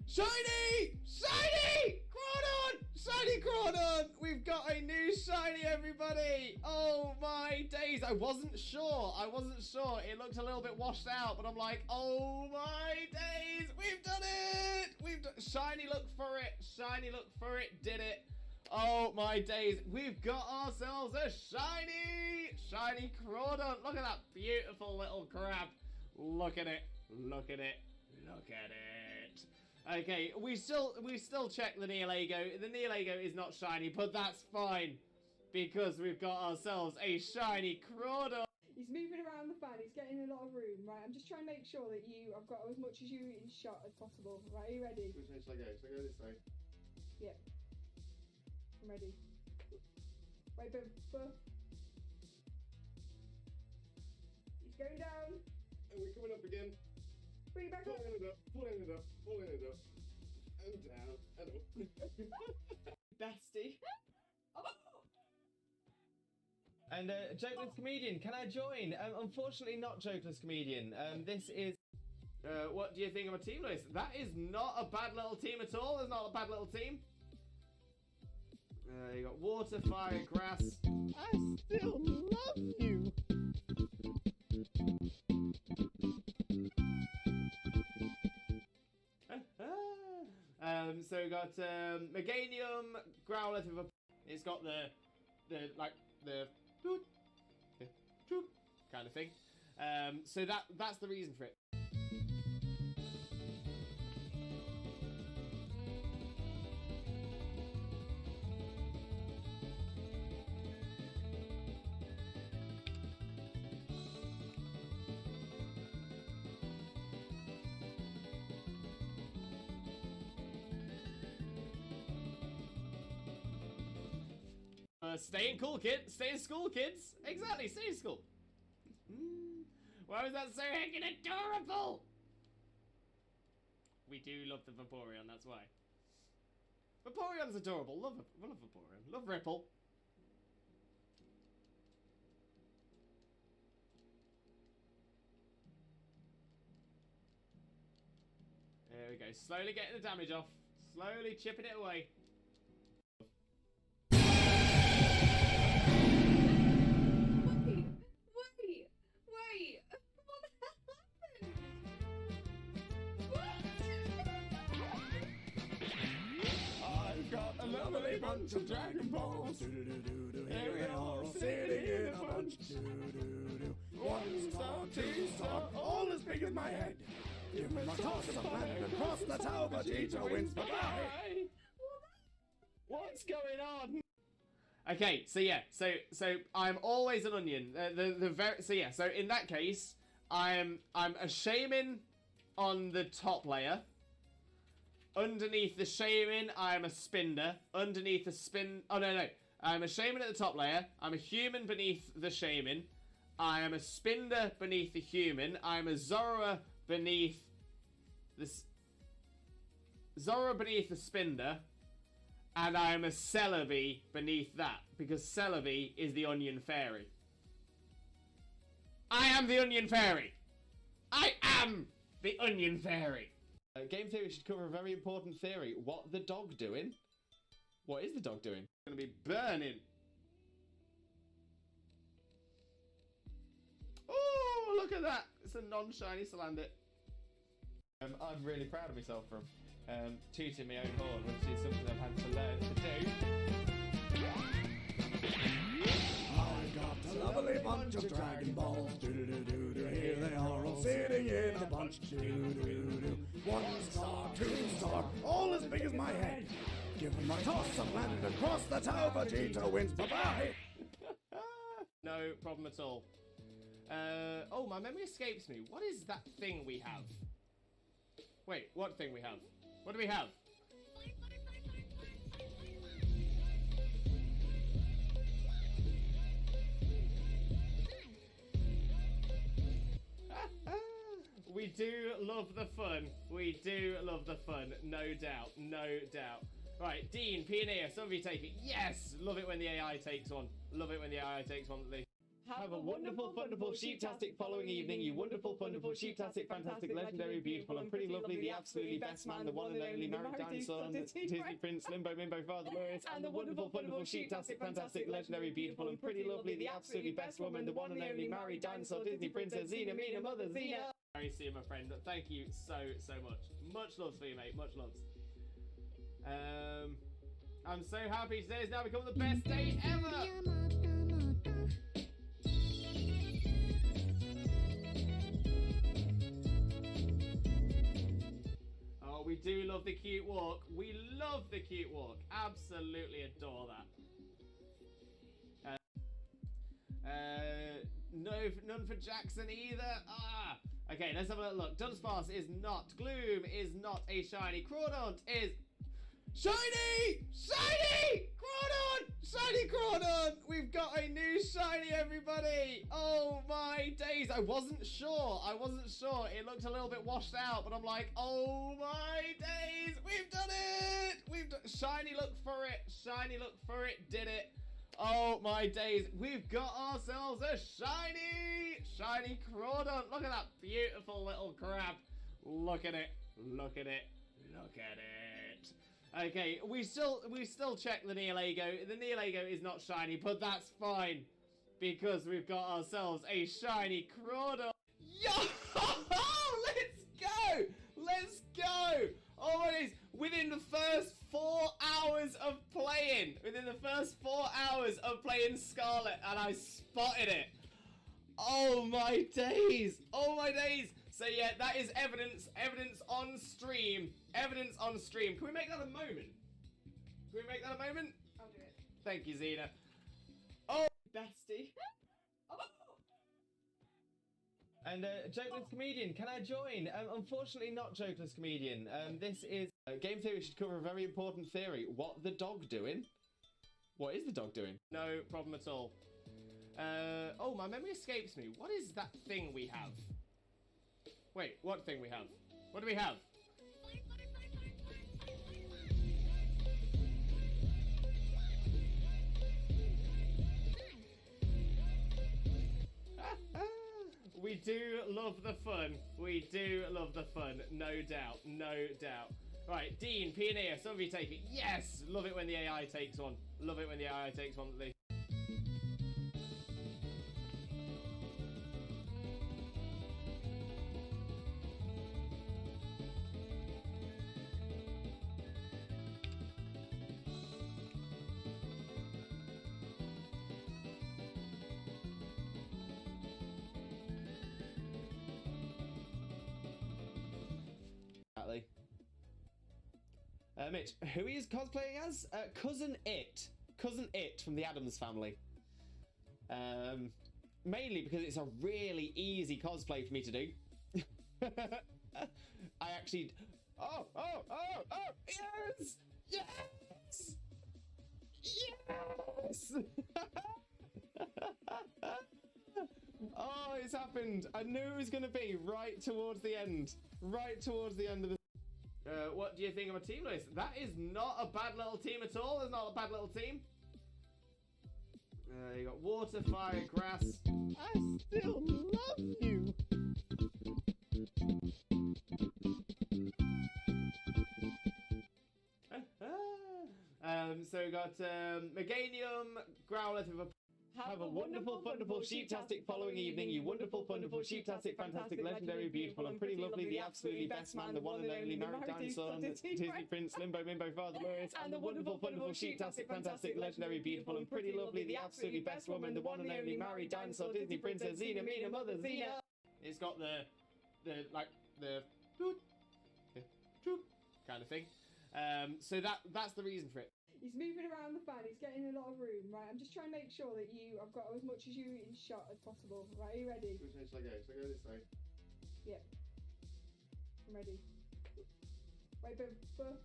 Shiny! Shiny! Crawdaunt! Shiny Crawdaunt! We've got a new shiny, everybody! Oh my days! I wasn't sure. It looked a little bit washed out, but I'm like, oh my days! We've done it! Shiny look for it. Did it. Oh my days! We've got ourselves a shiny Crawdaunt. Look at that beautiful little crab. Look at it. Okay, we still check the Neolago. The Neolago is not shiny, but that's fine because we've got ourselves a shiny Crawdaunt. He's moving around the fan, he's getting a lot of room, right? I'm just trying to make sure that I've got as much as you in shot as possible. Right, are you ready? Which way should I go? Should I go this way? Yeah. I'm ready. Wait, but Going down. And we're coming up again. Bring it back up. Pulling it up, pulling it up, pulling it up. And down, and up. Bestie. Oh. And Jokeless Comedian, can I join? Unfortunately not Jokeless Comedian. This is... what do you think of my team list? That is not a bad little team at all. It's not a bad little team. You got water, fire, grass. I still love you. So we got Meganium, Growlithe with a... It's got the toot kind of thing. So that's the reason for it. Stay in cool, kids. Stay in school, kids. Exactly, stay in school. Why was that so heckin' adorable? We do love the Vaporeon, that's why. Vaporeon's adorable. Love Vaporeon. Love Ripple. There we go. Slowly getting the damage off. Slowly chipping it away. Wait. What happened? I've got a lovely bunch of Dragon Balls. Here we are all sitting in a bunch. 1 star, 2 star, all as big as my head. Give him a toss of land across the tower, Vegeta wins. Bye-bye. What's going on? Okay, so yeah, so I'm always an onion. So in that case, I'm a Shaymin on the top layer. Underneath the Shaymin, I'm a Spinder. Underneath the I'm a Shaymin at the top layer. I'm a human beneath the Shaymin. I am a Spinder beneath the human. I'm a Zorua beneath the Spinder. And I am a Celebi beneath that, because Celebi is the Onion Fairy. I am the Onion Fairy! I am the Onion Fairy! Game theory should cover a very important theory. What the dog doing? What is the dog doing? It's gonna be burning. Oh, look at that! It's a non-shiny Salandit. I'm really proud of myself from tooting my own horn, which is something I've had to learn to do. I've got a lovely bunch of Dragon Balls. Here they are all sitting in a bunch. 1 star, 2 star, all as big as my head. Give him a toss of land across the tower, Vegeta wins. Bye-bye. No problem at all. Oh, my memory escapes me. What is that thing we have? Wait, what thing we have? What do we have? We do love the fun. We do love the fun. No doubt. No doubt. Right, Dean, Pioneer, some of you take it. Yes! Love it when the AI takes one. Love it when the AI takes one. Have a wonderful, wonderful, sheeptastic following evening, you wonderful, wonderful, sheeptastic, fantastic, legendary, beautiful, and pretty lovely, the absolutely best man, the one and only married dinosaur, Disney Prince, Limbo, Mimbo, Father Lawrence, and the wonderful, wonderful, sheeptastic, fantastic, legendary, beautiful, and pretty lovely, the absolutely best woman, the one and only married dinosaur, Disney Princess, Xena, Mina, Mother, Xena. Very soon, my friend. Thank you so much. Much loves for you, mate. Much loves. I'm so happy today has now become the best day ever. Oh, we do love the cute walk. We love the cute walk. Absolutely adore that. None for Jackson either. Ah. Okay, let's have a look. Dunsparce is not. Gloom is not a shiny. Crawdaunt is... Shiny! Shiny! Crawdon! Shiny Crawdon! We've got a new shiny, everybody! Oh my days! I wasn't sure. It looked a little bit washed out, but I'm like, oh my days! We've done it! Shiny look for it. Shiny look for it. Did it. Oh my days. We've got ourselves a shiny Crawdon. Look at that beautiful little crab. Look at it. Look at it. Look at it. Okay, we still check the Neolago. The Neolago is not shiny, but that's fine because we've got ourselves a shiny Crawdon. Yo! Let's go! Let's go! Oh my days! Within the first 4 hours of playing, Scarlet, and I spotted it. Oh my days! Oh my days! So yeah, that is evidence on stream. Evidence on stream. Can we make that a moment? I'll do it. Thank you, Zena. Oh, bestie. And Jokeless Comedian, can I join? Unfortunately not Jokeless Comedian. This is Game Theory should cover a very important theory. What the dog doing? What is the dog doing? No problem at all. Oh, my memory escapes me. What is that thing we have? Wait, what thing we have? What do we have? We do love the fun. We do love the fun. No doubt. No doubt. Right, Dean, Pioneer, some of you take it. Yes! Love it when the AI takes one. Love it when the AI takes one. Mitch, who he is cosplaying as? Cousin It from the Addams Family. Mainly because it's a really easy cosplay for me to do. I actually... Oh, yes! Yes! Yes! Oh, it's happened. I knew it was going to be right towards the end. Of the... what do you think of my team list? That is not a bad little team at all. It's not a bad little team. You got water, fire, grass. I still love you. So we got Meganium, Growlithe with a... Have a wonderful, sheeptastic following evening, you wonderful, sheeptastic, fantastic, legendary, beautiful, and pretty lovely, the absolutely best man, the one and only married dinosaur, Disney Prince, Limbo, Mimbo, Father Lewis, and the wonderful, sheeptastic, fantastic, legendary, beautiful, and pretty lovely, the absolutely best woman, the one and only married dinosaur, Disney Princess, Xena, Mina, Mother, Xena. It's got the kind of thing. So that's the reason for it. He's moving around the fan, he's getting a lot of room, right? I'm just trying to make sure that I've got as much as you in shot as possible. Right, are you ready? Which way should I go? Should I go this way? Yep. I'm ready. Right, Buff.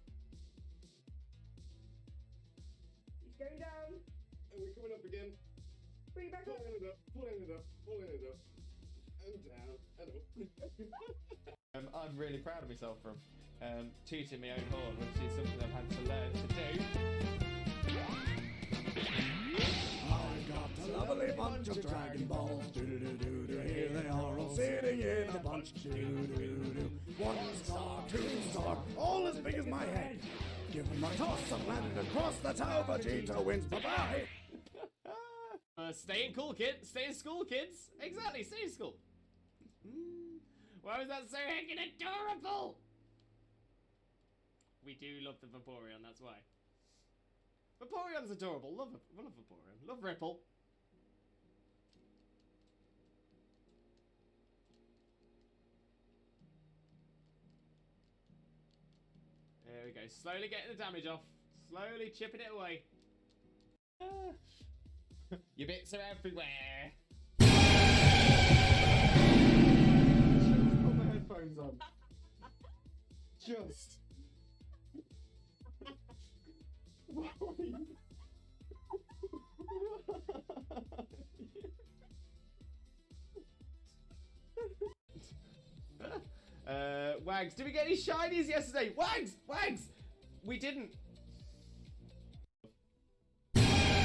He's going down. And we're coming up again. Bring it back up. Pulling it up. And down. And up. I'm really proud of myself for tooting my own horn, which is something I've had to learn to do. I've got a lovely bunch of Dragon Balls. Do-do-do-do-do. Here they are all sitting in a bunch. Do-do-do-do. 1 star, 2 star, all as big as my head. Give them a toss and landed across the tower. Vegeta wins. Bye-bye. Stay in school, kids. Exactly, stay in school. Why was that so heckin' adorable? We do love the Vaporeon, that's why. Vaporeon's adorable. Love Vaporeon. Love Ripple. There we go. Slowly getting the damage off. Slowly chipping it away. Your bits are everywhere. Just put my headphones on. Just. Wags. Did we get any shinies yesterday? Wags! Wags! We didn't. Wait.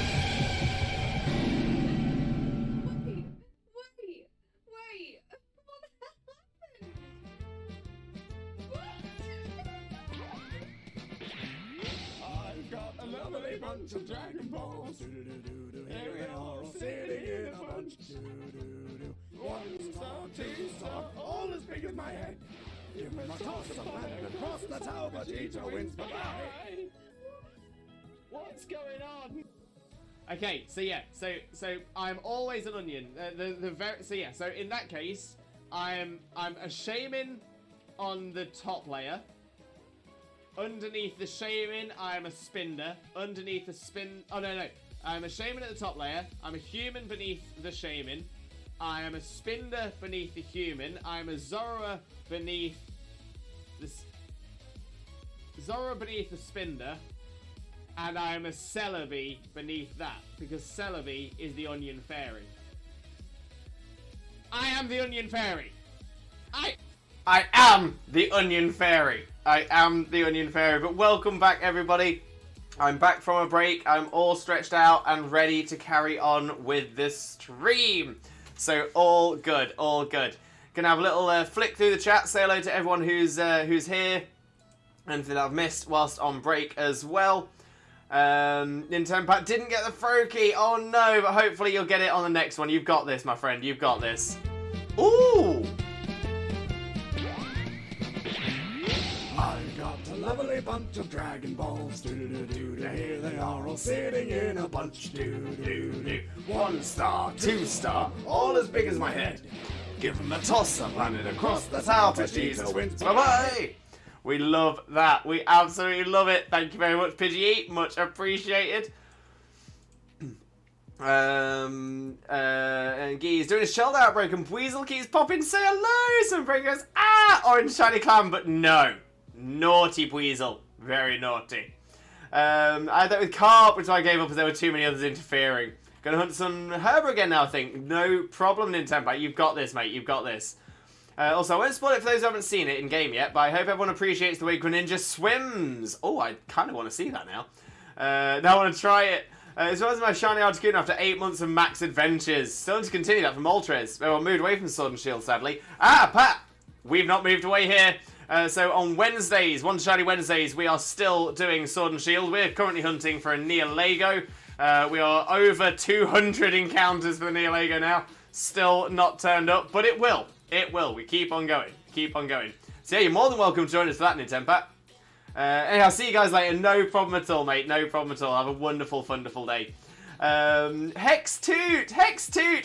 What happened? I've got a lovely bunch of Dragon Balls. Here they are all sitting in a bunch. One star, two star, all as big as my head. Give them a toss of land across the tower, Vegeta wins. Bye-bye. What's going on? Okay, so yeah, so I'm always an onion. So in that case, I'm a Shaymin on the top layer. Underneath the Shaymin, I'm a Spinder. Underneath the I'm a Shaymin at the top layer. I'm a human beneath the Shaymin. I am a Spinder beneath the human. I'm a Zora beneath the Spinder. And I am a Celebi beneath that, because Celebi is the Onion Fairy. I am the Onion Fairy. I am the Onion Fairy. I am the Onion Fairy. But welcome back, everybody. I'm back from a break. I'm all stretched out and ready to carry on with this stream. So all good, all good. Gonna have a little flick through the chat. Say hello to everyone who's here. Anything I've missed whilst on break as well. Nintendo didn't get the throw key. Oh no, but hopefully you'll get it on the next one. You've got this, my friend. You've got this. Ooh! I've got a lovely bunch of Dragon Balls. Here they are all sitting in a bunch. One star, two star, all as big as my head. Give them a toss and land it across the tower. Vegeta wins. Bye-bye! We love that. We absolutely love it. Thank you very much, Pidgey. Much appreciated. And Gee's doing a shelled outbreak and Weasel keeps popping. Say hello. Some brain goes, orange shiny clam, but no. Naughty Weasel. Very naughty. I had that with Carp, which I gave up as there were too many others interfering. Gonna hunt some Herb again now, I think. No problem, Nintendo. You've got this, mate. You've got this. Also, I won't spoil it for those who haven't seen it in game yet, but I hope everyone appreciates the way Greninja swims. Oh, I kind of want to see that now. Now I want to try it. As well as my shiny Articuno after 8 months of max adventures. Still to continue that from Moltres. Well, moved away from Sword and Shield, sadly. Pat! We've not moved away here. So on Wednesdays, One Shiny Wednesdays, we are still doing Sword and Shield. We're currently hunting for a Neolego. We are over 200 encounters for the Neolego now. Still not turned up, but it will. It will. We keep on going. Keep on going. So yeah, you're more than welcome to join us for that, Nintendo. Anyhow, see you guys later. No problem at all, mate. No problem at all. Have a wonderful, wonderful day. Hex Toot,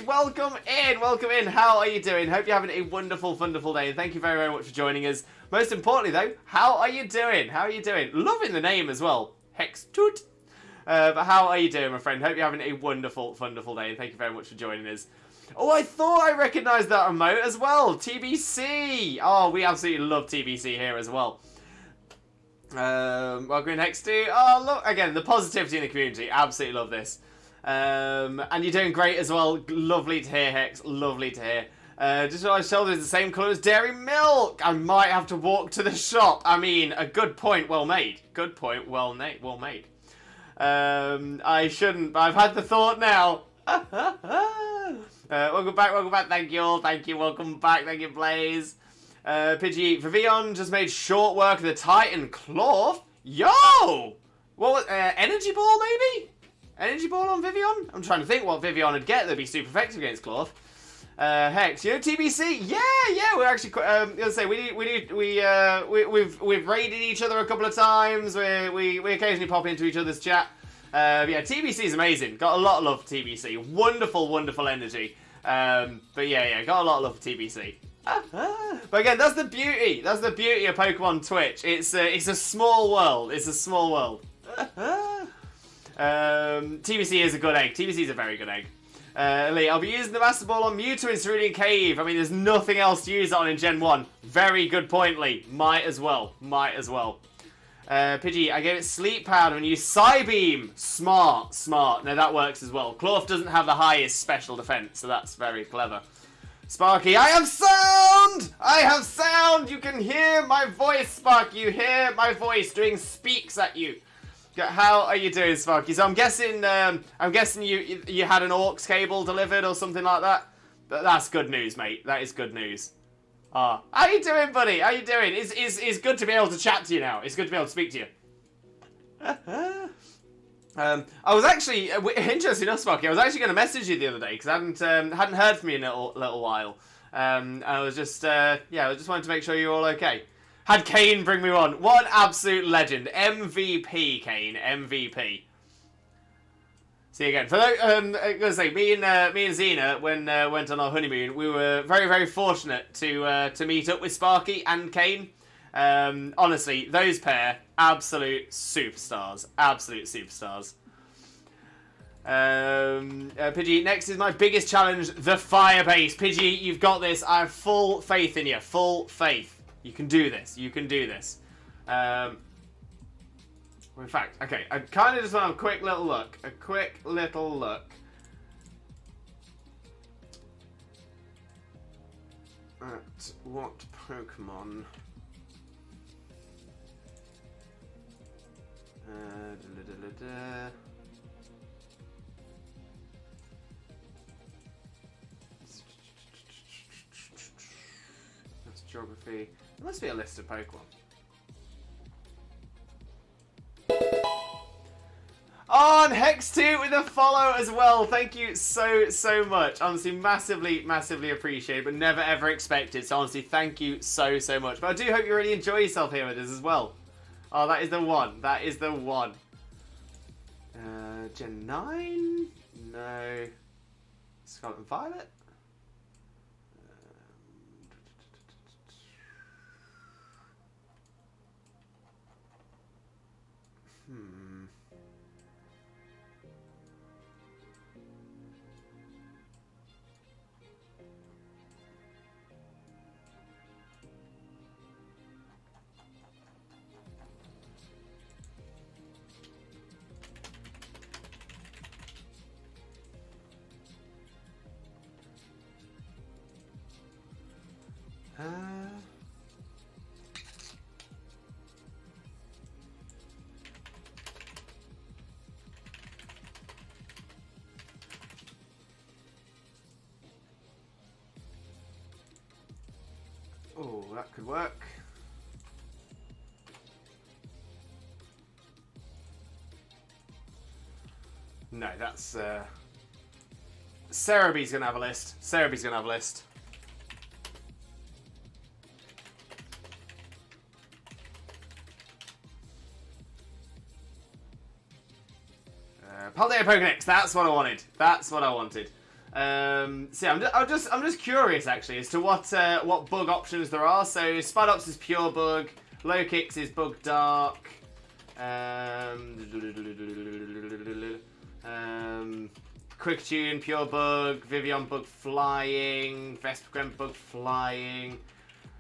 welcome in. How are you doing? Hope you're having a wonderful, wonderful day. And thank you very, very much for joining us. Most importantly, though, how are you doing? How are you doing? Loving the name as well. Hex Toot. But how are you doing, my friend? Hope you're having a wonderful, wonderful day. And thank you very much for joining us. Oh, I thought I recognised that emote as well. TBC. Oh, we absolutely love TBC here as well. Welcome in, Hex 2. Oh, look, again, the positivity in the community. Absolutely love this. And you're doing great as well. Lovely to hear, Hex. Lovely to hear. Just realised shoulder is the same colour as dairy milk. I might have to walk to the shop. I mean, a good point, well made. Good point, well made. I shouldn't, but I've had the thought now. Welcome back, thank you all, thank you, welcome back, thank you, Blaze. Pidgey, Vivian just made short work of the Titan Cloth. Yo! What was, Energy Ball, maybe? Energy Ball on Vivian? I'm trying to think what Vivian would get that'd be super effective against Cloth. Hex, you know TBC? Yeah, we're actually, let's say, we've raided each other a couple of times, we occasionally pop into each other's chat. Yeah, TBC is amazing. Got a lot of love for TBC. Wonderful, wonderful energy. But yeah, got a lot of love for TBC. But again, that's the beauty. That's the beauty of Pokemon Twitch. It's a small world. It's a small world. TBC is a good egg. TBC is a very good egg. Lee, I'll be using the Master Ball on Mewtwo in Cerulean Cave. I mean, there's nothing else to use it on in Gen 1. Very good point, Lee. Might as well. Pidgey, I gave it Sleep Powder and used Psybeam. Smart. No, that works as well. Cloth doesn't have the highest special defense, so that's very clever. Sparky, I have sound! I have sound! You can hear my voice, Sparky. You hear my voice doing speaks at you. How are you doing, Sparky? So I'm guessing you had an aux cable delivered or something like that. But that's good news, mate. That is good news. How you doing, buddy? How you doing? It's good to be able to chat to you now. It's good to be able to speak to you. I was actually, interesting enough, Sparky, I was actually going to message you the other day because I hadn't heard from you in a little while. I was just, I just wanted to make sure you were all okay. Had Kane bring me on. What an absolute legend. MVP, Kane. MVP. See you again. For those, I'm going to say, me and Xena, when went on our honeymoon, we were very, very fortunate to meet up with Sparky and Kane. Honestly, those pair, absolute superstars. Absolute superstars. Pidgey, next is my biggest challenge, the fire base. Pidgey, you've got this. I have full faith in you. Full faith. You can do this. You can do this. In fact, okay, I kind of just want to have a quick little look. A quick little look. At what Pokemon... That's geography. There must be a list of Pokemon. On Hex2 with a follow as well. Thank you so much. Honestly, massively appreciated, but never ever expected. So honestly, thank you so much. But I do hope you really enjoy yourself here with us as well. Oh, that is the one. That is the one. Gen 9? No. Scarlet and Violet? Oh, that could work. No, that's Cerebee's gonna have a list. Cerebee's gonna have a list. Paldea Pokedex, that's what I wanted. That's what I wanted. See, I'm just curious actually as to what bug options there are. So Spidops is pure bug, Low Kicks is bug dark, Quick Tune pure bug, Vivian bug flying, Vespiquen bug flying.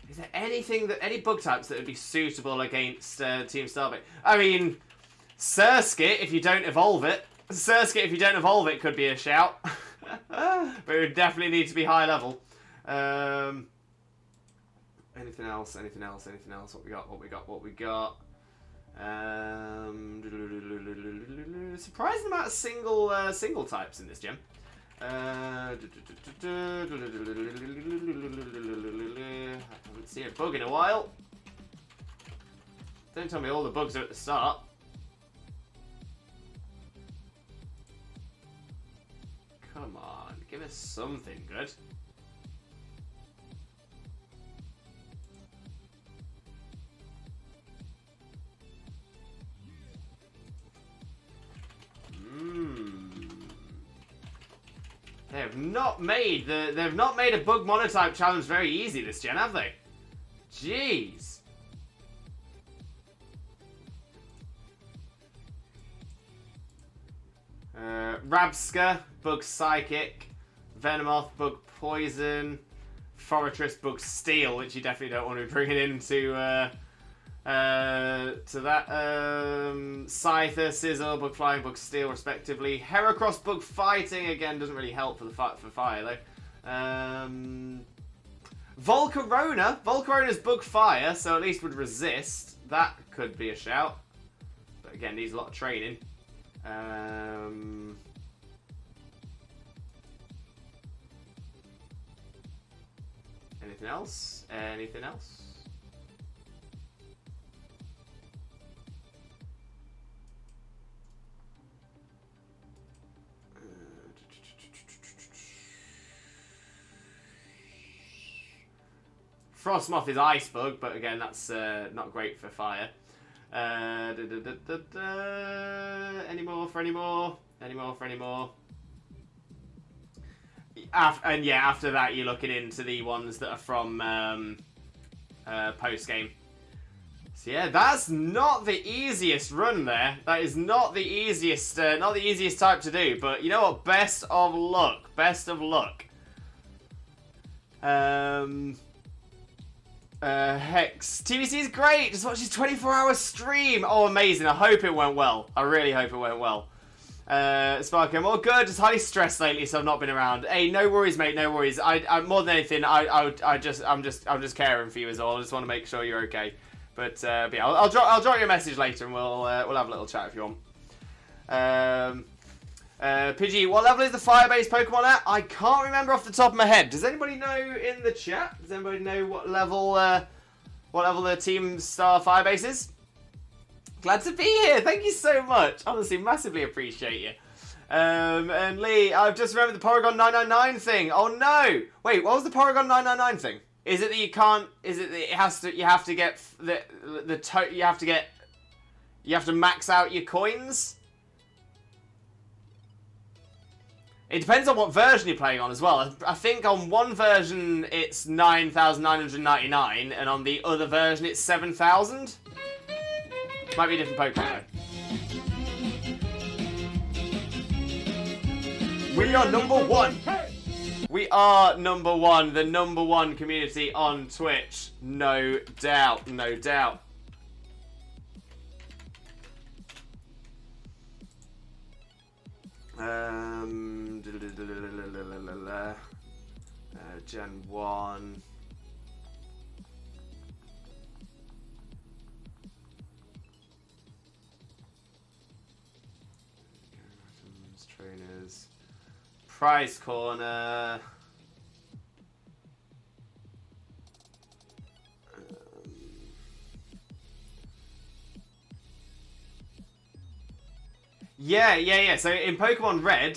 Is there any bug types that would be suitable against Team Starbase? I mean, Surskit if you don't evolve it. Surskit if you don't evolve it could be a shout. But it would definitely need to be high level. Anything else? Anything else? Anything else? What we got? What we got? What we got? Surprising amount of single types in this gem. Haven't seen a bug in a while. Don't tell me all the bugs are at the start. Come on, give us something good. They've not made a bug monotype challenge very easy this gen, have they? Jeez. Rabska, bug psychic, Venomoth, bug poison, Forretress, bug steel, which you definitely don't want to be bringing into that. Scyther, Scizor, bug flying, bug steel, respectively. Heracross, bug fighting again doesn't really help for fire though. Volcarona. Volcarona's bug fire, so at least would resist. That could be a shout. But again, needs a lot of training. Anything else? Anything else? Frostmoth is ice bug, but again, that's not great for fire. Any more for any more? Any more for any more? And yeah, after that, you're looking into the ones that are from post game. So yeah, that's not the easiest run there. That is not the easiest type to do. But you know what? Best of luck. Best of luck. Hex. TBC is great. Just watch his 24-hour stream. Oh, amazing. I hope it went well. I really hope it went well. Sparky, I'm all good. Just highly stressed lately, so I've not been around. Hey, no worries, mate. No worries. I more than anything, I'm just caring for you as well. I just want to make sure you're okay. But yeah, I'll drop you a message later, and we'll have a little chat if you want. Pidgey, what level is the fire-based Pokemon at? I can't remember off the top of my head. Does anybody know in the chat? Does anybody know what level the Team Star fire-base is? Glad to be here. Thank you so much. Honestly, massively appreciate you. And Lee, I've just remembered the Porygon 999 thing. Oh no! Wait, what was the Porygon 999 thing? Is it that you can't? Is it that it has to? You have to get you have to max out your coins. It depends on what version you're playing on as well. I think on one version it's 9,999, and on the other version it's 7,000. Might be a different Pokemon though. We are number one. We are number one. The number one community on Twitch. No doubt. No doubt. Gen 1. Trainers. Prize corner. Yeah. So in Pokemon Red,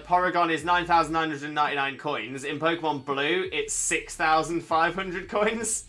Porygon is 9,999 coins. In Pokemon Blue, it's 6,500 coins.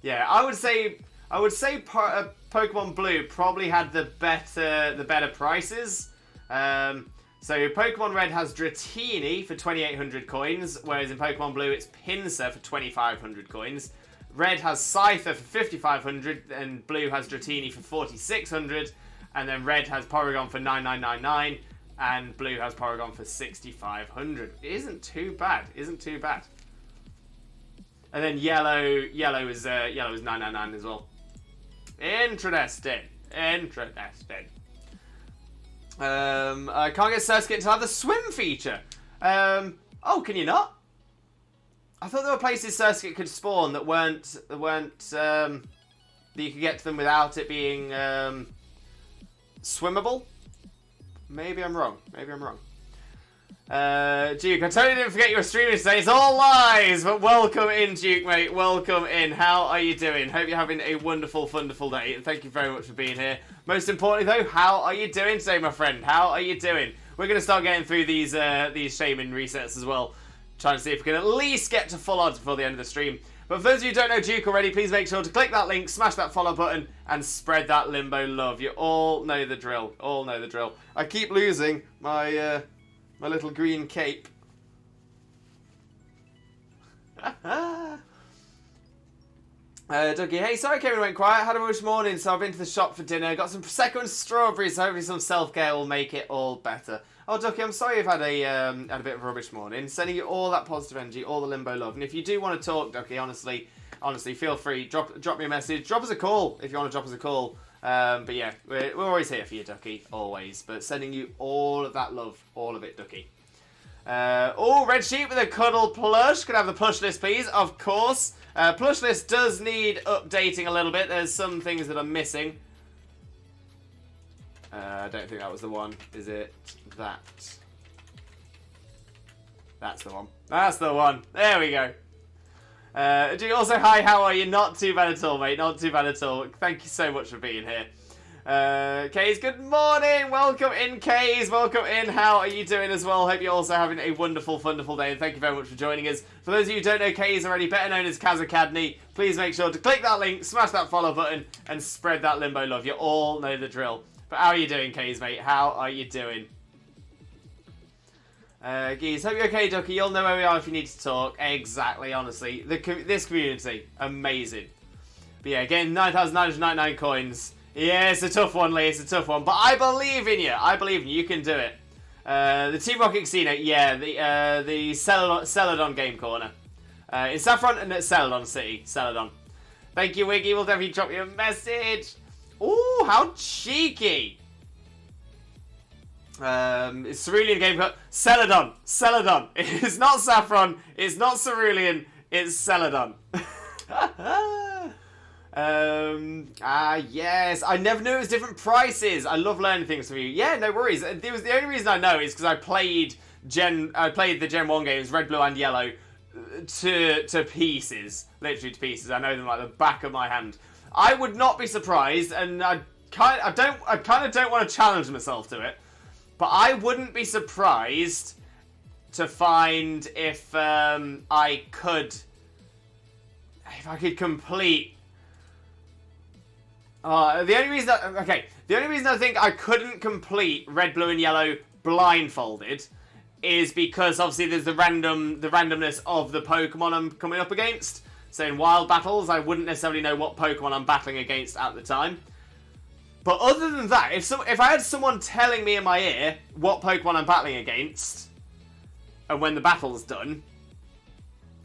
Yeah, I would say Pokemon Blue probably had the better prices. So Pokemon Red has Dratini for 2,800 coins, whereas in Pokemon Blue it's Pinsir for 2,500 coins. Red has Scyther for 5,500, and Blue has Dratini for 4,600. And then Red has Porygon for 9,999, and Blue has Porygon for 6,500. It isn't too bad. Isn't too bad. And then Yellow is 999 as well. Interesting. I can't get Surskit to have the swim feature. Oh, can you not? I thought there were places Surskit could spawn that weren't that you could get to them without it being swimmable. Maybe I'm wrong. Duke, I totally didn't forget you were streaming today. It's all lies, but welcome in, Duke, mate. Welcome in. How are you doing? Hope you're having a wonderful day, and thank you very much for being here. Most importantly, though, how are you doing today, my friend? How are you doing? We're going to start getting through these Shaymin resets as well, trying to see if we can at least get to full odds before the end of the stream. But for those of you who don't know Duke already, please make sure to click that link, smash that follow button, and spread that Limbo love. You all know the drill. I keep losing my my little green cape. Dougie, hey, sorry Kevin went quiet. Had a rush morning, so I've been to the shop for dinner. Got some Prosecco and strawberries, so hopefully some self-care will make it all better. Oh, Ducky, I'm sorry you've had a bit of a rubbish morning. Sending you all that positive energy, all the Limbo love. And if you do want to talk, Ducky, honestly, feel free. Drop me a message. Drop us a call if you want to drop us a call. But yeah, we're always here for you, Ducky, always. But sending you all of that love, all of it, Ducky. Oh, Red Sheep with a cuddle plush. Can I have the plush list, please? Of course. Plush list does need updating a little bit. There's some things that are missing. I don't think that was the one. Is it that? That's the one. That's the one. There we go. Do you also, hi, how are you? Not too bad at all, mate. Not too bad at all. Thank you so much for being here. Kays, good morning. Welcome in, Kays. Welcome in. How are you doing as well? Hope you're also having a wonderful, wonderful day. And thank you very much for joining us. For those of you who don't know Kays already, better known as Kaz Academy, please make sure to click that link, smash that follow button, and spread that limbo love. You all know the drill. But how are you doing, Kays, mate? How are you doing? Geese, hope you're okay, Ducky. You'll know where we are if you need to talk. Exactly, honestly. This community, amazing. But yeah, getting 9,999 coins. Yeah, it's a tough one, Lee. It's a tough one. But I believe in you. I believe in you. You can do it. The Team Rocket Casino, yeah. The Celadon Game Corner. In Saffron and at Celadon City. Celadon. Thank you, Wiggy. We'll definitely drop you a message. Ooh, how cheeky. It's Cerulean Game Cut. Celadon. Celadon. It's not Saffron. It's not Cerulean. It's Celadon. Yes. I never knew it was different prices. I love learning things from you. Yeah, no worries. The only reason I know is because I played the Gen 1 games, Red, Blue, and Yellow, to pieces. Literally to pieces. I know them like the back of my hand. I would not be surprised, and I kind of don't want to challenge myself to it. But I wouldn't be surprised to find if I could complete. The only reason I think I couldn't complete Red, Blue, and Yellow blindfolded is because obviously there's the randomness of the Pokemon I'm coming up against. So in wild battles, I wouldn't necessarily know what Pokemon I'm battling against at the time. But other than that, if I had someone telling me in my ear what Pokemon I'm battling against, and when the battle's done,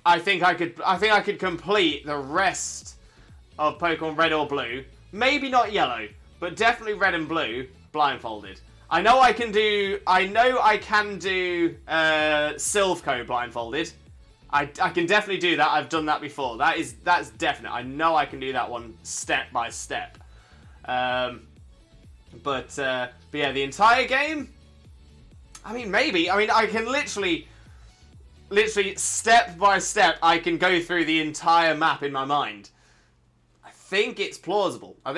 I think I could complete the rest of Pokemon Red or Blue. Maybe not Yellow, but definitely Red and Blue blindfolded. I know I can do Silphco blindfolded. I can definitely do that. I've done that before. That's definite. I know I can do that one step by step. But yeah, the entire game. I mean, maybe. I mean, I can literally step by step. I can go through the entire map in my mind. I think it's plausible. Plus,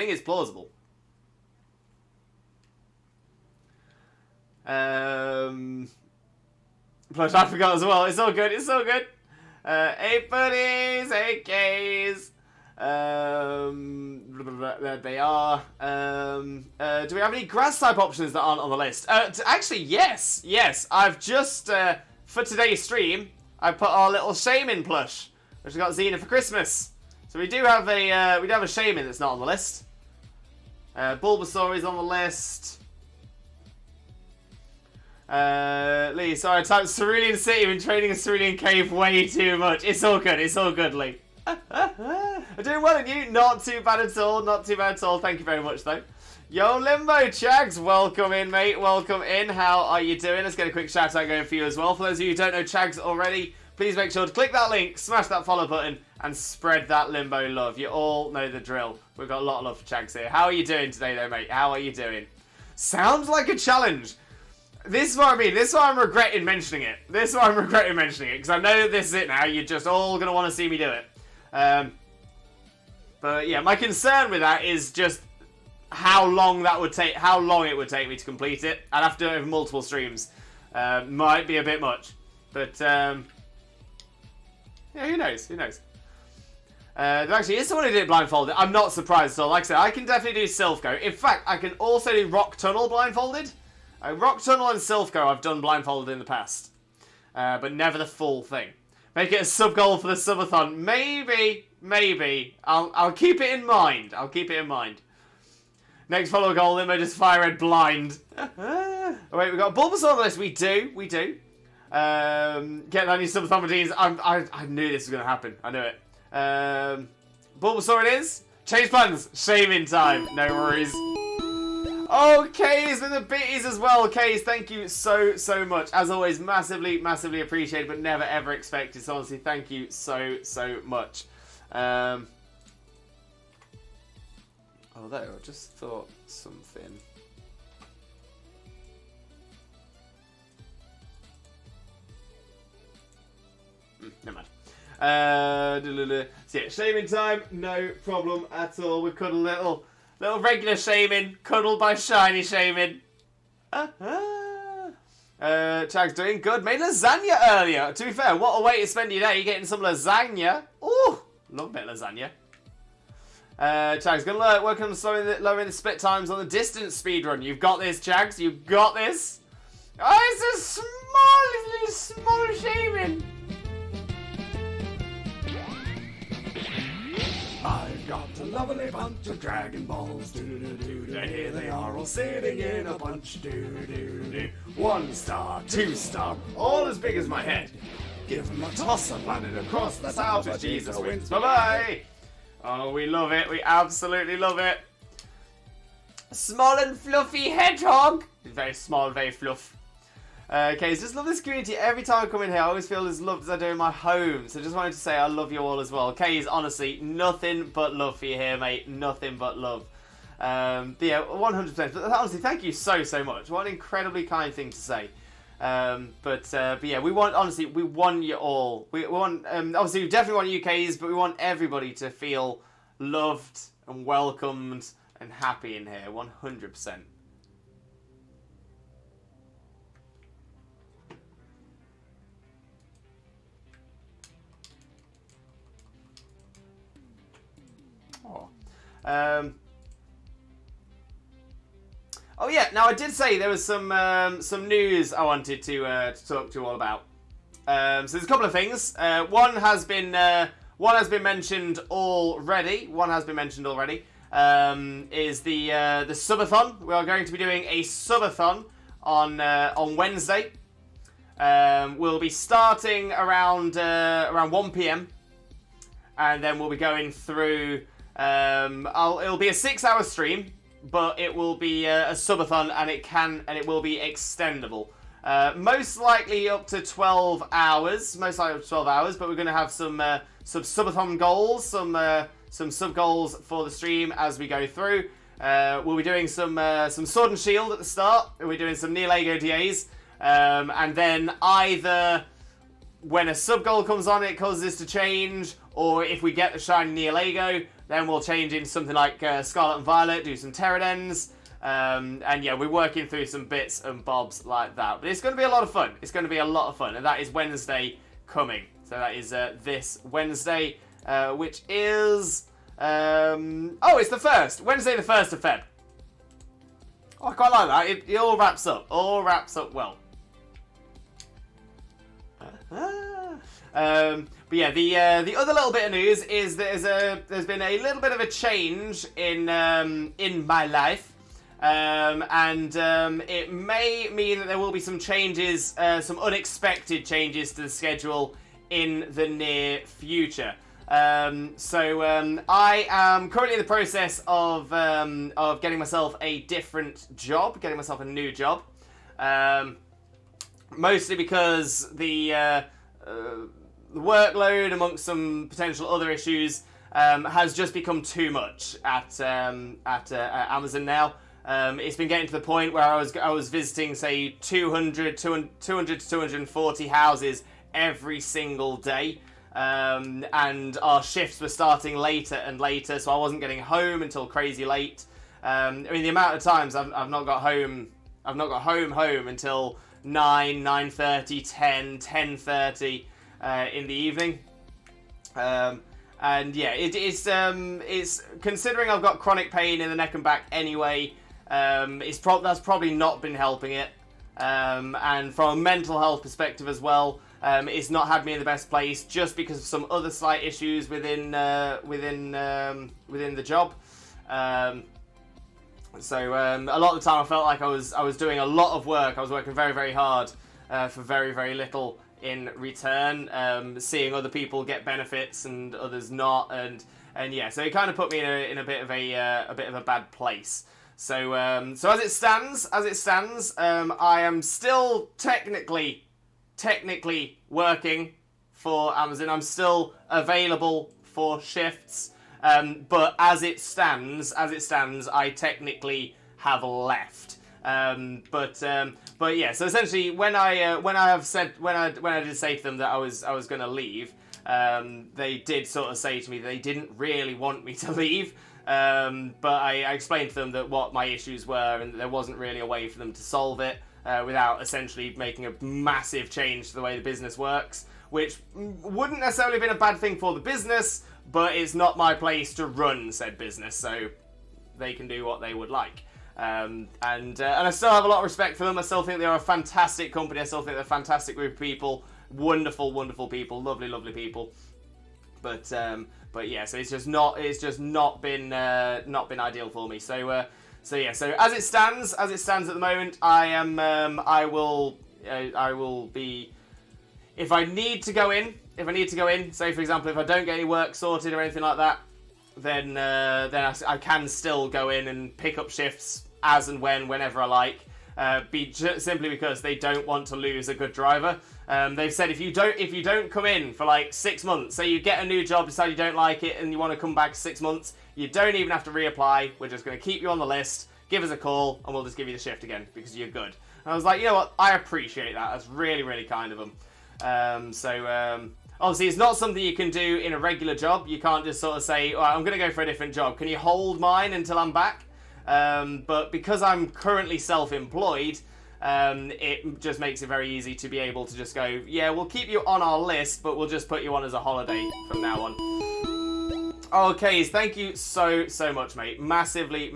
I forgot as well. It's all good. Hey buddies, hey gays. There they are. Do we have any grass type options that aren't on the list? Actually, yes. I've just for today's stream, I put our little Shaymin plush, which I got Xena for Christmas. So we do have a Shaymin that's not on the list. Bulbasaur is on the list. Lee, sorry, I typed Cerulean City. I've been training in Cerulean Cave way too much. It's all good, Lee. I'm doing well, and you? Not too bad at all. Thank you very much, though. Yo, Limbo Chags, welcome in, mate. Welcome in. How are you doing? Let's get a quick shout out going for you as well. For those of you who don't know Chags already, please make sure to click that link, smash that follow button, and spread that Limbo love. You all know the drill. We've got a lot of love for Chags here. How are you doing today, though, mate? How are you doing? Sounds like a challenge. This is what I mean. This is why I'm regretting mentioning it. Because I know that this is it now. You're just all going to want to see me do it. But yeah, my concern with that is just how long it would take me to complete it. I'd have to do it over multiple streams. Might be a bit much. But, yeah, who knows? There actually is someone who did it blindfolded. I'm not surprised at all. Like I said, I can definitely do Silphco. In fact, I can also do Rock Tunnel blindfolded. Rock Tunnel and Silphco I've done blindfolded in the past. But never the full thing. Make it a sub-goal for the subathon. Maybe. I'll keep it in mind. Next follow goal, Limbo just fire red blind. Oh, wait, we got Bulbasaur on the list. We do. Get that new subathon routines. I knew this was going to happen. I knew it. Bulbasaur it is. Change plans. Shaymin time. No worries. Oh, Kays with the bitties as well. Kays, thank you so much. As always, massively appreciated, but never ever expected. So honestly, thank you so much. Oh, there. I just thought something. Never mind. So yeah, Shaymin time, no problem at all. We've got a little regular Shaymin, cuddled by shiny Shaymin. Chag's doing good. Made lasagna earlier. To be fair, what a way to spend your day getting some lasagna. Ooh, love a bit of lasagna. Chag's gonna work on lowering the split times on the distance speedrun. You've got this, Chags. You've got this. Oh, it's a small Shaymin. I've got a lovely bunch of Dragon Balls, do-do-do-do. Here they are all sitting in a bunch, do-do-do-do. 1 star, 2 star, all as big as my head. Give them a toss and landed across the south as Jesus wins. Bye-bye! Oh, we love it. We absolutely love it. Small and fluffy hedgehog. Very small, very fluff. Okay, so just love this community. Every time I come in here, I always feel as loved as I do in my home. So just wanted to say I love you all as well. Kays, honestly, nothing but love for you here, mate. Nothing but love. But yeah, 100%. But honestly, thank you so much. What an incredibly kind thing to say. But yeah, we want you all. We want, obviously, we definitely want UKs, but we want everybody to feel loved and welcomed and happy in here. 100%. Oh yeah, now I did say there was some news I wanted to talk to you all about. So there's a couple of things. One has been mentioned already. Is the subathon. We are going to be doing a subathon on Wednesday. We'll be starting around 1 PM, and then we'll be going through. It'll be a 6-hour stream, but it will be a subathon, and it will be extendable. Most likely up to 12 hours. But we're going to have some subathon goals, some sub goals for the stream as we go through. We'll be doing some Sword and Shield at the start. We'll be doing some Near Lego DAs, and then either when a sub goal comes on, it causes this to change, or if we get the shiny Near Lego, then we'll change into something like Scarlet and Violet, do some Pterodens, and yeah, we're working through some bits and bobs like that. But it's going to be a lot of fun. And that is Wednesday coming. So that is this Wednesday, which is... it's the 1st. Wednesday the 1st of Feb. Oh, I quite like that. It all wraps up. Well. But yeah, the other little bit of news is that there's been a little bit of a change in my life, and it may mean that there will be some changes, some unexpected changes to the schedule in the near future. So I am currently in the process of getting myself a different job, getting myself a new job, mostly because the workload amongst some potential other issues has just become too much at Amazon now. It's been getting to the point where I was visiting, say, 200 to 240 houses every single day, and our shifts were starting later and later, so I wasn't getting home until crazy late. I mean, the amount of times I've not got home until 9:30, 10:30 in the evening. And yeah, it's considering I've got chronic pain in the neck and back anyway. That's probably not been helping it. And from a mental health perspective as well, it's not had me in the best place just because of some other slight issues within the job. So a lot of the time I felt like I was doing a lot of work. I was working very, very hard for very, very little in return, seeing other people get benefits and others not, and yeah, so it kind of put me in a bit of a bad place. So as it stands, I am still technically working for Amazon. I'm still available for shifts, but as it stands, I technically have left. But yeah. So essentially, when I did say to them that I was going to leave, they did sort of say to me that they didn't really want me to leave. But I explained to them that what my issues were and there wasn't really a way for them to solve it without essentially making a massive change to the way the business works, which wouldn't necessarily have been a bad thing for the business, but it's not my place to run said business, so they can do what they would like. And I still have a lot of respect for them. I still think they are a fantastic company. I still think they're a fantastic group of people. Wonderful people. Lovely people. But yeah, so it's just not been ideal for me. So yeah, so as it stands at the moment, I will be, if I need to go in, say for example, if I don't get any work sorted or anything like that, then I can still go in and pick up shifts as and whenever I like. Simply because they don't want to lose a good driver. They've said if you don't come in for like 6 months, say you get a new job, decide you don't like it, and you want to come back 6 months, you don't even have to reapply. We're just going to keep you on the list. Give us a call, and we'll just give you the shift again because you're good. And I was like, you know what? I appreciate that. That's really kind of them. Obviously, it's not something you can do in a regular job. You can't just sort of say, oh, I'm going to go for a different job. Can you hold mine until I'm back? But because I'm currently self-employed, it just makes it very easy to be able to just go, yeah, we'll keep you on our list, but we'll just put you on as a holiday from now on. Okay, thank you so much, mate. Massively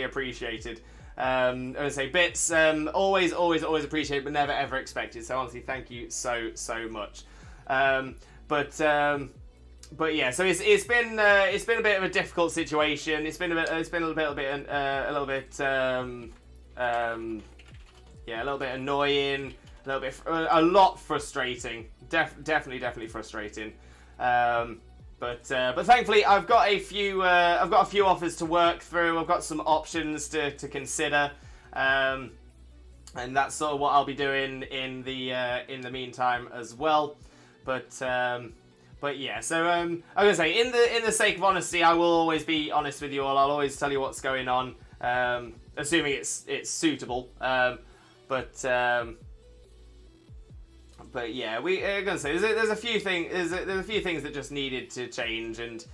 appreciated. I would say bits, always appreciated, but never ever expected. So honestly, thank you so much. But yeah, so it's been a bit of a difficult situation. It's been a little bit annoying, a lot frustrating. Definitely frustrating. But thankfully I've got a few offers to work through. I've got some options to consider. And that's sort of what I'll be doing in the meantime as well. But yeah, so I'm gonna say, in the sake of honesty, I will always be honest with you all. I'll always tell you what's going on, assuming it's suitable. But yeah, I'm gonna say there's a few things that just needed to change, and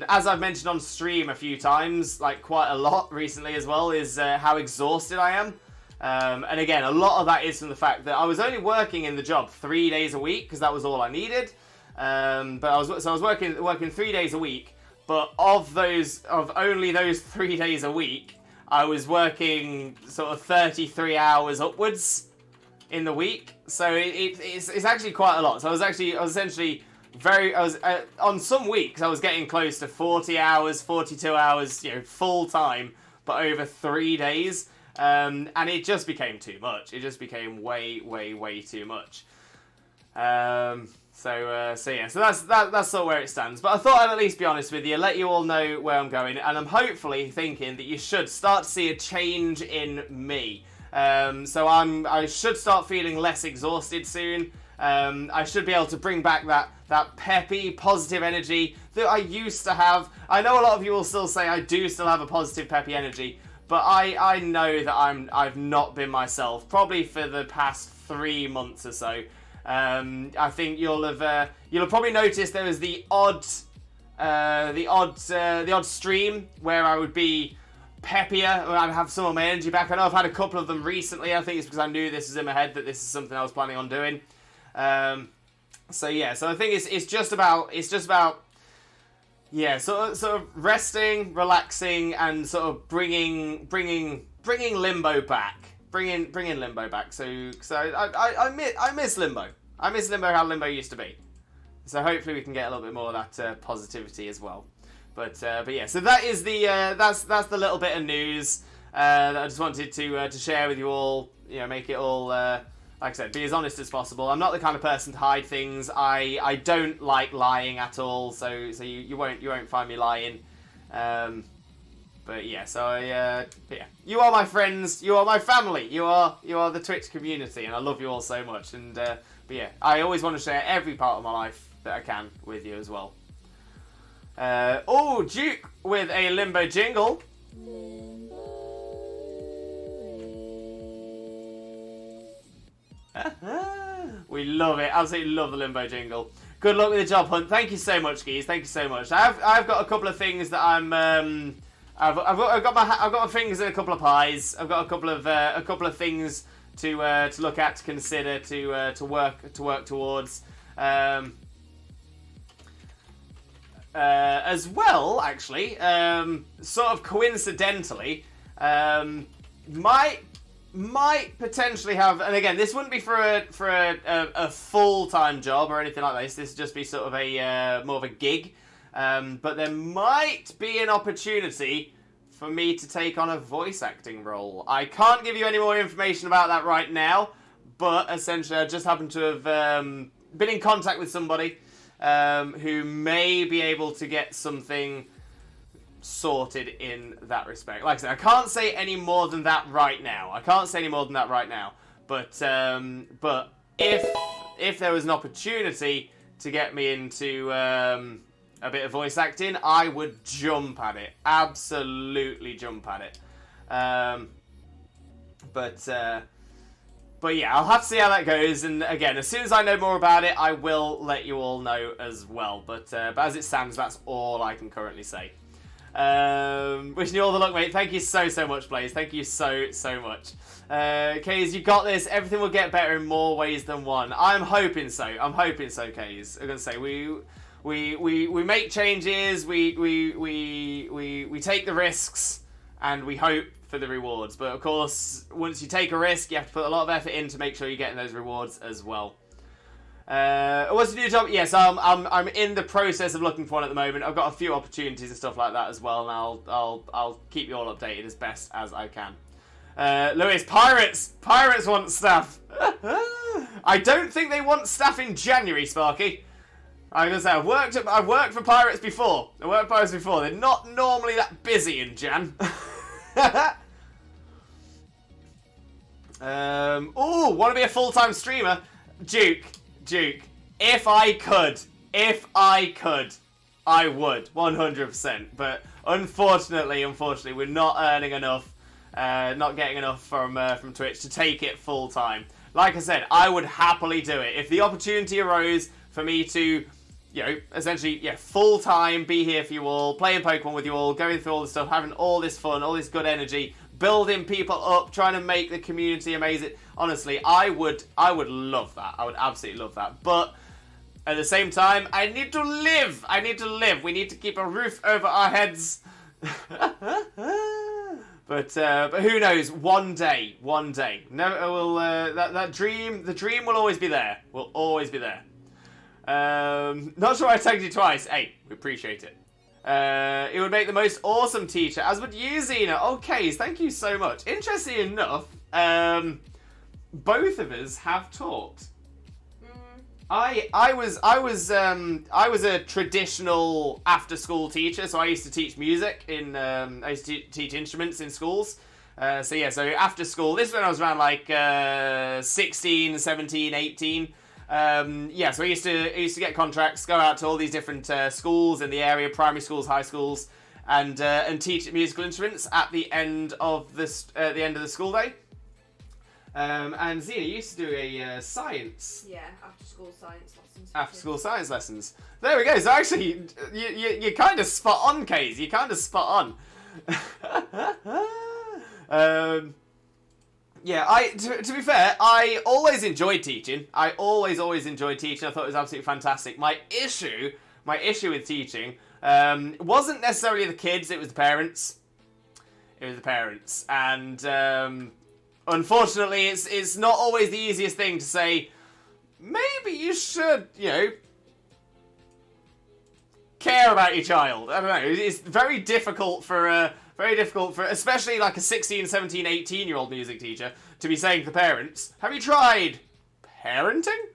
as I've mentioned on stream a few times, like quite a lot recently as well, is how exhausted I am. And again, a lot of that is from the fact that I was only working in the job 3 days a week because that was all I needed. But I was working 3 days a week. But of only those 3 days a week, I was working sort of 33 hours upwards in the week. So it's actually quite a lot. So I was essentially on some weeks I was getting close to 40 hours, 42 hours, full time, but over 3 days. And it just became too much. It just became way too much. So yeah, so that's sort of where it stands. But I thought I'd at least be honest with you, let you all know where I'm going, and I'm hopefully thinking that you should start to see a change in me. So I should start feeling less exhausted soon. I should be able to bring back that peppy, positive energy that I used to have. I know a lot of you will still say I do still have a positive, peppy energy. But I know that I've not been myself probably for the past 3 months or so. I think you'll have probably noticed there was the odd stream where I would be peppier, or I'd have some of my energy back. I know I've had a couple of them recently. I think it's because I knew this was in my head that this is something I was planning on doing. So yeah, so I think it's just about. Yeah, sort of resting, relaxing, and sort of bringing Limbo back. Bringing Limbo back. So I miss Limbo. I miss Limbo how Limbo used to be. So hopefully we can get a little bit more of that positivity as well. But yeah, so that is that's the little bit of news that I just wanted to share with you all. Make it all. Like I said, be as honest as possible. I'm not the kind of person to hide things. I don't like lying at all. So you won't find me lying. But yeah, so yeah, you are my friends, you are my family, you are the Twitch community, and I love you all so much. And but yeah, I always want to share every part of my life that I can with you as well. Oh, Duke with a limbo jingle. We love it, absolutely love the limbo jingle. Good luck with the job hunt. Thank you so much, Geese. Thank you so much. I've got a couple of things that I'm I've got my fingers in a couple of pies. I've got a couple of things to look at, to consider, to work towards. As well, actually, sort of coincidentally, might potentially have, and again, this wouldn't be for a full-time job or anything like this. This would just be sort of a more of a gig. But there might be an opportunity for me to take on a voice acting role. I can't give you any more information about that right now, but essentially I just happen to have been in contact with somebody who may be able to get something sorted in that respect. Like I said, I can't say any more than that right now. But if there was an opportunity to get me into a bit of voice acting, I would jump at it. Absolutely jump at it. But yeah, I'll have to see how that goes. And again, as soon as I know more about it, I will let you all know as well. But as it stands, that's all I can currently say. Wishing you all the luck, mate. Thank you so much, Blaze. Thank you so much. Kays, you got this. Everything will get better in more ways than one. I'm hoping so, Kays. I'm gonna say we make changes, we take the risks, and we hope for the rewards. But of course, once you take a risk, you have to put a lot of effort in to make sure you're getting those rewards as well. What's the new job? Yes, I'm in the process of looking for one at the moment. I've got a few opportunities and stuff like that as well, and I'll keep you all updated as best as I can. Lewis, pirates want staff. I don't think they want staff in January, Sparky. I'm gonna say I've worked for pirates before. They're not normally that busy in Jan. Want to be a full-time streamer? Duke. If I could, I would 100%. But unfortunately, we're not earning enough, not getting enough from Twitch to take it full time. Like I said, I would happily do it if the opportunity arose for me to, essentially, full time, be here for you all, playing Pokemon with you all, going through all this stuff, having all this fun, all this good energy, building people up, trying to make the community amazing. Honestly, I would love that. I would absolutely love that. But at the same time, I need to live. We need to keep a roof over our heads. But who knows? One day. Never will. The dream will always be there. Not sure I tagged you twice. Hey, we appreciate it. It would make the most awesome teacher, as would you, Xena. Okay, thank you so much. Interesting enough, both of us have talked. I was a traditional after school teacher, so I used to teach music in I used to teach instruments in schools. So after school, this is when I was around like 16, 17, 18. So I used to get contracts, go out to all these different schools in the area, primary schools, high schools, and teach musical instruments at the end of the school day. And Xena used to do a science. Yeah, after school science lessons. After school science lessons. There we go. So actually, you're kind of spot on, Kays. You're kind of spot on. To be fair, I always enjoyed teaching. I always enjoyed teaching. I thought it was absolutely fantastic. My issue with teaching wasn't necessarily the kids. It was the parents. And unfortunately, it's not always the easiest thing to say. Maybe you should, care about your child. I don't know. It's very difficult for especially like a 16, 17, 18-year-old music teacher to be saying to the parents, have you tried parenting?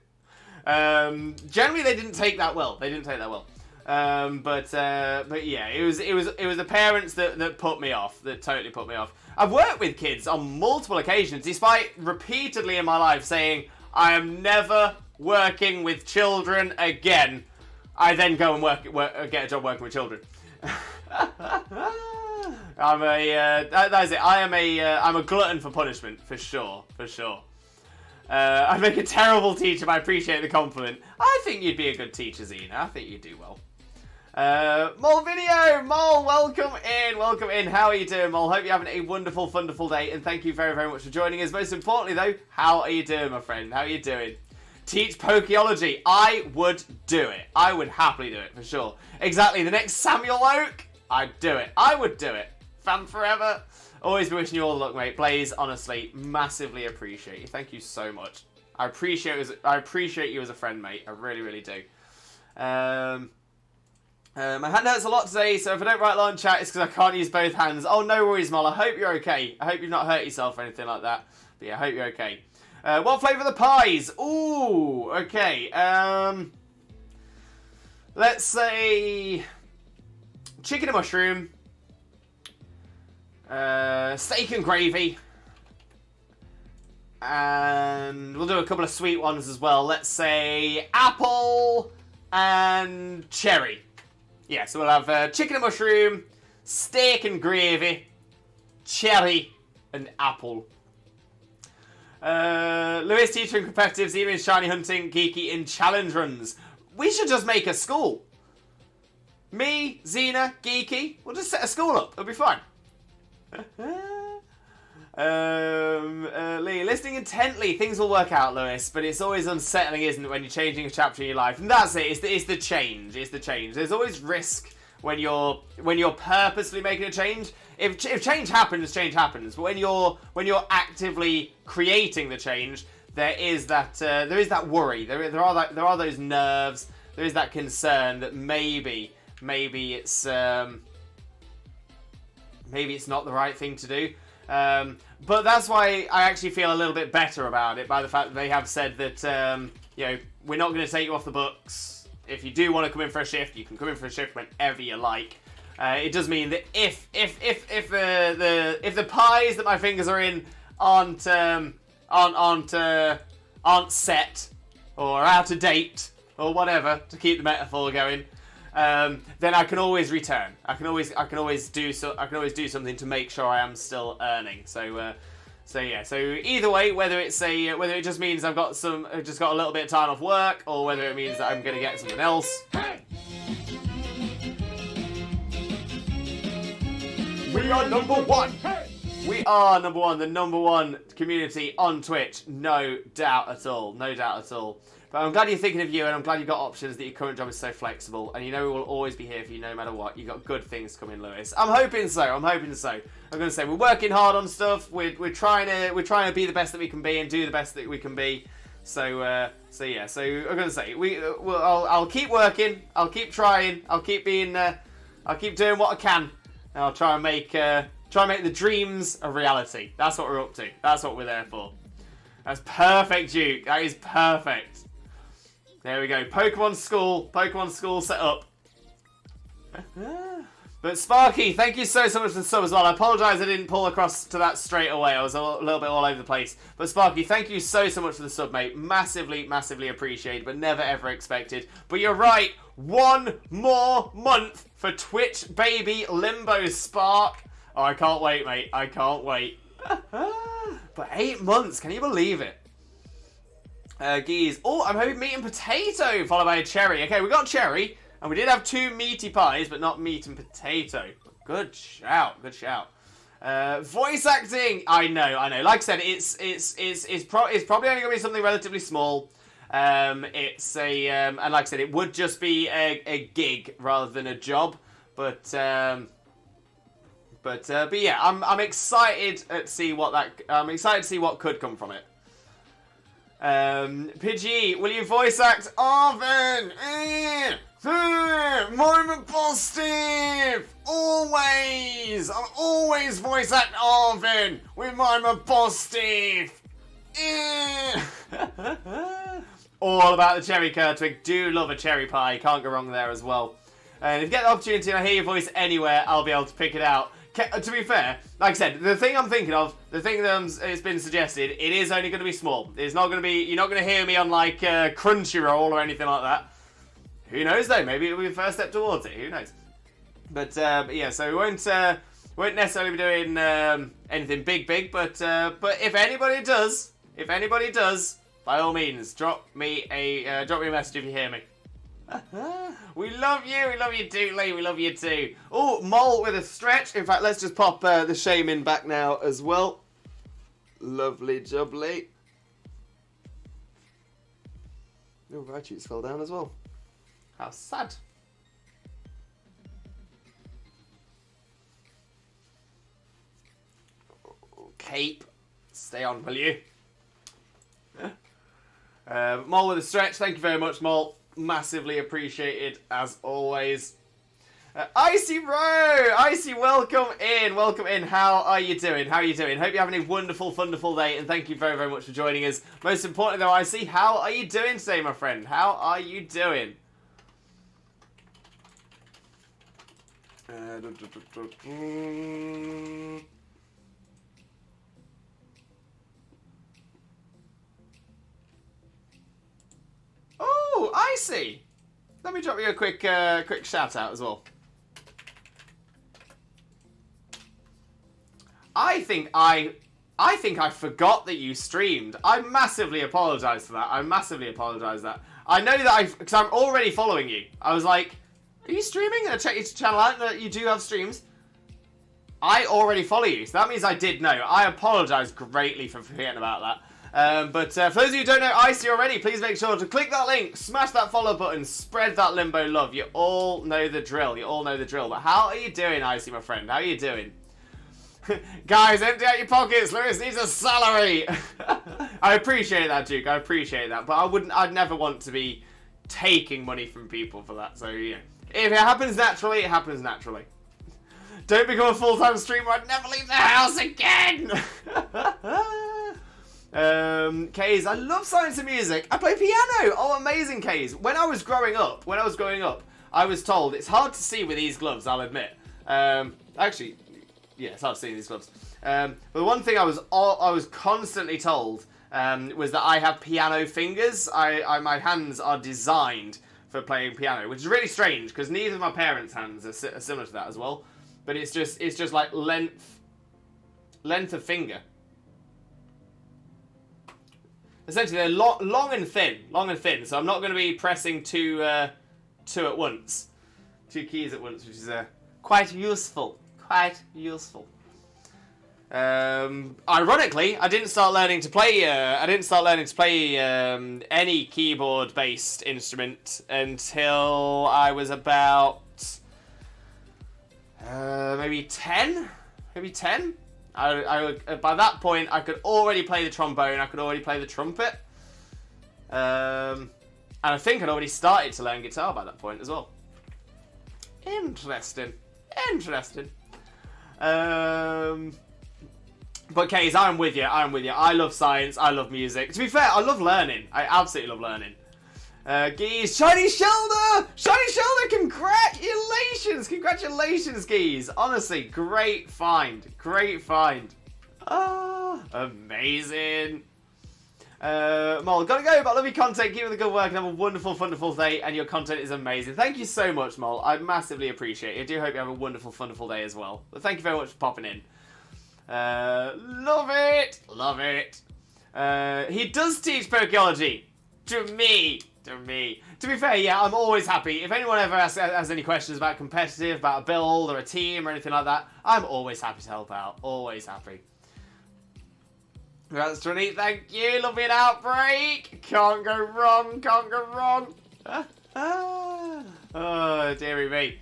Generally, they didn't take that well. But yeah, it was the parents that put me off. That totally put me off. I've worked with kids on multiple occasions, despite repeatedly in my life saying I am never working with children again. I then go and get a job working with children. That is it. I'm a glutton for punishment, for sure. I make a terrible teacher, but I appreciate the compliment. I think you'd be a good teacher, Xena. I think you'd do well. Mole video! Mole, welcome in. How are you doing, Mole? Hope you're having a wonderful, wonderful day, and thank you very, very much for joining us. Most importantly, though, how are you doing, my friend? How are you doing? Teach Pokeology. I would do it. I would happily do it, for sure. Exactly. The next Samuel Oak, I'd do it. I would do it. Fan forever. Always be wishing you all the luck, mate. Blaze, honestly, massively appreciate you. Thank you so much. I appreciate you as a friend, mate. I really, really do. My hand hurts a lot today, so if I don't write long chat, it's because I can't use both hands. Oh, no worries, Mol. I hope you're okay. I hope you've not hurt yourself or anything like that. But yeah, I hope you're okay. What flavour are the pies? Ooh, okay. Let's say chicken and mushroom, steak and gravy, and we'll do a couple of sweet ones as well. Let's say apple and cherry. Yeah, so we'll have chicken and mushroom, steak and gravy, cherry, and apple. Lewis, teacher and competitive, Xena in shiny hunting, Geeky in challenge runs. We should just make a school. Me, Xena, Geeky, we'll just set a school up. It'll be fine. Lee, listening intently, things will work out, Lewis, but it's always unsettling, isn't it, when you're changing a chapter in your life? And that's it. It's the change. It's the change. There's always risk when you're purposely making a change. If change happens, change happens. But when you're actively creating the change, there is that worry. There are those nerves. There is that concern that maybe it's not the right thing to do. But that's why I actually feel a little bit better about it, by the fact that they have said that we're not going to take you off the books. If you do want to come in for a shift, you can come in for a shift whenever you like. It does mean that if the pies that my fingers are in aren't set or out of date or whatever, to keep the metaphor going, then I can always return. I can always do something to make sure I am still earning. So yeah. So either way, whether it just means I've just got a little bit of time off work, or whether it means that I'm going to get something else. We are number one. We are number one, the number one community on Twitch, no doubt at all. But I'm glad you're thinking of you, and I'm glad you've got options, that your current job is so flexible, and you know we will always be here for you no matter what. You've got good things coming, Lewis. I'm hoping so. I'm going to say we're working hard on stuff. We're trying to be the best that we can be and do the best that we can be. So yeah. So I'm going to say I'll keep working. I'll keep trying. I'll keep doing what I can. And I'll try and make the dreams a reality. That's what we're up to. That's what we're there for. That's perfect, Duke. That is perfect. There we go. Pokemon school set up. But Sparky, thank you so much for the sub as well. I apologise I didn't pull across to that straight away. I was a little bit all over the place. But Sparky, thank you so much for the sub, mate. Massively, massively appreciated, but never ever expected. But you're right. 1 more month for Twitch baby Limbo Spark. Oh, I can't wait, mate. I can't wait. But 8 months, can you believe it? Geese. Oh, I'm hoping meat and potato, followed by a cherry. Okay, we got cherry, and we did have 2 meaty pies, but not meat and potato. Good shout. Voice acting. I know. Like I said, it's probably only going to be something relatively small. And like I said, it would just be a gig rather than a job. But yeah, I'm excited to see what could come from it. Pidgey, will you voice act Arvin? I'm positive! Always! I'll always voice act Arvin with my positive! All about the cherry Kurtwig. Do love a cherry pie. Can't go wrong there as well. And if you get the opportunity and I hear your voice anywhere, I'll be able to pick it out. To be fair, like I said, the thing I'm thinking of, the thing that has been suggested, it is only going to be small. It's not going to be, you're not going to hear me on like Crunchyroll or anything like that. Who knows though? Maybe it'll be the first step towards it. Who knows? But yeah, so we won't necessarily be doing anything big. But if anybody does, by all means, drop me a message if you hear me. We love you dearly, we love you too. Oh, Mole with a stretch. In fact, let's just pop the Shaymin back now as well. Lovely jubbly. Oh, Raichu's fell down as well. How sad. Cape, stay on, will you? Mole with a stretch, thank you very much, Mole. Massively appreciated, as always. Icy Bro! Icy, welcome in. How are you doing? Hope you're having a wonderful day, and thank you very, very much for joining us. Most importantly, though, Icy, how are you doing today, my friend? How are you doing? Oh, Icy! Let me drop you a quick shout out as well. I think I forgot that you streamed. I massively apologise for that. I know that because I'm already following you. I was like, are you streaming? And I checked your channel out and you do have streams. I already follow you, so that means I did know. I apologise greatly for forgetting about that. But for those of you who don't know Icy already, please make sure to click that link, smash that follow button, spread that limbo love. You all know the drill. But how are you doing, Icy, my friend? How are you doing? Guys, empty out your pockets. Lewis needs a salary. I appreciate that, Duke. I appreciate that. But I'd never want to be taking money from people for that. So, yeah. If it happens naturally, it happens naturally. Don't become a full-time streamer. I'd never leave the house again. Kays, I love science and music. I play piano. Oh, amazing, Kays. When I was growing up, I was told it's hard to see with these gloves. I'll admit. Actually, yeah, it's hard to see with these gloves. But the one thing I was constantly told was that I have piano fingers. My hands are designed for playing piano, which is really strange because neither of my parents' hands are similar to that as well. But it's just like length of finger. Essentially, they're long and thin. So I'm not going to be pressing two at once, 2 keys at once, which is quite useful. Ironically, I didn't start learning to play. Any keyboard-based instrument until I was about maybe 10. By that point, I could already play the trombone. I could already play the trumpet, and I think I'd already started to learn guitar by that point as well. Interesting. But Kays, I'm with you. I love science. I love music. To be fair, I love learning. I absolutely love learning. Geese, Shiny Shelder! Congratulations, Geese! Honestly, great find. Ah, amazing. Mole, gotta go, but I love your content. Keep up the good work and have a wonderful day, and your content is amazing. Thank you so much, Mole. I massively appreciate it. I do hope you have a wonderful day as well. But thank you very much for popping in. Love it. He does teach Pokeology. To me. To be fair, yeah, I'm always happy. If anyone ever has any questions about competitive, about a build or a team or anything like that, I'm always happy to help out. Always happy. That's Johnny. Thank you. Love an outbreak. Can't go wrong. Oh, dearie me.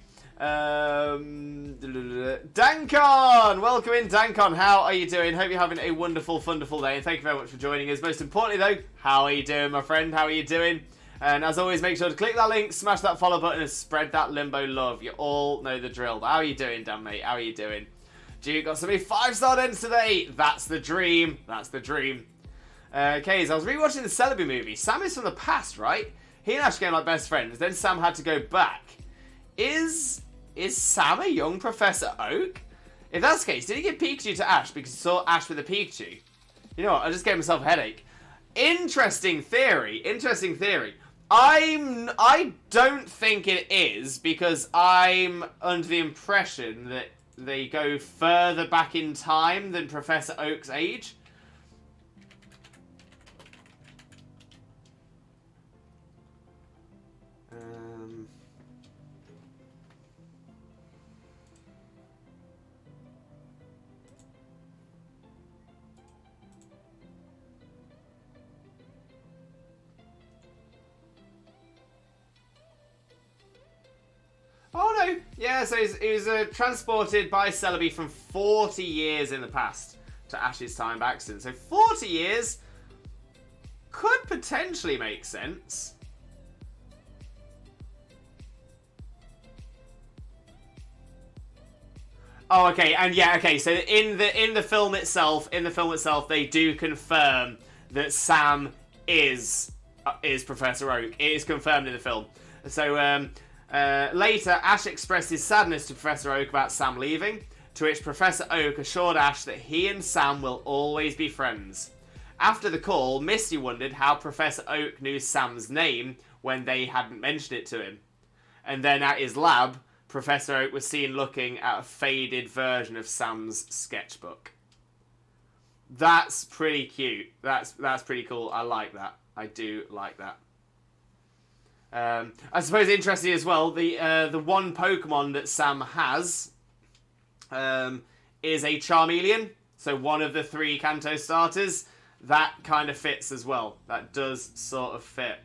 Dankon! Welcome in, Dankon. How are you doing? Hope you're having a wonderful day. And thank you very much for joining us. Most importantly, though, how are you doing, my friend? How are you doing? And as always, make sure to click that link, smash that follow button, and spread that limbo love. You all know the drill. But how are you doing, Dan, mate? How are you doing? Duke got so many 5-star ends today. That's the dream. Okay, so I was rewatching the Celebi movie. Sam is from the past, right? He and Ash became like best friends. Then Sam had to go back. Is Sam a young Professor Oak? If that's the case, did he give Pikachu to Ash because he saw Ash with a Pikachu? You know what? I just gave myself a headache. Interesting theory. Interesting theory. I don't think it is because I'm under the impression that they go further back in time than Professor Oak's age. Oh no, yeah, so he was transported by Celebi from 40 years in the past to Ash's time accident. So 40 years could potentially make sense. Oh, okay, and yeah, okay. So in the film itself, they do confirm that Sam is Professor Oak. It is confirmed in the film. So later, Ash expressed his sadness to Professor Oak about Sam leaving, to which Professor Oak assured Ash that he and Sam will always be friends. After the call, Misty wondered how Professor Oak knew Sam's name when they hadn't mentioned it to him. And then at his lab, Professor Oak was seen looking at a faded version of Sam's sketchbook. That's pretty cute. That's pretty cool. I like that. I do like that. I suppose interesting as well, the one Pokemon that Sam has is a Charmeleon. So one of the 3 Kanto starters. That kind of fits as well. That does sort of fit.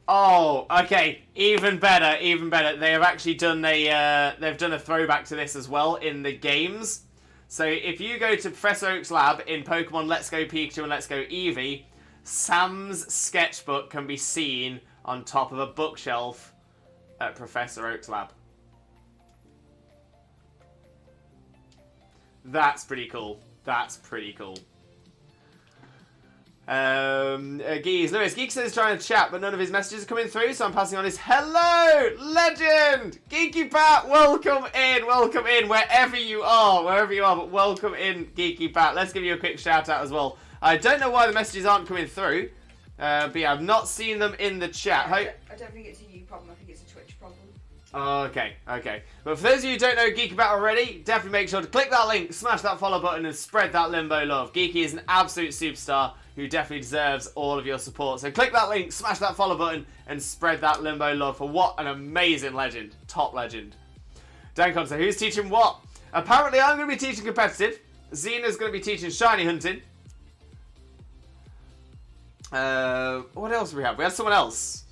Oh, okay. Even better, even better. They have actually done they've done a throwback to this as well in the games. So if you go to Professor Oak's lab in Pokemon Let's Go Pikachu and Let's Go Eevee, Sam's sketchbook can be seen on top of a bookshelf at Professor Oak's lab. That's pretty cool. That's pretty cool. Lewis. Geek says he's trying to chat, but none of his messages are coming through, so I'm passing on his hello, legend, Geeky Pat. Welcome in, wherever you are, but welcome in, Geeky Pat. Let's give you a quick shout out as well. I don't know why the messages aren't coming through, but yeah, I've not seen them in the chat. I don't think it's a you problem. I think it's a Twitch problem. Okay. But for those of you who don't know Geeky Bat already, definitely make sure to click that link, smash that follow button, and spread that Limbo love. Geeky is an absolute superstar who definitely deserves all of your support. So click that link, smash that follow button, and spread that Limbo love for what an amazing legend. Top legend. Dancon, so who's teaching what? Apparently I'm going to be teaching competitive. Xena's going to be teaching shiny hunting. What else do we have? We have someone else.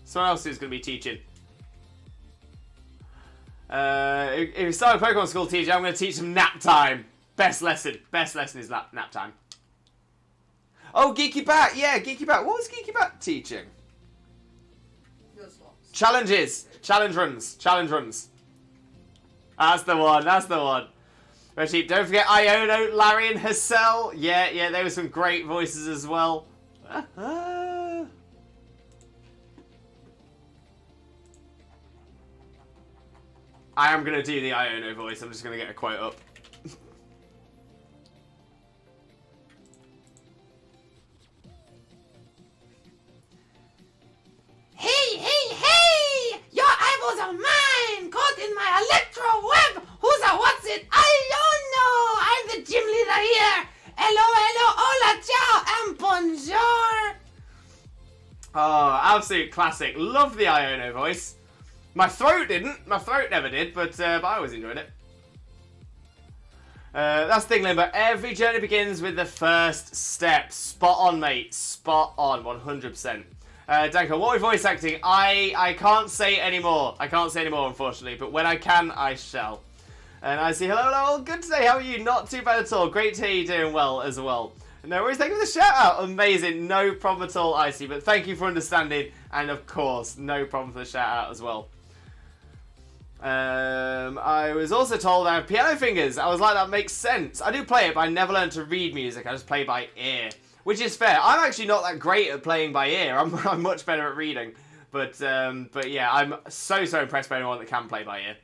Someone else who's going to be teaching. If you start a Pokemon school teacher, I'm going to teach them nap time. Best lesson is nap time. Oh, Geeky Bat. Yeah, Geeky Bat. What was Geeky Bat teaching? Challenges. Challenge runs. That's the one. Actually, don't forget Iono, Larry, and Hassel. Yeah, there were some great voices as well. I am going to do the Iono voice. I'm just going to get a quote up. Hey! Your eyeballs are mine! Caught in my electro web! Who's a what's it? I don't know! I'm the gym leader here! Hello, hola, ciao, and bonjour! Oh, absolute classic. Love the Iono voice. My throat didn't. My throat never did, but I always enjoyed it. That's the thing, Limbo. Every journey begins with the first step. Spot on, mate. Spot on, 100%. Danko, what with voice acting? I can't say anymore. Unfortunately. But when I can, I shall. And I see, hello, good today. How are you? Not too bad at all. Great to hear you doing well as well. No worries, thank you for the shout out. Amazing. No problem at all, Icy. But thank you for understanding. And of course, no problem for the shout out as well. I was also told I have piano fingers. I was like, that makes sense. I do play it, but I never learned to read music. I just play by ear. which is fair. I'm actually not that great at playing by ear. I'm much better at reading. But yeah, I'm so impressed by anyone that can play by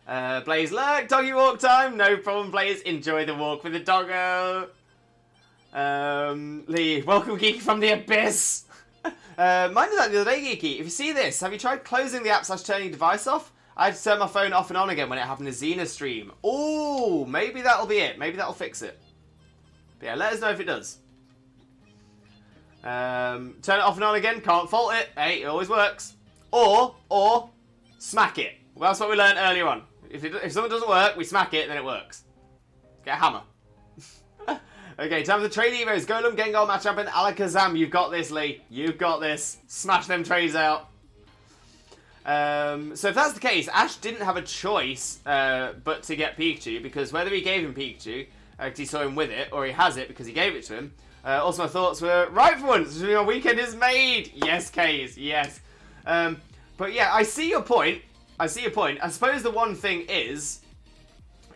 ear. Blaze, look, doggy walk time. No problem, Blaze. Enjoy the walk with the doggo. Lee, welcome, Geeky from the abyss. Mind you that the other day, Geeky. If you see this, have you tried closing the app / turning your device off? I had to turn my phone off and on again when it happened to Xena stream. Oh, maybe that'll be it. Maybe that'll fix it. But yeah, let us know if it does. Turn it off and on again. Can't fault it. Hey, it always works. Or smack it. Well, that's what we learned earlier on. If something doesn't work, we smack it, then it works. Get a hammer. Okay, time for the trade evos. Golem, Gengar, Machamp, and Alakazam. You've got this, Lee. You've got this. Smash them trades out. So if that's the case, Ash didn't have a choice but to get Pikachu, because whether he gave him Pikachu, because he saw him with it, or he has it because he gave it to him, also my thoughts were right for once. Your weekend is made. Yes, Kays, yes. But yeah, I see your point. I suppose the one thing is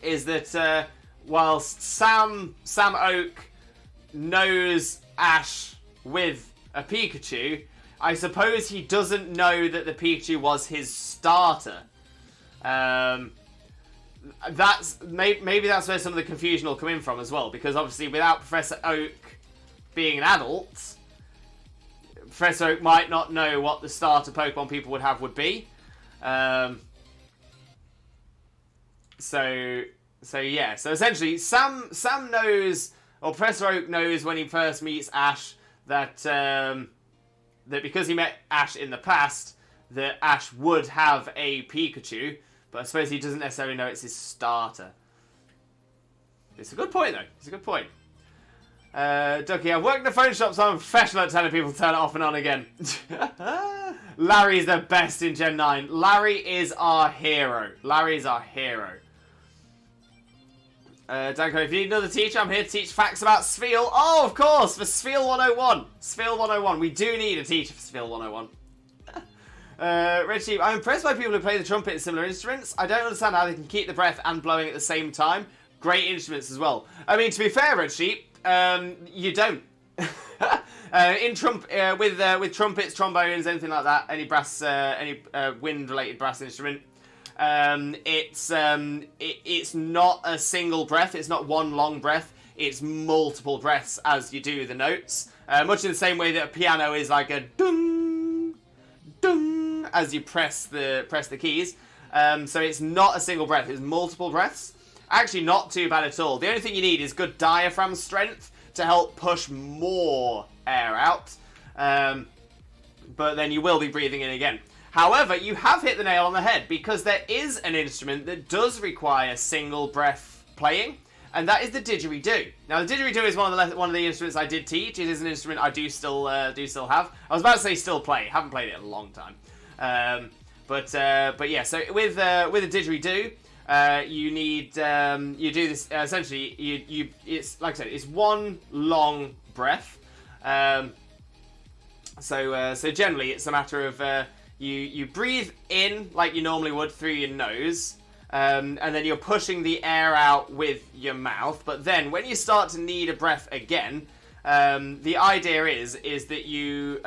that whilst Sam Oak knows Ash with a Pikachu, I suppose he doesn't know that the Pikachu was his starter. Maybe that's where some of the confusion will come in from as well, because obviously without Professor Oak being an adult, Professor Oak might not know what the starter Pokemon people would be. So yeah. So essentially, Sam knows, or Professor Oak knows when he first meets Ash that that because he met Ash in the past, that Ash would have a Pikachu, but I suppose he doesn't necessarily know it's his starter. It's a good point, though. It's a good point. Ducky, I've worked in the phone shop, so I'm professional at telling people to turn it off and on again. Larry's the best in Gen 9. Larry is our hero. Danko, if you need another teacher, I'm here to teach facts about Spheal. Oh, of course, for Spheal 101. Spheal 101. We do need a teacher for Spheal 101. Red Sheep, I'm impressed by people who play the trumpet and similar instruments. I don't understand how they can keep the breath and blowing at the same time. Great instruments as well. I mean, to be fair, Red Sheep, you don't. With trumpets, trombones, anything like that, any brass, any wind-related brass instrument, it's not a single breath. It's not one long breath. It's multiple breaths as you do the notes. Much in the same way that a piano is like a dung, dung as you press the keys. So it's not a single breath. It's multiple breaths. Actually, not too bad at all. The only thing you need is good diaphragm strength to help push more air out. But then you will be breathing in again. However, you have hit the nail on the head, because there is an instrument that does require single breath playing, and that is the didgeridoo. Now, the didgeridoo is one of the instruments I did teach. It is an instrument I do still have. I was about to say still play. Haven't played it in a long time. But yeah. So with a didgeridoo, you need you do this essentially. It's like I said, it's one long breath. So generally, it's a matter of you breathe in like you normally would through your nose, and then you're pushing the air out with your mouth. But then when you start to need a breath again, the idea is that you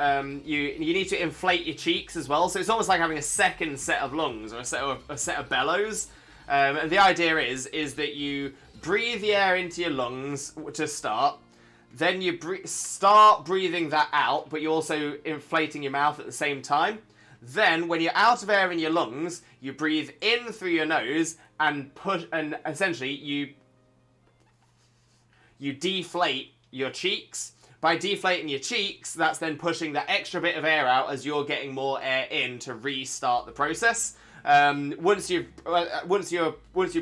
need to inflate your cheeks as well. So it's almost like having a second set of lungs, or a set of bellows. And the idea is that you breathe the air into your lungs to start. Then you start breathing that out, but you're also inflating your mouth at the same time. Then, when you're out of air in your lungs, you breathe in through your nose and push, and essentially you deflate your cheeks. By deflating your cheeks, that's then pushing that extra bit of air out as you're getting more air in to restart the process. Once you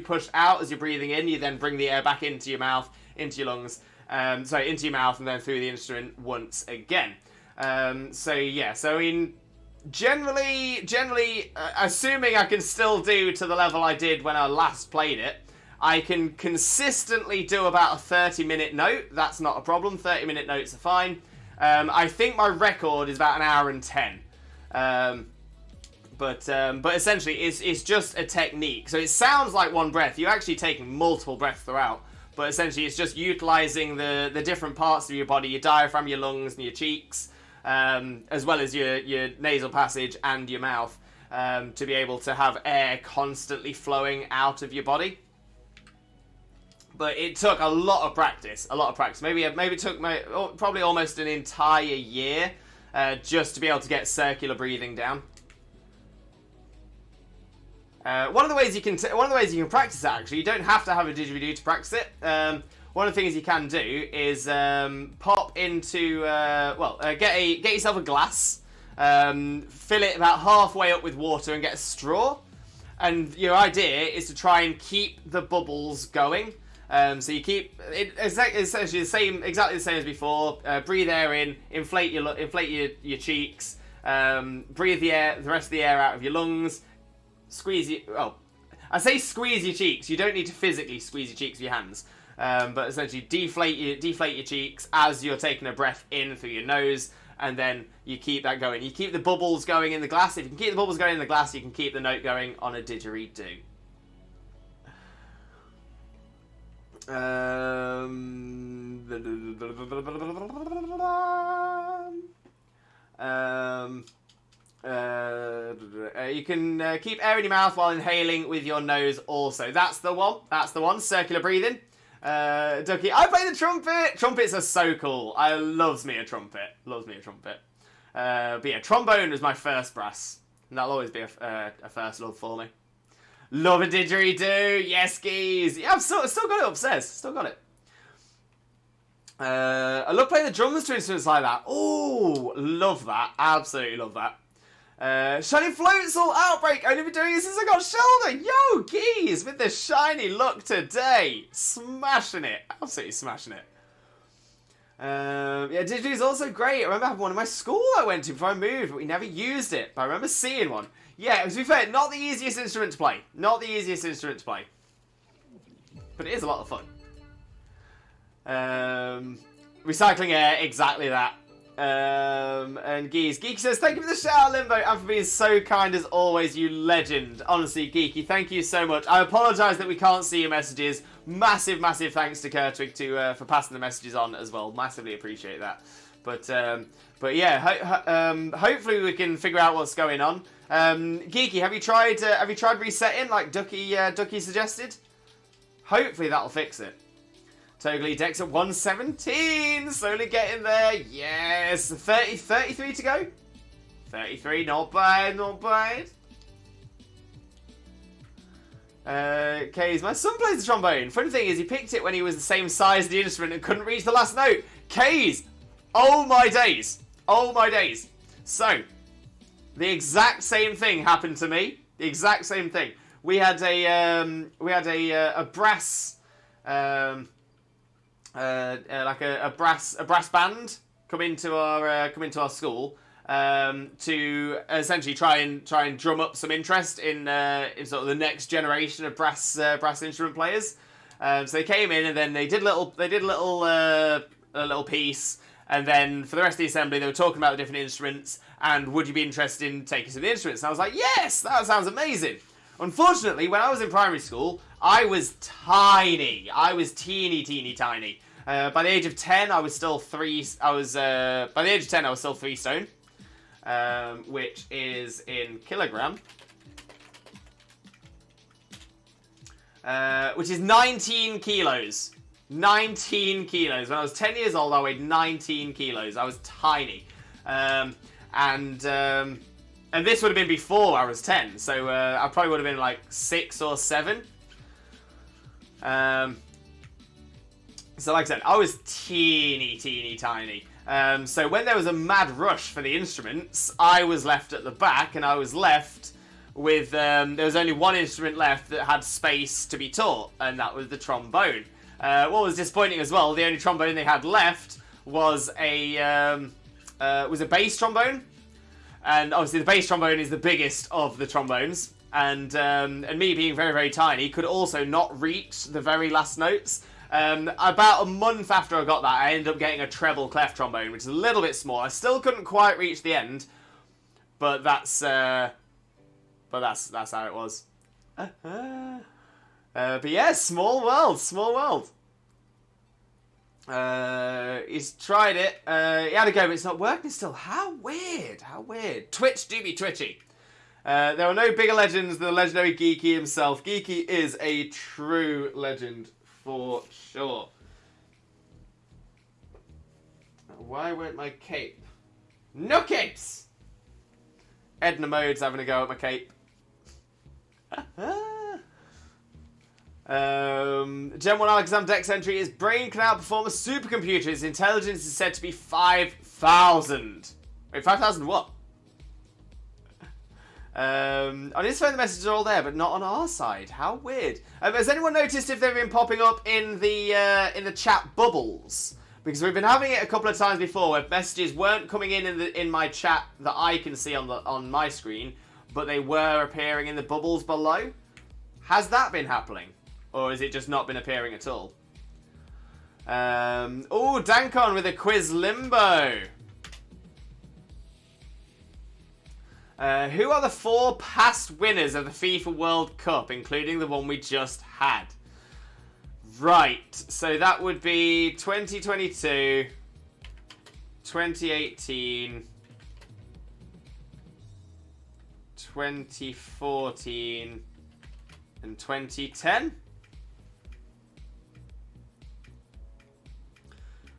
push out as you're breathing in, you then bring the air back into your mouth, into your lungs. Into your mouth and then through the instrument once again. So yeah, so I mean, generally, assuming I can still do to the level I did when I last played it, I can consistently do about a 30-minute note. That's not a problem. 30-minute notes are fine. I think my record is about an hour and 10. But essentially, it's just a technique. So it sounds like one breath. You're actually taking multiple breaths throughout. but essentially it's just utilising the different parts of your body, your diaphragm, your lungs, and your cheeks, as well as your nasal passage and your mouth, to be able to have air constantly flowing out of your body. But it took a lot of practice, Maybe it took probably almost an entire year just to be able to get circular breathing down. One of the ways you can practice it, actually, you don't have to have a didgeridoo to practice it. One of the things you can do is pop into get yourself a glass, fill it about halfway up with water, and get a straw. And your idea is to try and keep the bubbles going. So you keep it essentially exactly the same as before. Breathe air in, inflate your cheeks, breathe the rest of the air out of your lungs. Squeeze I say squeeze your cheeks. You don't need to physically squeeze your cheeks with your hands, but essentially deflate your cheeks as you're taking a breath in through your nose, and then you keep that going. You keep the bubbles going in the glass. If you can keep the bubbles going in the glass, you can keep the note going on a didgeridoo. You can keep air in your mouth while inhaling with your nose also. That's the one. Circular breathing. Ducky, I play the trumpet. Trumpets are so cool. I loves me a trumpet. But yeah, trombone was my first brass. And that'll always be a first love for me. Love a didgeridoo. Yes, geez. Yeah, I've still got it upstairs. Still got it. I love playing the drums to instruments like that. Oh, love that. Absolutely love that. Shiny floats all outbreak. I've been doing this since I got shoulder. Yo, geez, with the shiny look today. Smashing it. Absolutely smashing it. Yeah, didgeridoo is also great. I remember having one in my school I went to before I moved, but we never used it. But I remember seeing one. Yeah, to be fair, not the easiest instrument to play. But it is a lot of fun. Recycling air, exactly that. And Geeky says, thank you for the shout, Limbo, and for being so kind as always, you legend. Honestly, Geeky, thank you so much. I apologise that we can't see your messages. Massive thanks to Kurtwig for passing the messages on as well. Massively appreciate that. But yeah, hopefully we can figure out what's going on. Geeky, have you tried resetting like Ducky suggested? Hopefully that'll fix it. Totally Dex at 117, slowly getting there. Yes, 33 to go. 33, not bad. Kays, my son plays the trombone. Funny thing is, he picked it when he was the same size as the instrument and couldn't reach the last note. Kays, oh my days. So, the exact same thing happened to me. The exact same thing. We had a brass. Like a brass band come into our school to essentially try and drum up some interest in sort of the next generation of brass instrument players. So they came in and then they did a little piece, and then for the rest of the assembly they were talking about the different instruments and would you be interested in taking some of the instruments? And I was like, yes, that sounds amazing. Unfortunately, when I was in primary school, I was tiny. I was teeny tiny. By the age of 10, I was still 3 stone, which is in kilogram, which is 19 kilos. 19 kilos. When I was 10 years old, I weighed 19 kilos. I was tiny, and this would have been before I was 10, so I probably would have been like 6 or 7. So like I said, I was teeny tiny. So when there was a mad rush for the instruments, I was left at the back, and I was left with, there was only one instrument left that had space to be taught, and that was the trombone. What was disappointing as well, the only trombone they had left was a bass trombone. And obviously the bass trombone is the biggest of the trombones. And me being very tiny could also not reach the very last notes. About a month after I got that, I ended up getting a treble clef trombone, which is a little bit small. I still couldn't quite reach the end, but that's how it was. But yeah, small world. He's tried it. He had a go, but it's not working still. How weird. How weird. Twitch do be twitchy. There are no bigger legends than the legendary Geeky himself. Geeky is a true legend for sure. Why won't my cape? No capes! Edna Mode's having a go at my cape. Gen 1 Alakazam Dex entry is brain can outperform a supercomputer. His intelligence is said to be 5,000. Wait, 5,000 what? On his phone the messages are all there, but not on our side. How weird. Has anyone noticed if they've been popping up in the chat bubbles? Because we've been having it a couple of times before where messages weren't coming in my chat that I can see on my screen, but they were appearing in the bubbles below. Has that been happening? Or has it just not been appearing at all? Oh, Dankon with a quiz limbo. Who are the 4 past winners of the FIFA World Cup, including the one we just had? Right, so that would be 2022, 2018, 2014, and 2010?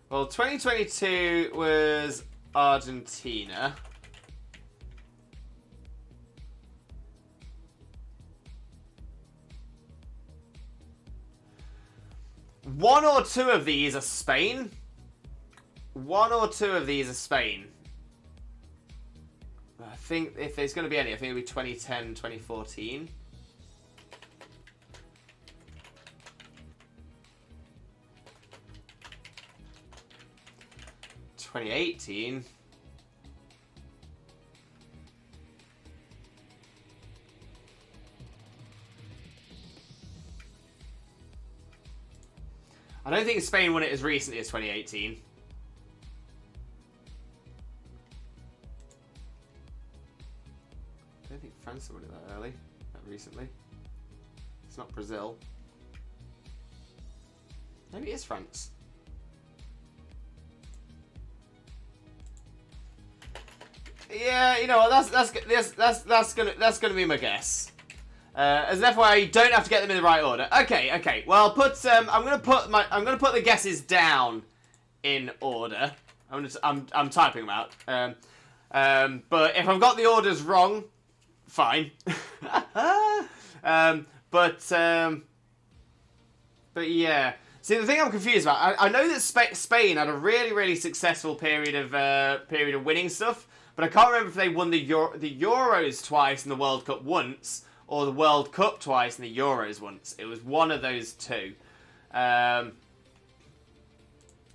Well, 2022 was Argentina. One or two of these are Spain. One or two of these are Spain. I think if there's going to be any, I think it'll be 2010, 2014. (2018) I don't think Spain won it as recently as 2018. I don't think France won it that early, that recently. It's not Brazil. Maybe it is France. Yeah, you know what? That's gonna be my guess. As an FYI, you don't have to get them in the right order. Okay. Well, I'm gonna put the guesses down in order. I'm typing them out. But if I've got the orders wrong, fine. But yeah. See, the thing I'm confused about, I know that Spain had a really successful period of winning stuff, but I can't remember if they won the Euros twice and the World Cup once, or the World Cup twice and the Euros once. It was one of those two. But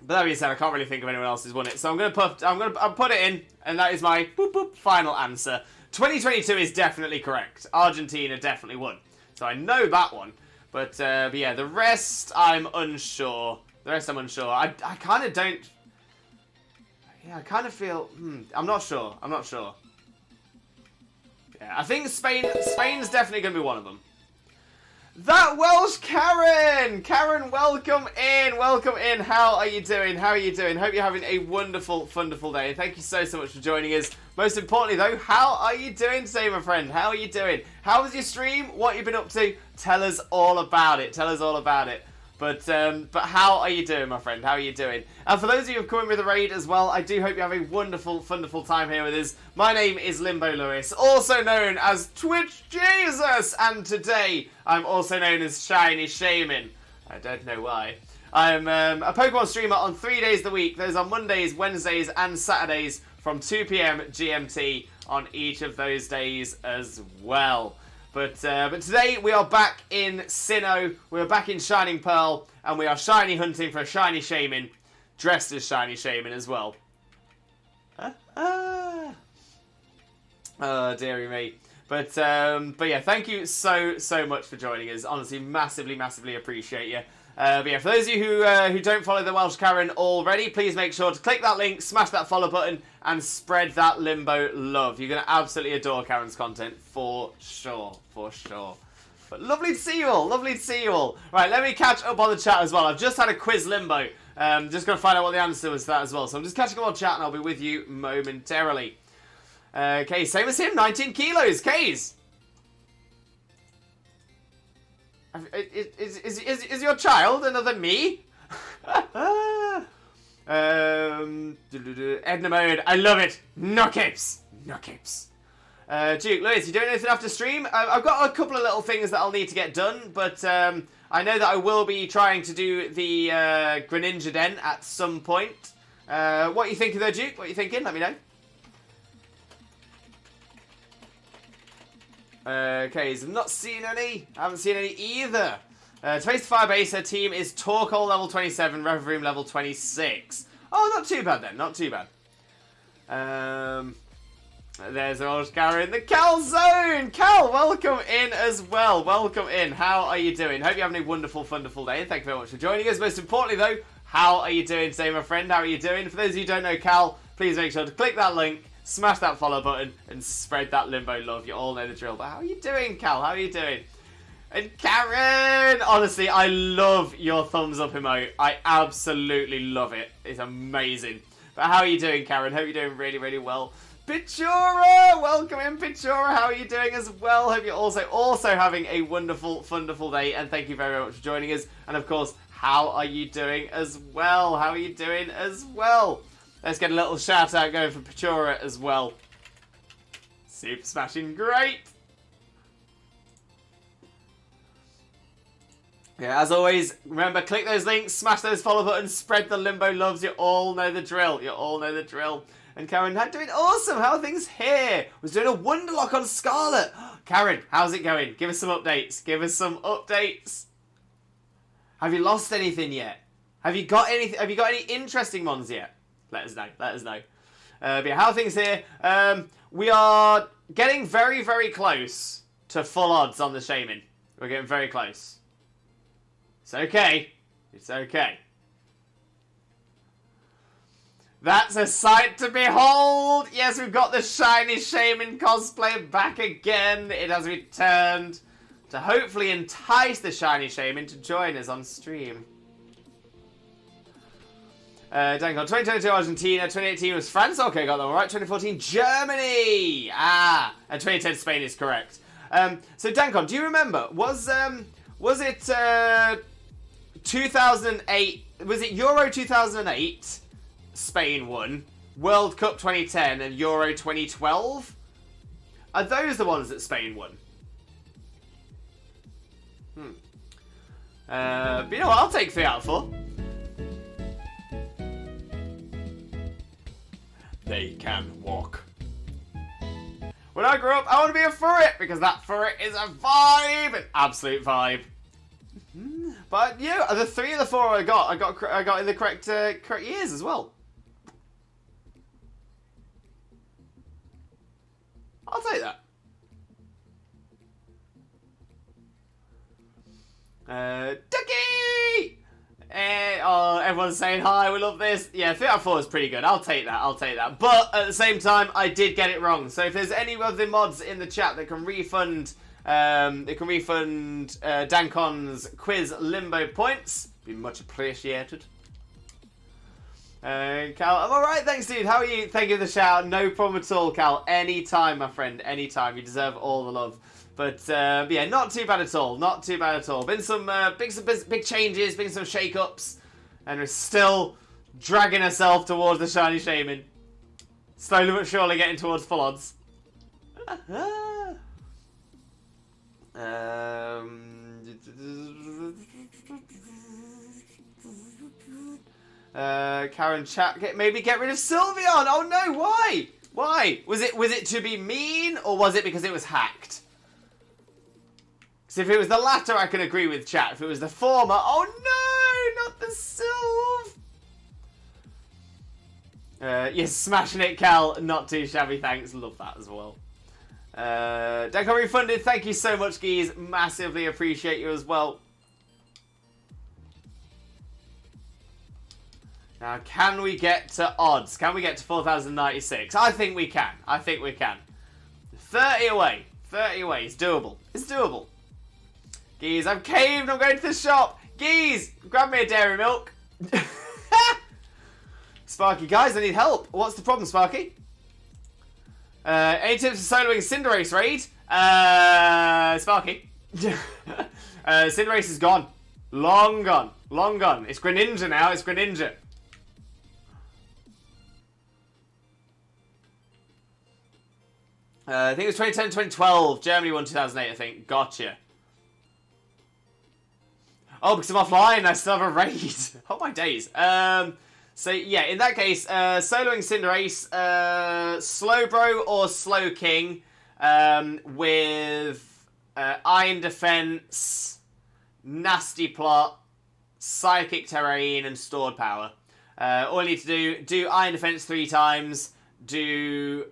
that being said, I can't really think of anyone else who's won it, so I'll put it in, and that is my final answer. 2022 is definitely correct. Argentina definitely won, so I know that one. But yeah, the rest I'm unsure. I kind of don't. Yeah, I kind of feel. I'm not sure. Yeah, I think Spain's definitely going to be one of them. That Welsh Karen! Karen, welcome in. How are you doing? Hope you're having a wonderful day. And thank you so much for joining us. Most importantly, though, how are you doing today, my friend? How are you doing? How was your stream? What have you been up to? Tell us all about it. But how are you doing, my friend? How are you doing? And for those of you who have come in with a raid as well, I do hope you have a wonderful time here with us. My name is Limbo Lewis, also known as Twitch Jesus, and today I'm also known as Shiny Shaymin. I don't know why. I'm a Pokemon streamer on 3 days a week. Those are Mondays, Wednesdays, and Saturdays from 2 PM GMT on each of those days as well. But today we are back in Sinnoh, we are back in Shining Pearl, and we are shiny hunting for a shiny Shaymin, dressed as shiny Shaymin as well. Oh, dearie me. But yeah, thank you so much for joining us. Honestly, massively appreciate you. But yeah, for those of you who don't follow the Welsh Karen already, please make sure to click that link, smash that follow button, and spread that Limbo love. You're going to absolutely adore Karen's content, for sure. But lovely to see you all. Lovely to see you all. Right, let me catch up on the chat as well. I've just had a quiz limbo. Just going to find out what the answer was to that as well. So I'm just catching up on chat and I'll be with you momentarily. Okay, same as him, 19 kilos. Kays. Is your child another me? Edna mode. I love it. No capes. No capes. Duke, Lewis, you doing anything after stream? I've got a couple of little things that I'll need to get done, but I know that I will be trying to do the Greninja Den at some point. What are you thinking though, Duke? What are you thinking? Let me know. Okay, so I've not seen any. I haven't seen any either. To face the Firebase, her team is Torkoal level 27, Reverie level 26. Oh, not too bad then, not too bad. There's old Cal in the Cal Zone! Cal, welcome in as well. Welcome in. How are you doing? Hope you're having a wonderful, wonderful day. And thank you very much for joining us. Most importantly, though, how are you doing today, my friend? How are you doing? For those of you who don't know Cal, please make sure to click that link, smash that follow button, and spread that limbo love. You all know the drill. But how are you doing, Cal? How are you doing? And Karen! Honestly, I love your thumbs up emote. I absolutely love it. It's amazing. But how are you doing, Karen? Hope you're doing really, really well. Pichura! Welcome in, Pichura. How are you doing as well? Hope you're also having a wonderful, wonderful day. And thank you very much for joining us. And of course, how are you doing as well? How are you doing as well? Let's get a little shout out going for Pichura as well. Super smashing great. Yeah, as always, remember, click those links, smash those follow buttons, spread the limbo loves. You all know the drill. You all know the drill. And Karen, doing awesome. How are things here? Was doing a Wonderlock on Scarlet. Karen, how's it going? Give us some updates. Give us some updates. Have you lost anything yet? Have you got anything? Have you got any interesting ones yet? Let us know. Let us know. But yeah, how are things here? We are getting very, very close to full odds on the Shaymin. We're getting very close. It's okay. It's okay. That's a sight to behold! Yes, we've got the shiny Shaymin cosplay back again. It has returned to hopefully entice the shiny Shaymin to join us on stream. Dankon, 2022 Argentina, 2018 was France. Okay, got that all right. 2014 Germany. Ah, and 2010 Spain is correct. So Dankon, do you remember? Was it 2008? Was it Euro 2008? Spain won, World Cup 2010 and Euro 2012. Are those the ones that Spain won? But you know what? I'll take 3 out of 4. They can walk. When I grow up, I want to be a furret because that furret is a vibe, an absolute vibe. But yeah, the 3 of the 4 I got in the correct years as well. I'll take that. Ducky! Oh, everyone's saying hi, we love this. Yeah, 3 out of 4 is pretty good. I'll take that, I'll take that. But at the same time, I did get it wrong. So if there's any of the mods in the chat that can refund, Dankon's quiz limbo points, be much appreciated. Cal, I'm alright, thanks dude, how are you? Thank you for the shout, no problem at all, Cal, anytime my friend, anytime, you deserve all the love. But yeah, not too bad at all, not too bad at all. Been some big changes, been some shake-ups, and we're still dragging ourselves towards the shiny Shaymin. Slowly but surely getting towards full odds. Karen chat, maybe get rid of Sylveon. Oh no, why? Why? Was it to be mean, or was it because it was hacked? Because if it was the latter, I can agree with chat. If it was the former, oh no, not the Sylve. Yes, smashing it, Cal. Not too shabby, thanks. Love that as well. Deco refunded. Thank you so much, Geese. Massively appreciate you as well. Now, can we get to odds? Can we get to 4,096? I think we can. I think we can. 30 away. 30 away. It's doable. It's doable. Geez, I'm caved. I'm going to the shop. Geez, grab me a dairy milk. Sparky, guys, I need help. What's the problem, Sparky? Any tips for soloing Cinderace raid? Sparky. Cinderace is gone. Long gone. Long gone. It's Greninja now. It's Greninja. I think it was 2010, 2012. Germany won 2008, I think. Gotcha. Oh, because I'm offline, I still have a raid. Oh, my days. So, yeah, in that case, soloing Cinderace, Slowbro or Slowking, with Iron Defense, Nasty Plot, Psychic Terrain, and Stored Power. All you need to do Iron Defense 3 times, do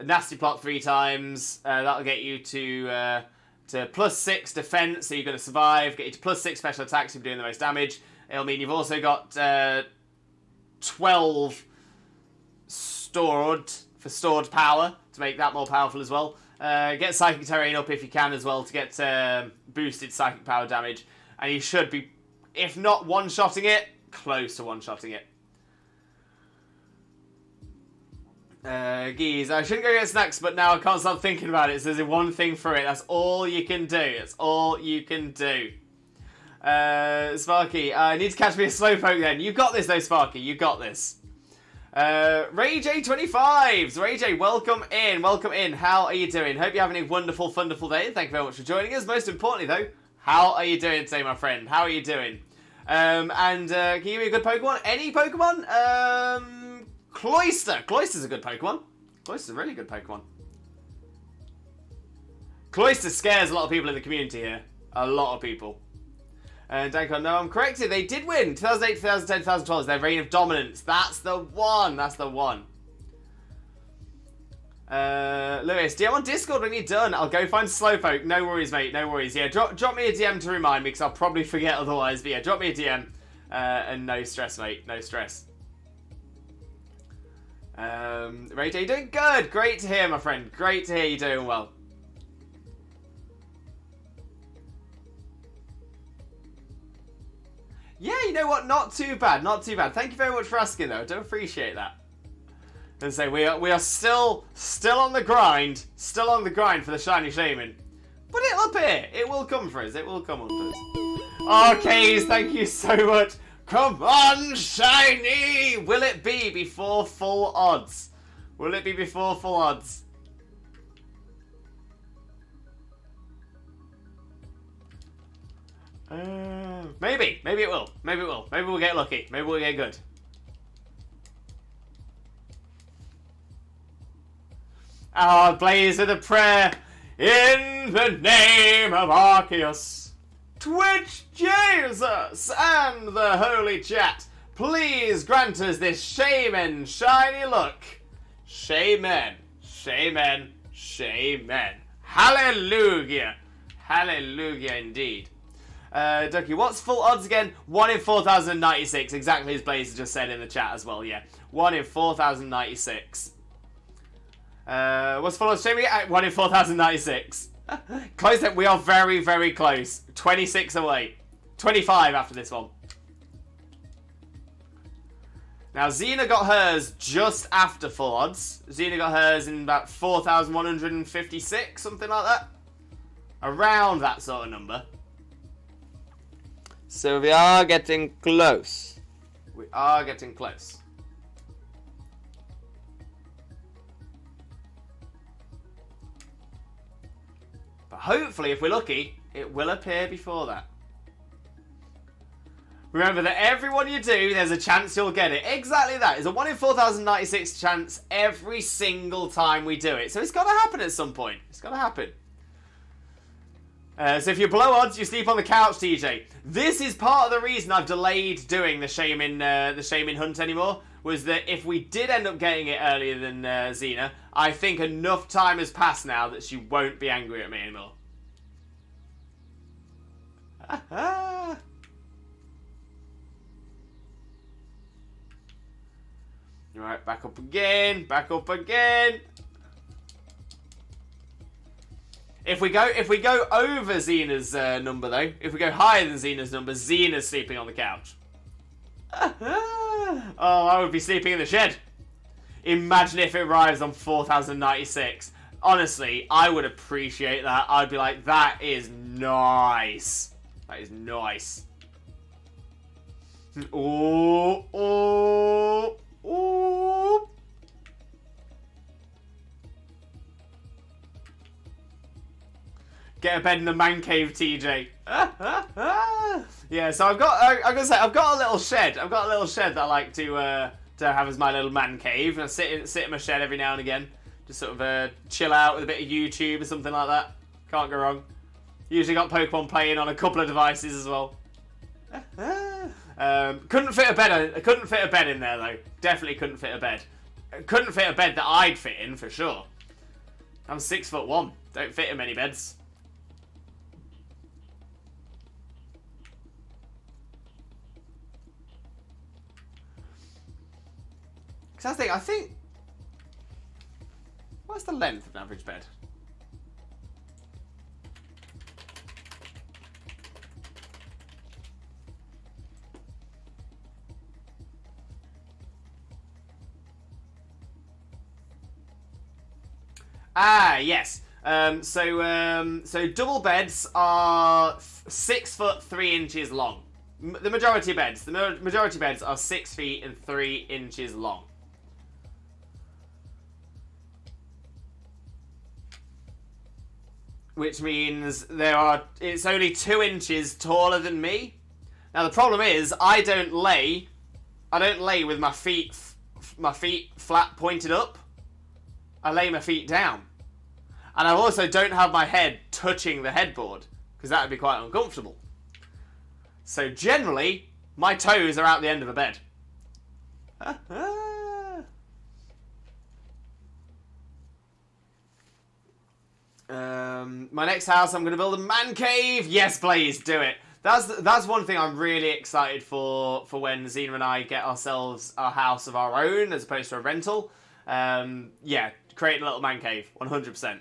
Nasty Plot 3 times, that'll get you to +6 defense, so you're going to survive, get you to +6 special attacks if you're doing the most damage. It'll mean you've also got 12 stored for stored power to make that more powerful as well. Get Psychic Terrain up if you can as well to get boosted Psychic Power damage. And you should be, if not one-shotting it, close to one-shotting it. Geez, I shouldn't go get snacks, but now I can't stop thinking about it. So there's one thing for it. That's all you can do. That's all you can do. Sparky, I need to catch me a Slowpoke then. You got this though, Sparky. You got this. Ray J25s. Ray J, welcome in. Welcome in. How are you doing? Hope you're having a wonderful, wonderful day. Thank you very much for joining us. Most importantly though, how are you doing today, my friend? How are you doing? Can you give me a good Pokemon? Any Pokemon? Cloyster. Cloyster's a good Pokemon. Cloyster's a really good Pokemon. Cloyster scares a lot of people in the community here. A lot of people. And Danko, no, I'm corrected. They did win. 2008, 2010, 2012 is their reign of dominance. That's the one. That's the one. Lewis, DM on Discord when you're done. I'll go find Slowpoke. No worries, mate. No worries. Yeah, drop me a DM to remind me because I'll probably forget otherwise. But yeah, drop me a DM. And no stress, mate. No stress. Ray J, doing good. Great to hear, my friend. Great to hear you doing well. Yeah, you know what? Not too bad. Not too bad. Thank you very much for asking, though. I do appreciate that. And so we are still on the grind. Still on the grind for the shiny Shaymin. But it'll appear. It will come for us. It will come on for us. Oh, Kays, thank you so much. Come on, shiny! Will it be before full odds? Will it be before full odds? Maybe. Maybe it will. Maybe it will. Maybe we'll get lucky. Maybe we'll get good. Our blaze of the prayer in the name of Arceus. Twitch Jesus and the Holy Chat, please grant us this Shaymin shiny look. Shaymin, Shaymin, Shaymin. Hallelujah. Hallelujah indeed. Ducky, what's full odds again? 1 in 4,096, exactly as Blazer just said in the chat as well, yeah. 1 in 4,096. What's full odds, Shaymin? 1 in 4,096. Close then, we are very, very close. 26 away. 25 after this one. Now, Xena got hers just after full odds. Xena got hers in about 4,156, something like that. Around that sort of number. So we are getting close. We are getting close. But hopefully, if we're lucky, it will appear before that. Remember that every one you do, there's a chance you'll get it. Exactly that. It's a 1 in 4,096 chance every single time we do it. So it's got to happen at some point. It's got to happen. So if you're below odds, you sleep on the couch, TJ. This is part of the reason I've delayed doing the Shaymin Hunt anymore. Was that if we did end up getting it earlier than Xena, I think enough time has passed now that she won't be angry at me anymore. Right, back up again, back up again. If we go over Xena's number though, if we go higher than Xena's number, Xena's sleeping on the couch. Oh, I would be sleeping in the shed. Imagine if it arrives on 4096. Honestly, I would appreciate that. I'd be like, that is nice. That is nice. Oh, oh, oh. Get a bed in the man cave, TJ. Yeah, so I'm gonna say I've got a little shed. I've got a little shed that I like to have as my little man cave. And I sit in my shed every now and again, just sort of chill out with a bit of YouTube or something like that. Can't go wrong. Usually got Pokemon playing on a couple of devices as well. Couldn't fit a bed. Couldn't fit a bed in there though. Definitely couldn't fit a bed. Couldn't fit a bed that I'd fit in for sure. I'm 6'1". Don't fit in many beds. Because I think. What's the length of an average bed? Ah, yes. So double beds are 6 foot 3 inches long. The majority of beds. The majority of beds are 6 feet and 3 inches long. Which means it's only 2 inches taller than me. Now the problem is I don't lay with my feet flat pointed up. I lay my feet down. And I also don't have my head touching the headboard, because that would be quite uncomfortable. So generally, my toes are out the end of a bed. My next house, I'm going to build a man cave. Yes, please, do it. That's one thing I'm really excited for when Xena and I get ourselves a house of our own as opposed to a rental. Yeah, create a little man cave, 100%.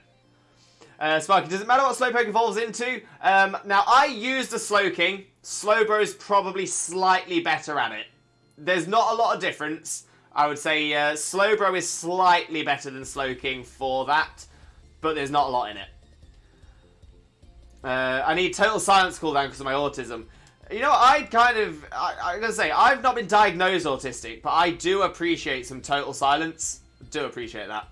Sparky, does it matter what Slowpoke evolves into? Now, I used a Slowking. Slowbro's probably slightly better at it. There's not a lot of difference. I would say Slowbro is slightly better than Slowking for that, but there's not a lot in it. I need total silence cooldown because of my autism. You know, I'm gonna say, I've not been diagnosed autistic, but I do appreciate some total silence. Do appreciate that.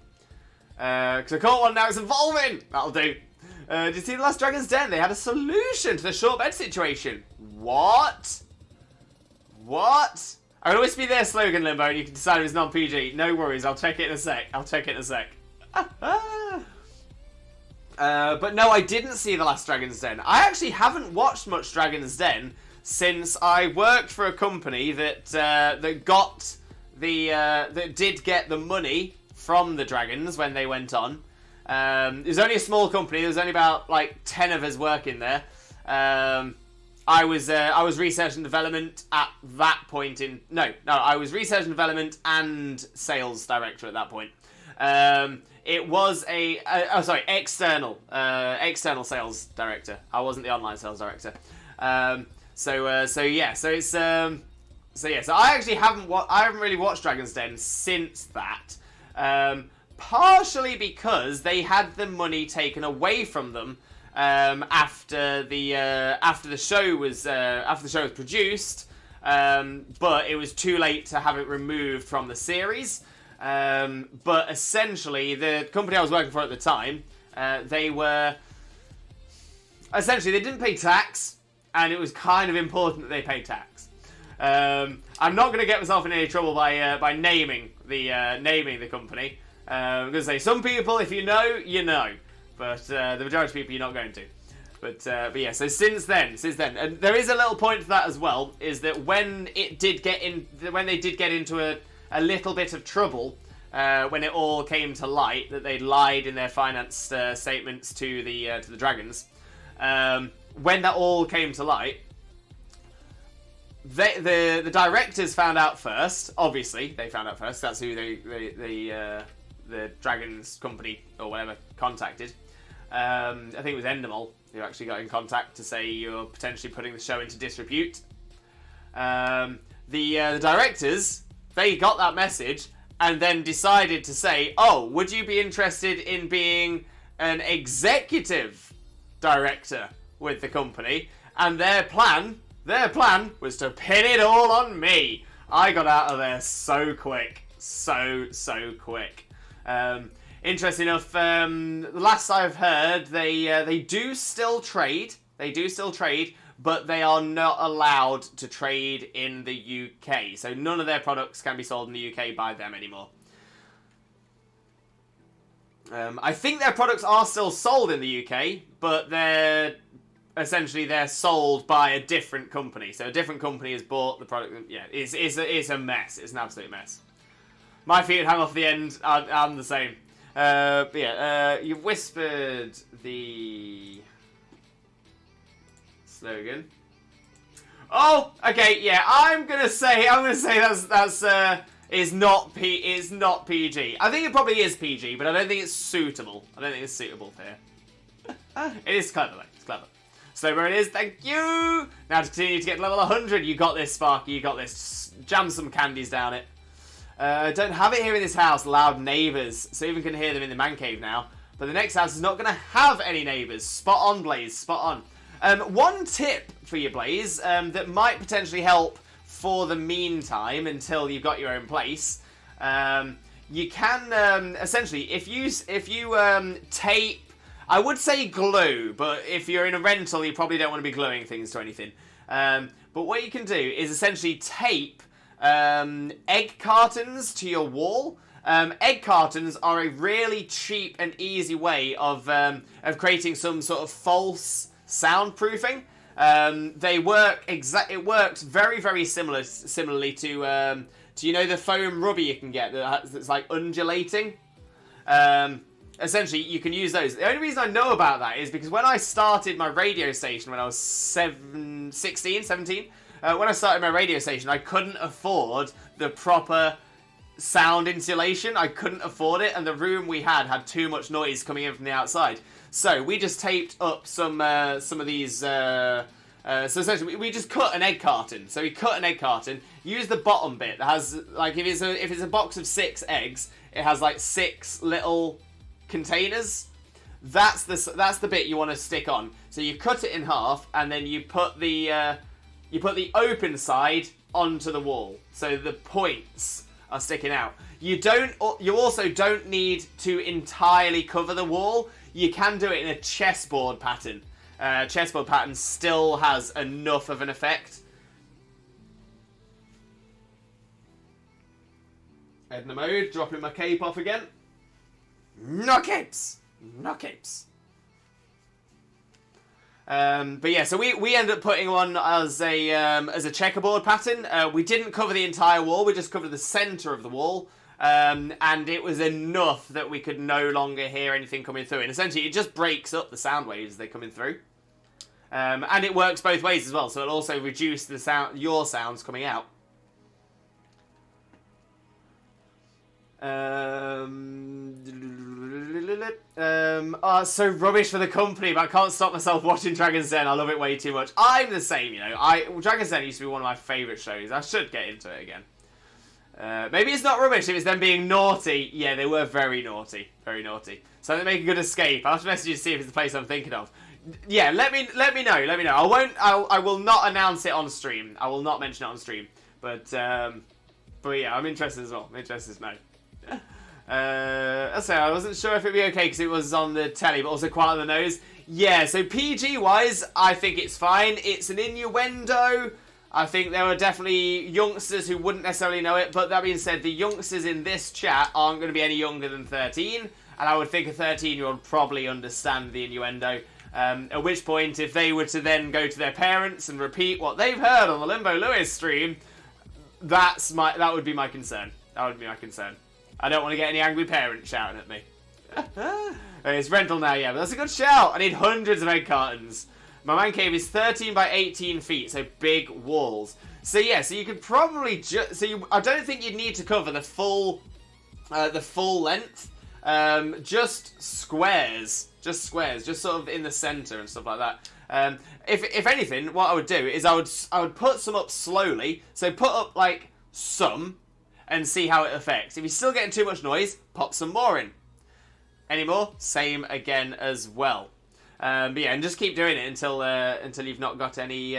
Because I caught one now, it's evolving! That'll do. Did you see the last Dragon's Den? They had a solution to the short bed situation. What? What? I'm gonna whisper their slogan, Limbo, and you can decide if it's non-PG. No worries, I'll check it in a sec. But no, I didn't see the last Dragon's Den. I actually haven't watched much Dragon's Den since I worked for a company that that did get the money from the dragons when they went on. It was only a small company. There was only about like 10 of us working there. I was research and development at that point in I was research and development and sales director at that point. It was external sales director. I wasn't the online sales director. So I actually haven't really watched Dragon's Den since that. Partially because they had the money taken away from them after the show was produced, but it was too late to have it removed from the series. But essentially, the company I was working for at the time, they didn't pay tax, and it was kind of important that they pay tax. I'm not going to get myself in any trouble by naming the company. I'm going to say some people, if you know, you know, but the majority of people you're not going to. But yeah, so since then, and there is a little point to that as well, is that when they did get into a little bit of trouble, when it all came to light that they lied in their finance statements to the dragons, when that all came to light, the directors found out first. Obviously, they found out first. That's who the dragons company or whatever contacted. I think it was Endemol who actually got in contact to say you're potentially putting the show into disrepute. The directors, they got that message and then decided to say, oh, would you be interested in being an executive director with the company? And their plan was to pin it all on me. I got out of there so quick. So quick. Interesting enough, the last I've heard, they do still trade. But they are not allowed to trade in the UK. So none of their products can be sold in the UK by them anymore. I think their products are still sold in the UK, but they're sold by a different company. So a different company has bought the product. Yeah, it's a mess. It's an absolute mess. My feet hang off the end. I'm the same. But yeah, you whispered the slogan. Oh, okay, yeah. I'm gonna say that's is not PG. I think it probably is PG, but I don't think it's suitable. I don't think it's suitable here. It is clever though. It's clever. So where it is, thank you. Now to continue to get level 100, you got this, Sparky. You got this. Just jam some candies down it. Don't have it here in this house. Loud neighbours. So even can hear them in the man cave now. But the next house is not going to have any neighbours. Spot on, Blaze. Spot on. One tip for you, Blaze, that might potentially help for the meantime until you've got your own place. You can essentially, if you tape, I would say glue, but if you're in a rental, you probably don't want to be gluing things to anything. But what you can do is essentially tape egg cartons to your wall. Egg cartons are a really cheap and easy way of creating some sort of false soundproofing. They work it works very, very similarly to you know the foam rubber you can get that's like undulating. Essentially, you can use those. The only reason I know about that is because when I started my radio station when I was 17, when I started my radio station, I couldn't afford the proper sound insulation. I couldn't afford it, and the room we had too much noise coming in from the outside. So we just taped up some of these. So essentially, we just cut an egg carton. So we cut an egg carton. Use the bottom bit that has like if it's a box of 6 eggs, it has like 6 little containers. That's the bit you want to stick on. So you cut it in half, and then you put the open side onto the wall, so the points are sticking out. You also don't need to entirely cover the wall. You can do it in a chessboard pattern. Chessboard pattern still has enough of an effect. Edna mode, dropping my cape off again. No capes! No capes. But yeah, so we ended up putting one as a checkerboard pattern. We didn't cover the entire wall, we just covered the centre of the wall. And it was enough that we could no longer hear anything coming through. And essentially, it just breaks up the sound waves as they're coming through. And it works both ways as well, so it'll also reduce the your sounds coming out. So rubbish for the company, but I can't stop myself watching Dragon's Den. I love it way too much. I'm the same, you know. Dragon's Den used to be one of my favourite shows. I should get into it again. Maybe it's not rubbish if it's them being naughty. Yeah, they were very naughty. Very naughty. So they make a good escape. I'll have to message you to see if it's the place I'm thinking of. Yeah, let me know. Let me know. I will not announce it on stream. I will not mention it on stream. But yeah, I'm interested as well. I'm interested to know. I say I wasn't sure if it'd be okay because it was on the telly, but also quite on the nose. Yeah, so PG wise, I think it's fine. It's an innuendo. I think there are definitely youngsters who wouldn't necessarily know it, but that being said, the youngsters in this chat aren't going to be any younger than 13, and I would think a 13-year-old probably understand the innuendo. At which point, if they were to then go to their parents and repeat what they've heard on the Limbo Lewis stream, that would be my concern. That would be my concern. I don't want to get any angry parents shouting at me. It's rental now, yeah, but that's a good shout. I need hundreds of egg cartons. My man cave is 13 by 18 feet, so big walls. So yeah, so you could probably I don't think you'd need to cover the full length. Just squares Just squares, just sort of in the center and stuff like that. If anything, what I would do is I would put some up slowly. So put up like some and see how it affects. If you're still getting too much noise, pop some more in. Any more? Same again as well. But yeah, and just keep doing it until you've not got any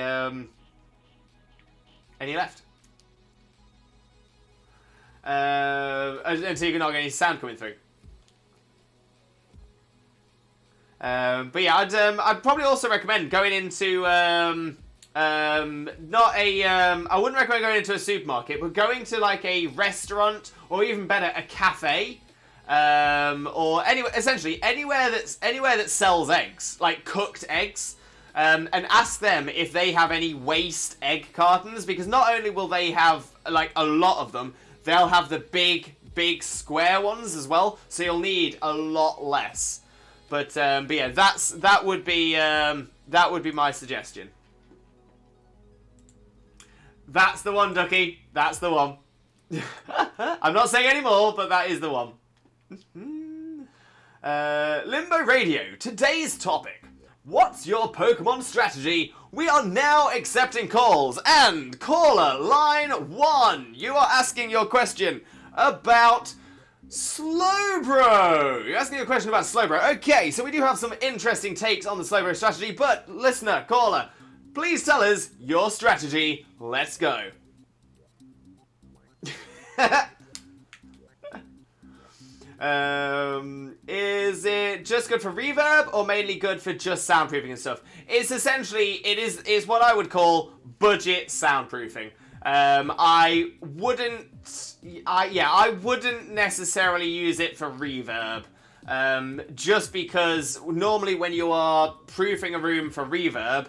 left. Until you can not get any sound coming through. But yeah, I'd probably also recommend going into I wouldn't recommend going into a supermarket, but going to like a restaurant or even better, a cafe, or essentially anywhere that sells eggs, like cooked eggs, and ask them if they have any waste egg cartons, because not only will they have like a lot of them, they'll have the big square ones as well, so you'll need a lot less. But yeah, that would be my suggestion. That's the one, Ducky. That's the one. I'm not saying any more, but that is the one. Limbo Radio. Today's topic. What's your Pokemon strategy? We are now accepting calls. And caller line 1. You are asking your question about Slowbro! You're asking a question about Slowbro. Okay, so we do have some interesting takes on the Slowbro strategy, but listener, caller, please tell us your strategy. Let's go. Is it just good for reverb or mainly good for just soundproofing and stuff? It's essentially, is what I would call budget soundproofing. I wouldn't necessarily use it for reverb, just because normally when you are proofing a room for reverb,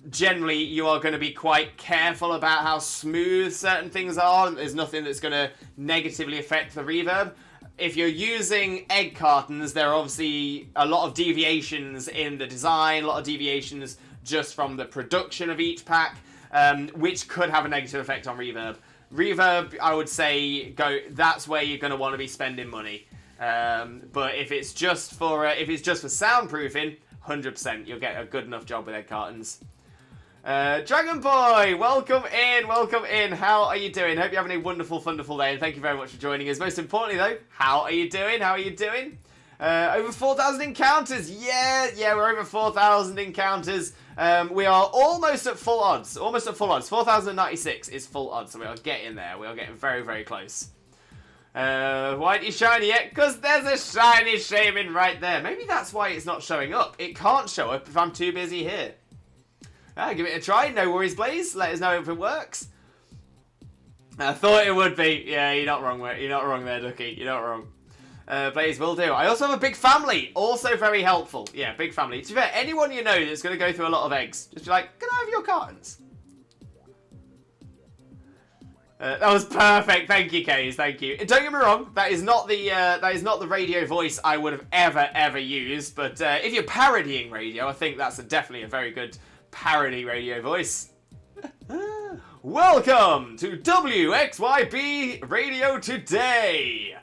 generally you are going to be quite careful about how smooth certain things are. There's nothing that's going to negatively affect the reverb. If you're using egg cartons, there are obviously a lot of deviations in the design, a lot of deviations just from the production of each pack, which could have a negative effect on reverb. Reverb, I would say, that's where you're going to want to be spending money. But if it's just for soundproofing, 100%, you'll get a good enough job with egg cartons. Dragon Boy, welcome in. How are you doing? Hope you're having a wonderful day, and thank you very much for joining us. Most importantly, though, how are you doing? Over 4,000 encounters. Yeah, we're over 4,000 encounters. We are almost at full odds. 4,096 is full odds, so we are getting there. We are getting very, very close. Why aren't you shiny yet? Because there's a shiny Shaymin right there. Maybe that's why it's not showing up. It can't show up if I'm too busy here. Give it a try. No worries, Blaze. Let us know if it works. I thought it would be. Yeah, you're not wrong there, Ducky. You're not wrong. Blaze will do. I also have a big family. Also very helpful. Yeah, big family. To be fair, anyone you know that's going to go through a lot of eggs, just be like, can I have your cartons? That was perfect. Thank you, Kays. Thank you. Don't get me wrong. That is not the radio voice I would have ever used. But if you're parodying radio, I think that's definitely a very good parody radio voice. Welcome to WXYB Radio Today.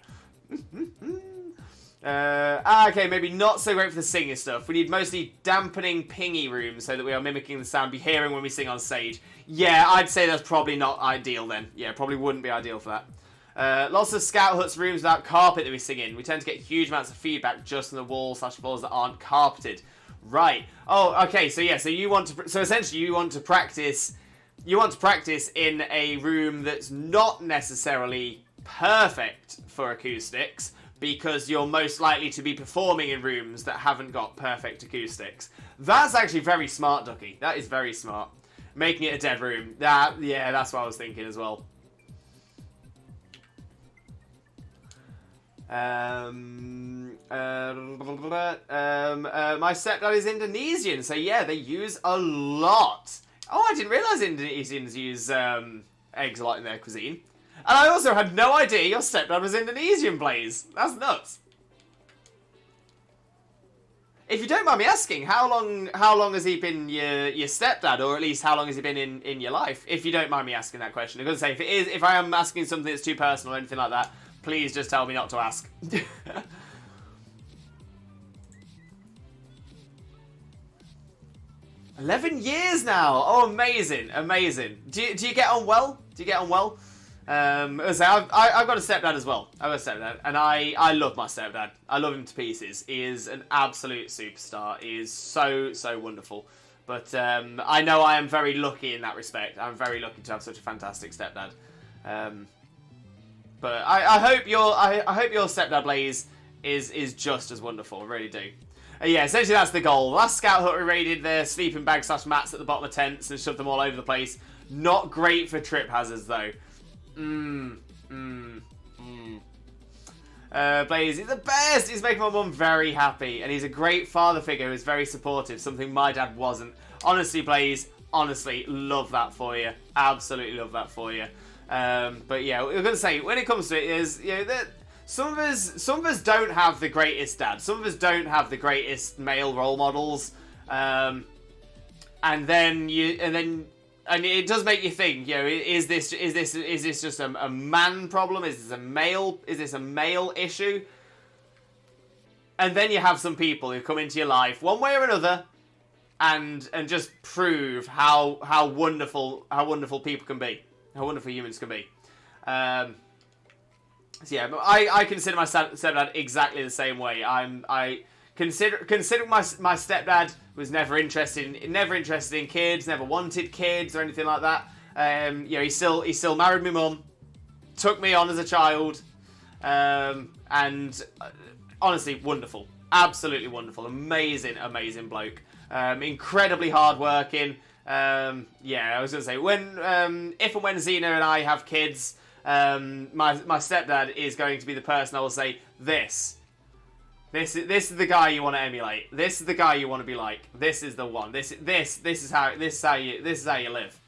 Okay, maybe not so great for the singing stuff. We need mostly dampening pingy rooms so that we are mimicking the sound we hearing when we sing on stage. Yeah, I'd say that's probably not ideal then. Yeah, probably wouldn't be ideal for that. Lots of scout huts rooms without carpet that we sing in. We tend to get huge amounts of feedback just on the walls/floors that aren't carpeted. Right. Oh, okay. So yeah. So essentially you want to practice. You want to practice in a room that's not necessarily perfect for acoustics, because you're most likely to be performing in rooms that haven't got perfect acoustics. That's actually very smart, Ducky. That is very smart. Making it a dead room. Yeah, that's what I was thinking as well. My stepdad is Indonesian, so yeah, they use a lot. Oh, I didn't realise Indonesians use eggs a lot in their cuisine. And I also had no idea your stepdad was Indonesian, Blaze. That's nuts. If you don't mind me asking, how long has he been your stepdad, or at least how long has he been in your life? If you don't mind me asking that question, I'm gonna say if I am asking something that's too personal or anything like that, please just tell me not to ask. 11 years now. Oh, amazing, amazing. Do you get on well? Do you get on well? As I say, I've got a stepdad as well. I've got a stepdad, and I love my stepdad. I love him to pieces. He is an absolute superstar. He is so wonderful. But I know I am very lucky in that respect. I'm very lucky to have such a fantastic stepdad. But I hope your stepdad Blaze is just as wonderful. I really do. Yeah, essentially that's the goal. Last scout hut we raided their sleeping bag / mats at the bottom of tents and shoved them all over the place. Not great for trip hazards though. Blaze is the best. He's making my mum very happy, and he's a great father figure who's very supportive. Something my dad wasn't. Honestly, Blaze. Honestly, love that for you. Absolutely love that for you. But yeah, we're gonna say when it comes to it is that. Some of us don't have the greatest dad. Some of us don't have the greatest male role models, and it does make you think. Is this just a man problem? Is this a male issue? And then you have some people who come into your life one way or another, and just prove how wonderful people can be, how wonderful humans can be. So yeah, but I consider my stepdad exactly the same way. I consider my stepdad was never interested in kids, never wanted kids or anything like that. He still married my mum, took me on as a child, and honestly wonderful, absolutely wonderful, amazing bloke, incredibly hardworking. I was gonna say if and when Xena and I have kids. My stepdad is going to be the person I will say this is the guy you want to emulate. This is the guy you want to be like. This is the one. This is how you live.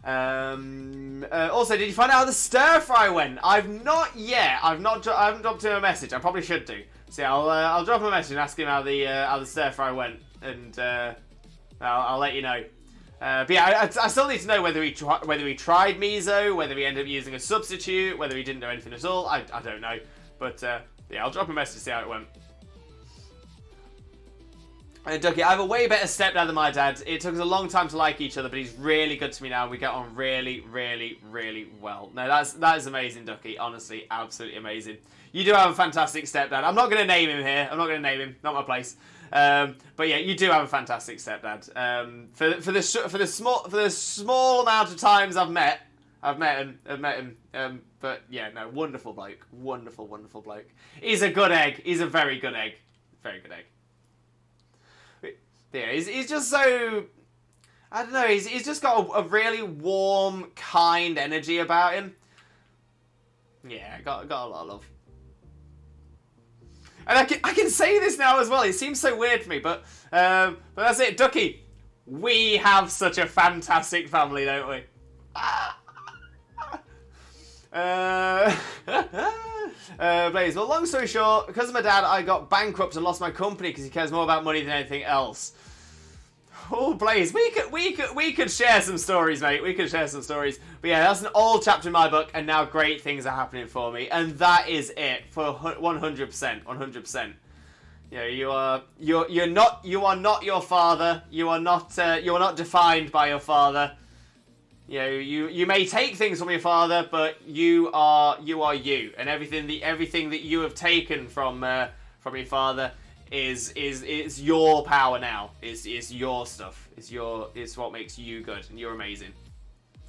Also, did you find out how the stir fry went? I've not yet. I haven't dropped him a message. I probably should do. So yeah, I'll drop him a message and ask him how the stir fry went, and I'll let you know. But yeah, I still need to know whether he tried miso, whether he ended up using a substitute, whether he didn't do anything at all. I don't know. But yeah, I'll drop a message to see how it went. And Ducky, I have a way better stepdad than my dad. It took us a long time to like each other, but he's really good to me now, and we get on really, really, really well. No, that is amazing, Ducky. Honestly, absolutely amazing. You do have a fantastic stepdad. I'm not going to name him here. Not my place. But yeah, you do have a fantastic stepdad. For the small amount of times I've met him. But yeah, no, wonderful bloke, wonderful bloke. He's a good egg. He's a very good egg, very good egg. Yeah, he's just so. I don't know. He's just got a really warm, kind energy about him. Yeah, got a lot of love. And I can say this now as well. It seems so weird for me, but that's it, Ducky. We have such a fantastic family, don't we? Blaze. Well, long story short, because of my dad, I got bankrupt and lost my company because he cares more about money than anything else. Oh, Blaze, we could share some stories, mate. We could share some stories. But yeah, that's an old chapter in my book, and now great things are happening for me, and that is it for 100%. 100%. You are not your father. You are not defined by your father. You may take things from your father, but you are you, and everything that you have taken from your father is your power now. Is your stuff. It's what makes you good, and you're amazing.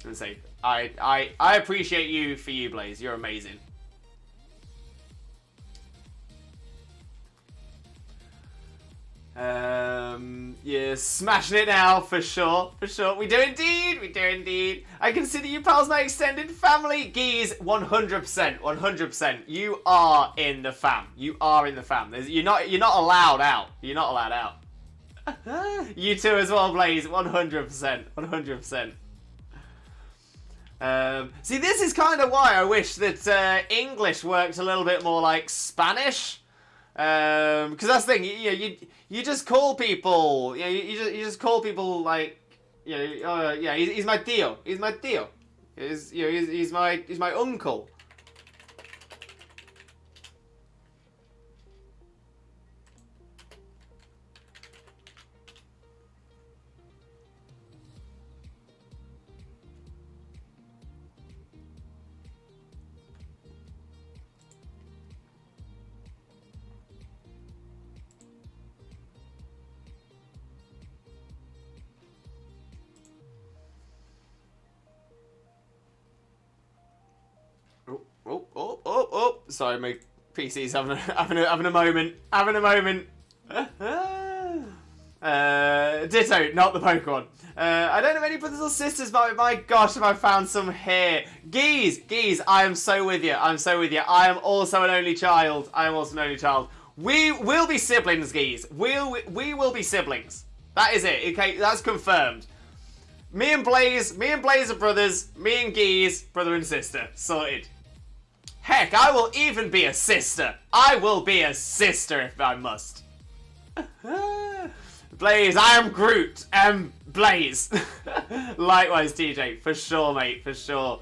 And say I appreciate you for you, Blaze. You're amazing. Yeah, smashing it now for sure. We do indeed. I consider you pals my extended family. Geese, 100%. You are in the fam. You're not allowed out. You too as well, Blaze. 100%. See, this is kind of why I wish that English worked a little bit more like Spanish. Because that's the thing, you just call people, you just call people like, oh yeah, he's my tío, he's my uncle. sorry, my PC's having a moment. Having a moment. Ditto, not the Pokemon. I don't have any brothers or sisters, but my gosh, have I found some here. Geese, I am so with you. I'm so with you. I am also an only child. We will be siblings, Geese. We will be siblings. That is it. Okay, that's confirmed. Me and Blaze are brothers. Me and Geese, brother and sister. Sorted. Heck, I will even be a sister. I will be a sister if I must. Blaze, I am Groot. Blaze. Likewise, TJ. For sure, mate. For sure.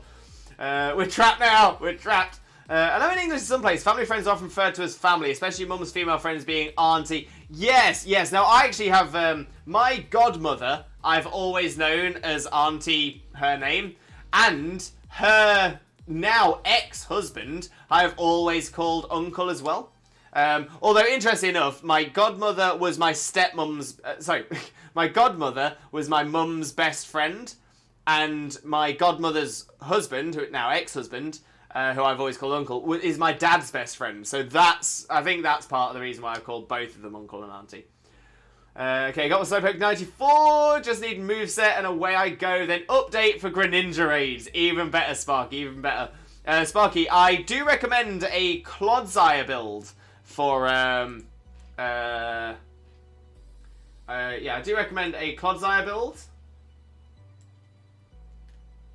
We're trapped now. We're trapped. I know in English someplace, family friends are often referred to as family, especially mum's female friends being auntie. Yes. Now, I actually have my godmother, I've always known as Auntie, her name, and her now ex-husband, I've always called Uncle as well. Although, interesting enough, my godmother was my stepmom's... my godmother was my mum's best friend, and my godmother's husband, now ex-husband, who I've always called Uncle, is my dad's best friend. So I think that's part of the reason why I've called both of them Uncle and Auntie. Okay, got my Slowpoke 94, just need moveset and away I go. Then update for Greninja raids. Even better, Sparky, even better. Sparky, I do recommend a Clodsire build for, yeah, I do recommend a Clodsire build.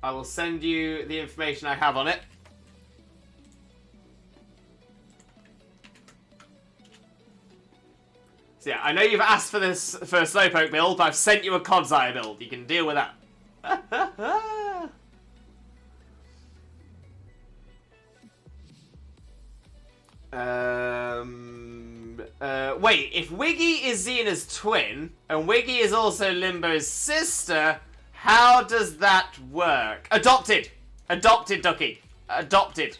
I will send you the information I have on it. So yeah, I know you've asked for this for a Slowpoke build, but I've sent you a Clodsire build. You can deal with that. Wait, if Wiggy is Xena's twin, and Wiggy is also Limbo's sister, how does that work? Adopted! Adopted, Ducky. Adopted.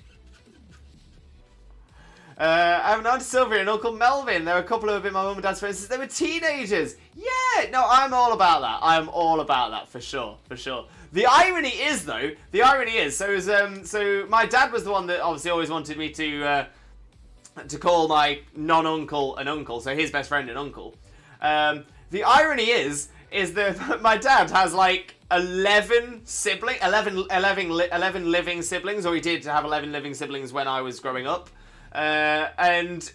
I have an Auntie Sylvia and Uncle Melvin. There are a couple who have been my mum and dad's friends since they were teenagers. Yeah, no, I'm all about that. I'm all about that, for sure, for sure. The irony is, though, so my dad was the one that obviously always wanted me to call my non-uncle an uncle, so his best friend an uncle. The irony is that my dad has like 11 living siblings, or he did have 11 living siblings when I was growing up. And I've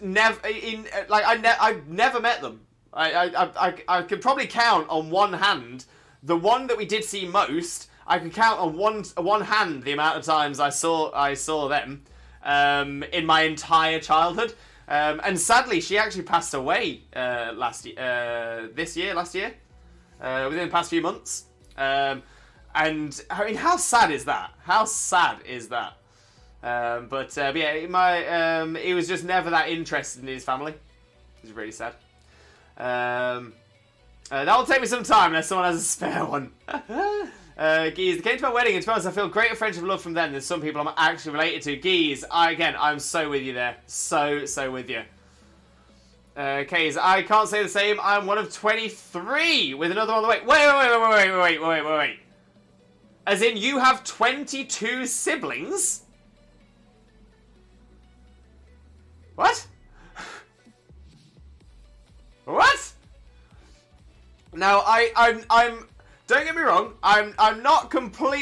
never met them. I could probably count on one hand the one that we did see most. I could count on one hand the amount of times I saw them in my entire childhood. And sadly, she actually passed away last year, within the past few months. And I mean, how sad is that? How sad is that? But yeah, he was just never that interested in his family. It was really sad. That will take me some time unless someone has a spare one. Geese, they came to my wedding, and to be honest, I feel greater friendship and love from them than some people I'm actually related to. Geese, I'm so with you there. So with you. Keys, I can't say the same. I'm one of 23 with another on the way. Wait. As in, you have 22 siblings? What? What? Now, I'm don't get me wrong, I'm not completely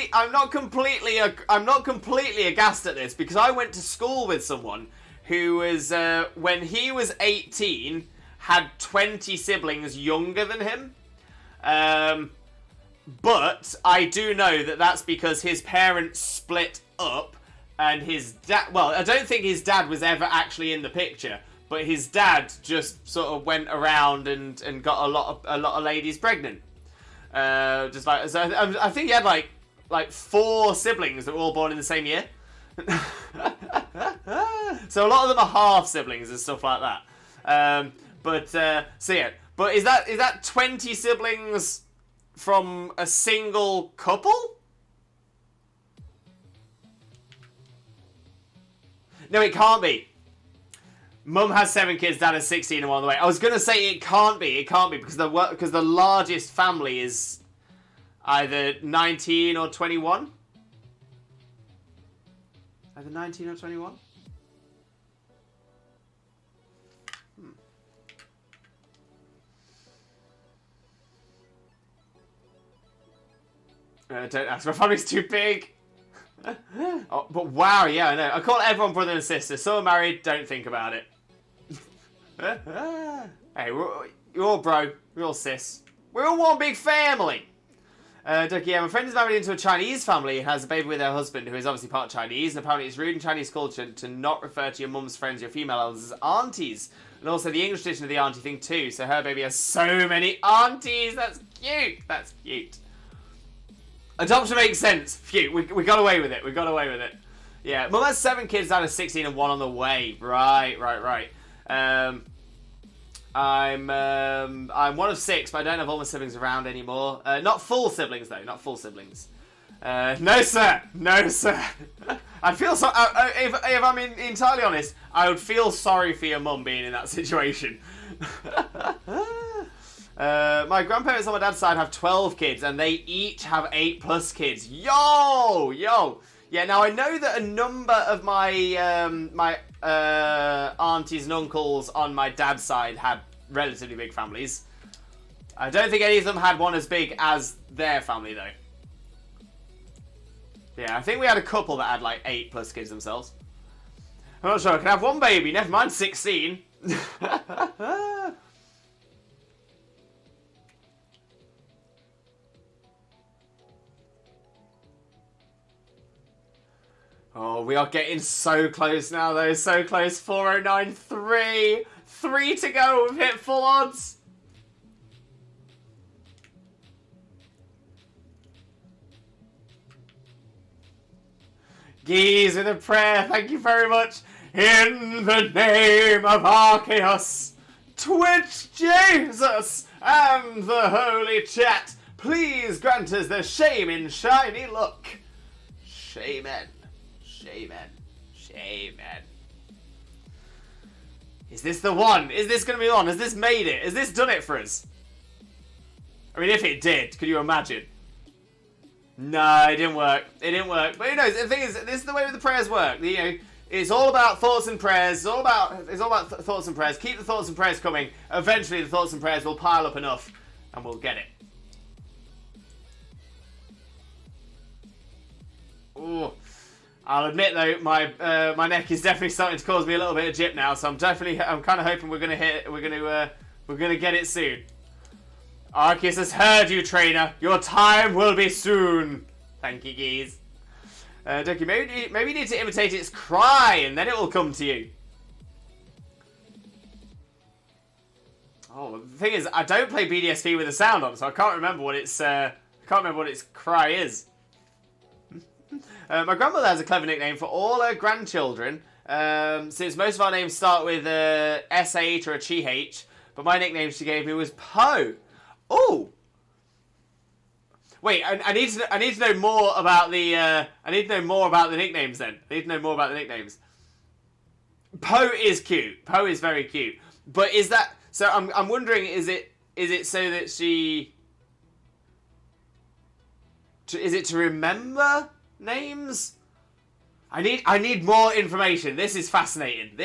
aghast at this, because I went to school with someone who was when he was 18 had 20 siblings younger than him. But I do know that that's because his parents split up, and his dad, well, I don't think his dad was ever actually in the picture, but his dad just sort of went around and got a lot of ladies pregnant. Just like, so I think he had like 4 siblings that were all born in the same year. So a lot of them are half siblings and stuff like that. So yeah, but is that 20 siblings from a single couple? No, it can't be. Mum has 7 kids, Dad has 16 and one on the way. I was going to say it can't be because the largest family is either 19 or 21. Either 19 or 21. Don't ask. My family's too big. Oh, but wow, yeah, I know. I call everyone brother and sister. Some are married, don't think about it. Hey, you're all bro. We're all sis. We're all one big family. Ducky, yeah, my friend is married into a Chinese family and has a baby with her husband, who is obviously part Chinese, and apparently it's rude in Chinese culture to not refer to your mum's friends, your female elders, as aunties. And also the English tradition of the auntie thing too, so her baby has so many aunties. That's cute. That's cute. Adoption makes sense. Phew, we got away with it. We got away with it. Yeah, mum has 7 kids, dad has 16 and 1 on the way. Right. I'm one of 6, but I don't have all my siblings around anymore. Not full siblings though, not full siblings. No sir, no sir. I'd feel so. If I'm entirely honest, I would feel sorry for your mum being in that situation. My grandparents on my dad's side have 12 kids, and they each have 8+ kids. Yo. Yeah, now I know that a number of my aunties and uncles on my dad's side had relatively big families. I don't think any of them had one as big as their family, though. Yeah, I think we had a couple that had like 8+ kids themselves. I'm not sure. I can have one baby. Never mind 16. Oh, we are getting so close now, though. So close. 409.3. 3 to go. We've hit full odds. Geese with a prayer. Thank you very much. In the name of Arceus, Twitch Jesus, and the Holy Chat, please grant us the Shaymin shiny look. Shaymin. Is this the one? Is this going to be on? Has this made it? Has this done it for us? I mean, if it did, could you imagine? No, it didn't work. It didn't work. But who knows? The thing is, this is the way the prayers work. You know, it's all about thoughts and prayers. It's all about thoughts and prayers. Keep the thoughts and prayers coming. Eventually, the thoughts and prayers will pile up enough, and we'll get it. Ooh. I'll admit though, my neck is definitely starting to cause me a little bit of jip now, so I'm kind of hoping we're gonna get it soon. Arceus has heard you, trainer. Your time will be soon. Thank you, geez. Ducky, maybe you need to imitate its cry, and then it will come to you. Oh, the thing is, I don't play BDSP with the sound on, so I can't remember what its cry is. My grandmother has a clever nickname for all her grandchildren, since most of our names start with a SH or a CH, but my nickname she gave me was Poe. Oh! Wait, I need to know more about the nicknames then. I need to know more about the nicknames. Poe is cute. Poe is very cute. But is that so? I'm wondering, is it so that she? Is it to remember names? I need more information. This is fascinating.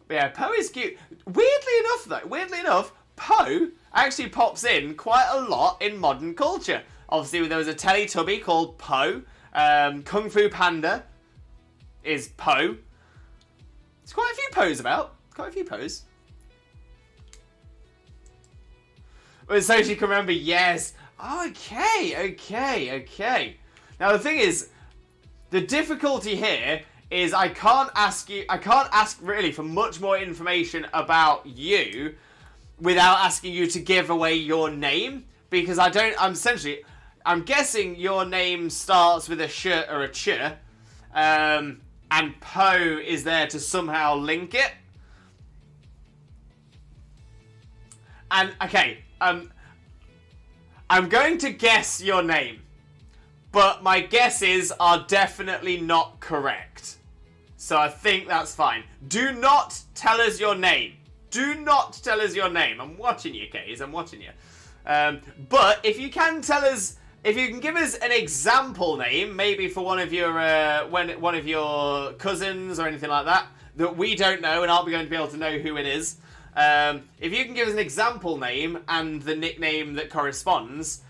But yeah, Poe is cute. Weirdly enough, Poe actually pops in quite a lot in modern culture. Obviously, there was a Teletubby called Poe. Kung Fu Panda is Poe. There's quite a few Poes about. Quite a few Poes. But so she can remember, yes. Okay. Now the thing is, the difficulty here is I can't ask really for much more information about you without asking you to give away your name, because I'm guessing your name starts with a sh or a ch, and Poe is there to somehow link it. And okay, I'm going to guess your name, but my guesses are definitely not correct. So I think that's fine. Do not tell us your name. Do not tell us your name. I'm watching you, Kays. I'm watching you. But if you can tell us, if you can give us an example name, maybe for one of your cousins or anything like that we don't know and aren't going to be able to know who it is, If you can give us an example name and the nickname that corresponds,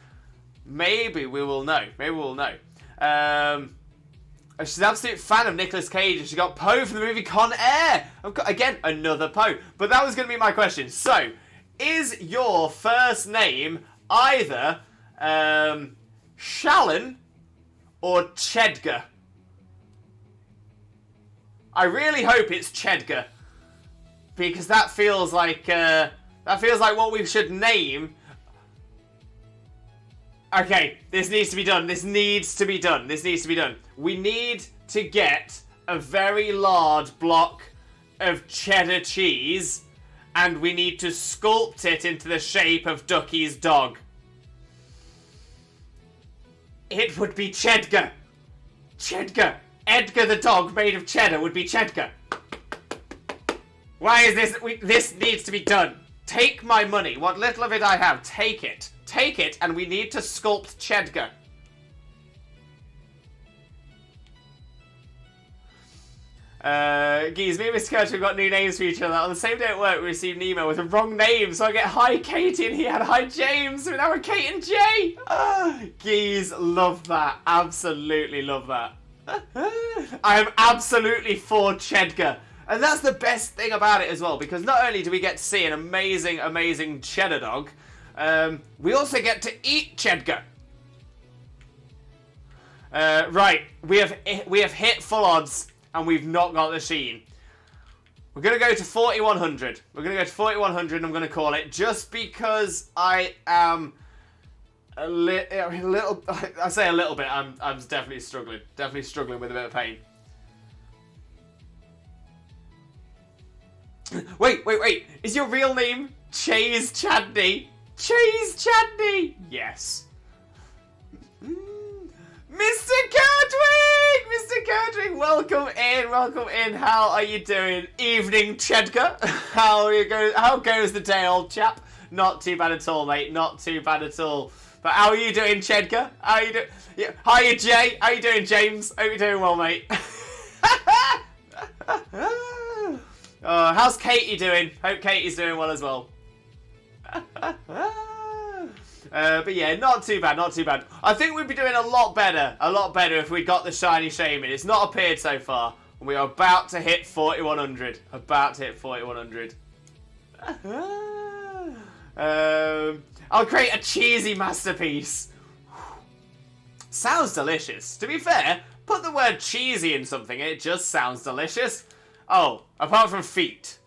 maybe we will know. Maybe we'll know. She's an absolute fan of Nicolas Cage, and she got Poe from the movie Con Air. I've got, again, another Poe. But that was going to be my question. So, is your first name either Shallon or Chedgar? I really hope it's Chedgar, because that feels like what we should name. Okay, this needs to be done. This needs to be done. This needs to be done. We need to get a very large block of cheddar cheese, and we need to sculpt it into the shape of Ducky's dog. It would be Chedgar. Chedgar. Edgar the dog made of cheddar would be Chedgar. Why is this? This needs to be done. Take my money. What little of it I have, take it. Take it, and we need to sculpt Chedgar. Geez, me and Mr. Coach have got new names for each other. On the same day at work, we received an email with the wrong name, so I get Hi Katie and he had Hi James, so now we're Kate and Jay. Geez, love that. Absolutely love that. I am absolutely for Chedgar. And that's the best thing about it as well, because not only do we get to see an amazing, amazing cheddar dog, we also get to eat Chedgar. Right, we have hit full odds, and we've not got the sheen. We're going to go to 4100. We're going to go to 4100, and I'm going to call it, just because I am a little, I say a little bit, I'm definitely struggling with a bit of pain. Wait, is your real name Chase Chadney? Chase Chadney! Yes. Mr. Kerdwig! Mr. Kerdwig, welcome in. How are you doing? Evening, Chedgar. How goes the day, old chap? Not too bad at all, mate. Not too bad at all. But how are you doing, Chedgar? How are you doing? Yeah. Hiya, Jay. How you doing, James? Hope you're doing well, mate. How's Katie doing? Hope Katie's doing well as well. But yeah, not too bad. I think we'd be doing a lot better if we got the shiny Shaymin. It's not appeared so far. And we are about to hit 4100. I'll create a cheesy masterpiece. Sounds delicious. To be fair, put the word cheesy in something, it just sounds delicious. Oh, apart from feet.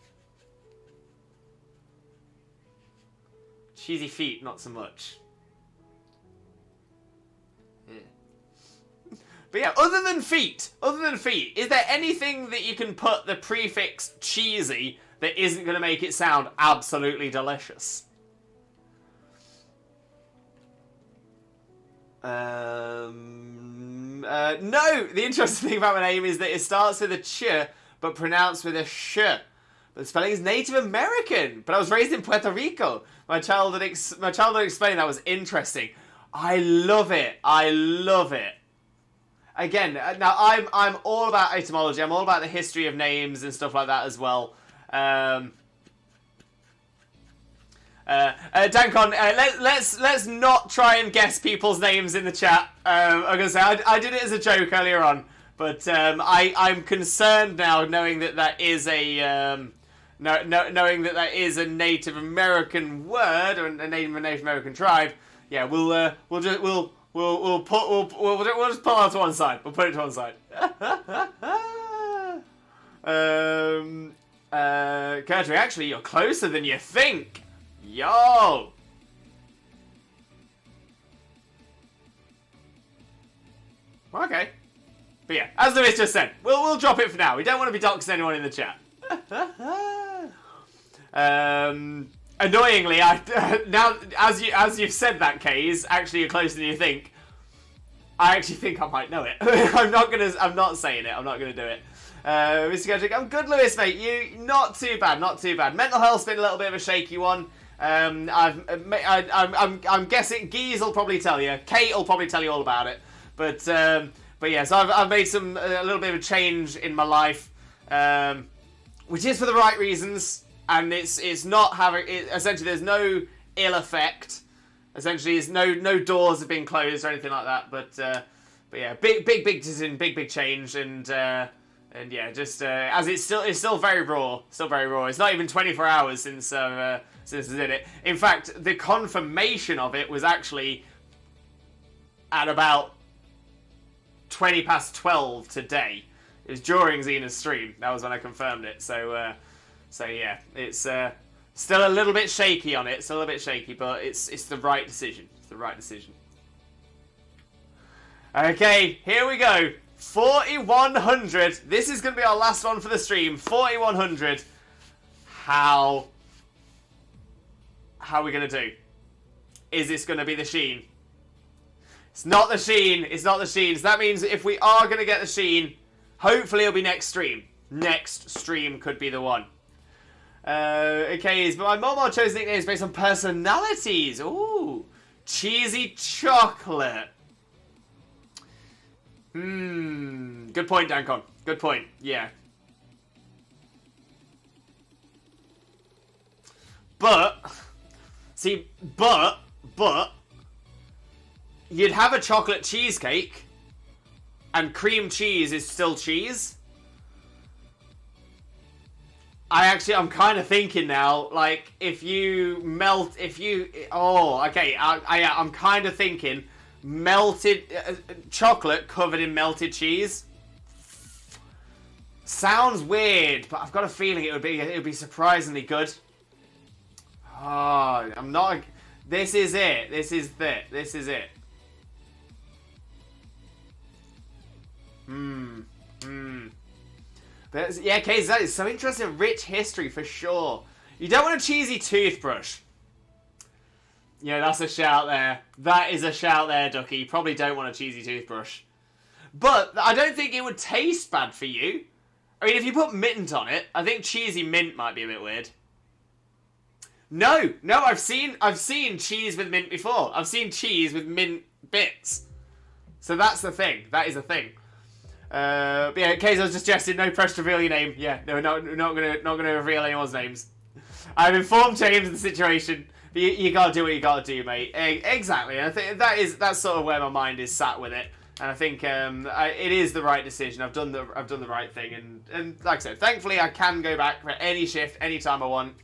Cheesy feet, not so much. Yeah. But yeah, other than feet, is there anything that you can put the prefix cheesy that isn't going to make it sound absolutely delicious? No! The interesting thing about my name is that it starts with a ch, but pronounced with a sh. But the spelling is Native American. But I was raised in Puerto Rico. My childhood explained that was interesting. I love it. Again, now I'm all about etymology. I'm all about the history of names and stuff like that as well. Dankon, let's not try and guess people's names in the chat. I'm gonna say I did it as a joke earlier on, but I'm concerned now, knowing that is a knowing that is a Native American word or a Native American tribe. Yeah, we'll just put it to one side. We'll put it to one side. Kurtry, actually, you're closer than you think. Yo! Okay. But yeah, as Lewis just said, we'll drop it for now. We don't want to be doxing anyone in the chat. Annoyingly, now as you've said that, Kays, actually you're closer than you think. I actually think I might know it. I'm not saying it. I'm not gonna do it. Mr. Gadrick, I'm good, Lewis, mate. You not too bad. Mental health's been a little bit of a shaky one. I'm guessing Geese will probably tell you. Kate will probably tell you all about it. But yeah, so I've made a little bit of a change in my life, which is for the right reasons. and it's not having essentially there's no ill effect. Essentially, there's no doors have been closed or anything like that. But yeah, big decision, big change, and yeah, just as it's still very raw, It's not even 24 hours since I did it. In fact, the confirmation of it was actually at about 20 past 12 today. It was during Xena's stream. That was when I confirmed it. So yeah, it's still a little bit shaky on it. But it's the right decision. It's the right decision. Okay, here we go. 4100. This is going to be our last one for the stream. 4100. How are we going to do? Is this going to be the Sheen? It's not the Sheen. It's not the Sheen. So that means if we are going to get the Sheen, hopefully it'll be next stream. Next stream could be the one. Okay, but my mom chose nicknames based on personalities. Ooh. Cheesy chocolate. Good point, Dancon. Good point. Yeah. But you'd have a chocolate cheesecake and cream cheese is still cheese. I'm kind of thinking now, like, I'm kind of thinking melted chocolate covered in melted cheese. Sounds weird, but I've got a feeling it would be surprisingly good. Oh, I'm not. This is it. This is it. But yeah, Case, that is so interesting. Rich history for sure. You don't want a cheesy toothbrush. Yeah, that's a shout there. That is a shout there, Ducky. You probably don't want a cheesy toothbrush. But I don't think it would taste bad for you. I mean, if you put mint on it, I think cheesy mint might be a bit weird. No, I've seen cheese with mint before. I've seen cheese with mint bits. So that's the thing. That is a thing. But yeah, Kay's was just suggested no pressure to reveal your name. Yeah, no, not gonna reveal anyone's names. I've informed James of the situation. But you gotta do what you gotta do, mate. Exactly. And I think that's sort of where my mind is sat with it. And I think it is the right decision. I've done the right thing, and like I said, thankfully I can go back for any shift anytime I want.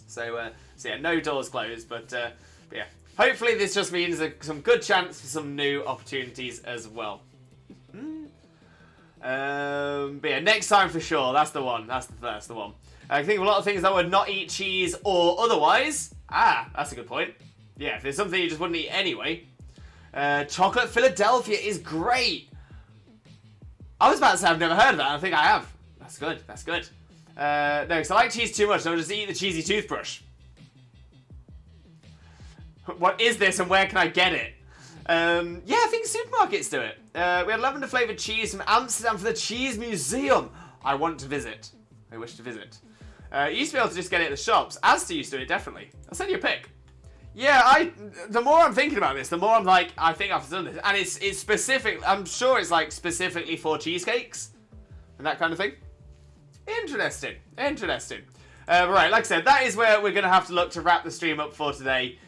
So yeah, no doors closed. But yeah, hopefully this just means some good chance for some new opportunities as well. But yeah, next time for sure. That's the one. That's the one. I think of a lot of things that would not eat cheese or otherwise. That's a good point. Yeah, if there's something you just wouldn't eat anyway. Chocolate Philadelphia is great. I was about to say I've never heard of that. I think I have. That's good. That's good. No, because I like cheese too much, so I'll just eat the cheesy toothbrush. What is this and where can I get it? Yeah, I think supermarkets do it. We had lavender flavoured cheese from Amsterdam for the Cheese Museum. I want to visit. I wish to visit. You used to be able to just get it at the shops. Asda used to do it, definitely. I'll send you a pic. Yeah, the more I'm thinking about this, the more I'm like, I think I've done this. And it's specific, I'm sure it's like specifically for cheesecakes and that kind of thing. Interesting. Right, like I said, that is where we're going to have to look to wrap the stream up for today.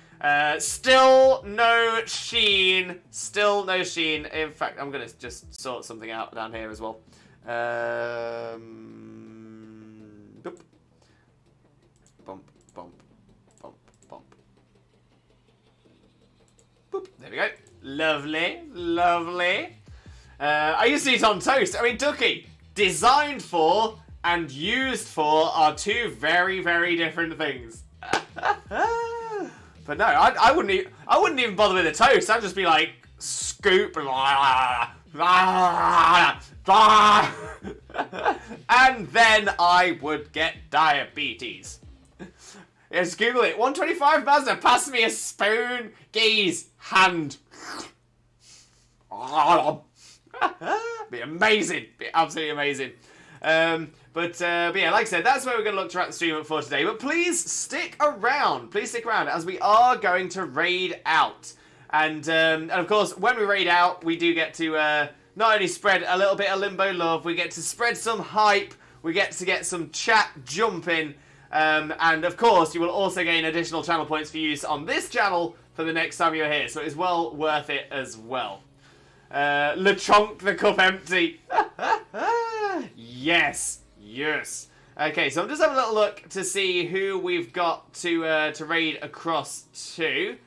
Still no Sheen. In fact, I'm going to just sort something out down here as well. Boop. Bump. Boop. There we go. Lovely. I used to eat on toast. I mean, Ducky, designed for and used for are two very, very different things. But no, I wouldn't even bother with the toast. I'd just be like, scoop, and then I would get diabetes. Yes, Google it. 125 Mazda, pass me a spoon, gaze, hand. Be amazing. Be absolutely amazing. But yeah, like I said, that's where we're going to look to wrap the stream up for today. But please stick around. As we are going to raid out. And of course, when we raid out, we do get to not only spread a little bit of Limbo love, we get to spread some hype. We get to get some chat jumping. And of course, you will also gain additional channel points for use on this channel for the next time you're here. So it's well worth it as well. Lechonk the cup empty. Yes. Yes. Okay, so I'm just having a little look to see who we've got to raid across to.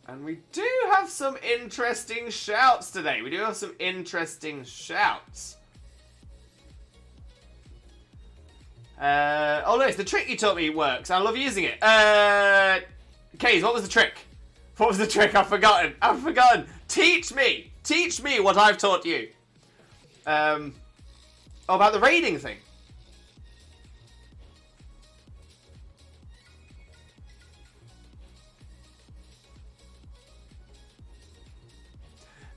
And we do have some interesting shouts today. We do have some interesting shouts. Oh no, it's the trick you taught me works. I love using it. Kays, what was the trick? What was the trick? I've forgotten. I've forgotten. Teach me. Teach me what I've taught you. Oh, about the raiding thing.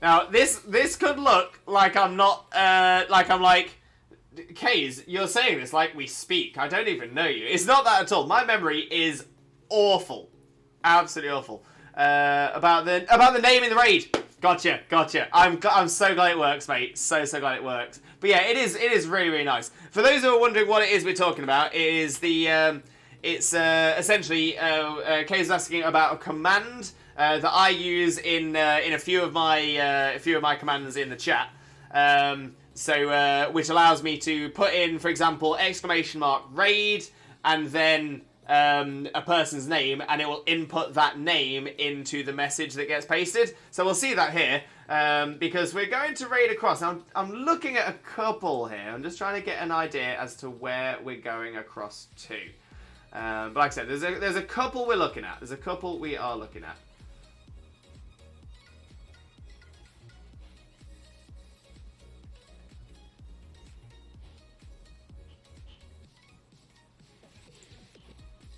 Now, this could look like I'm not, Kays, you're saying this like we speak. I don't even know you. It's not that at all. My memory is awful. Absolutely awful. About the name in the raid. Gotcha. I'm so glad it works, mate. So glad it works. But yeah, it is really, really nice. For those who are wondering what it is we're talking about, it is the it's essentially Kay is asking about a command that I use in a few of my commands in the chat. Which allows me to put in, for example, !raid and then a person's name, and it will input that name into the message that gets pasted. So we'll see that here, because we're going to raid across. Now, I'm looking at a couple here. I'm just trying to get an idea as to where we're going across to. But like I said, there's a couple we're looking at. There's a couple we are looking at.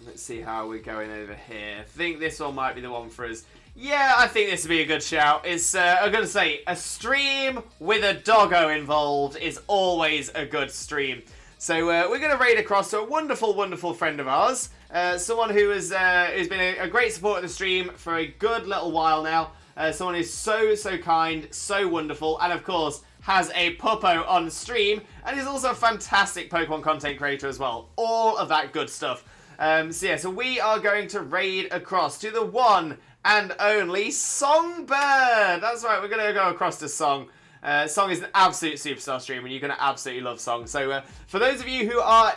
Let's see how we're going over here. I think this one might be the one for us. Yeah, I think this would be a good shout. It's, I'm going to say, a stream with a doggo involved is always a good stream. So we're going to raid across to a wonderful, wonderful friend of ours. Someone who's been a great supporter of the stream for a good little while now. Someone who's so kind, so wonderful, and of course has a puppo on stream, and is also a fantastic Pokemon content creator as well. All of that good stuff. So we are going to raid across to the one and only Songbird. That's right, we're going to go across to Song. Song is an absolute superstar streamer, and you're going to absolutely love Song. So for those of you who are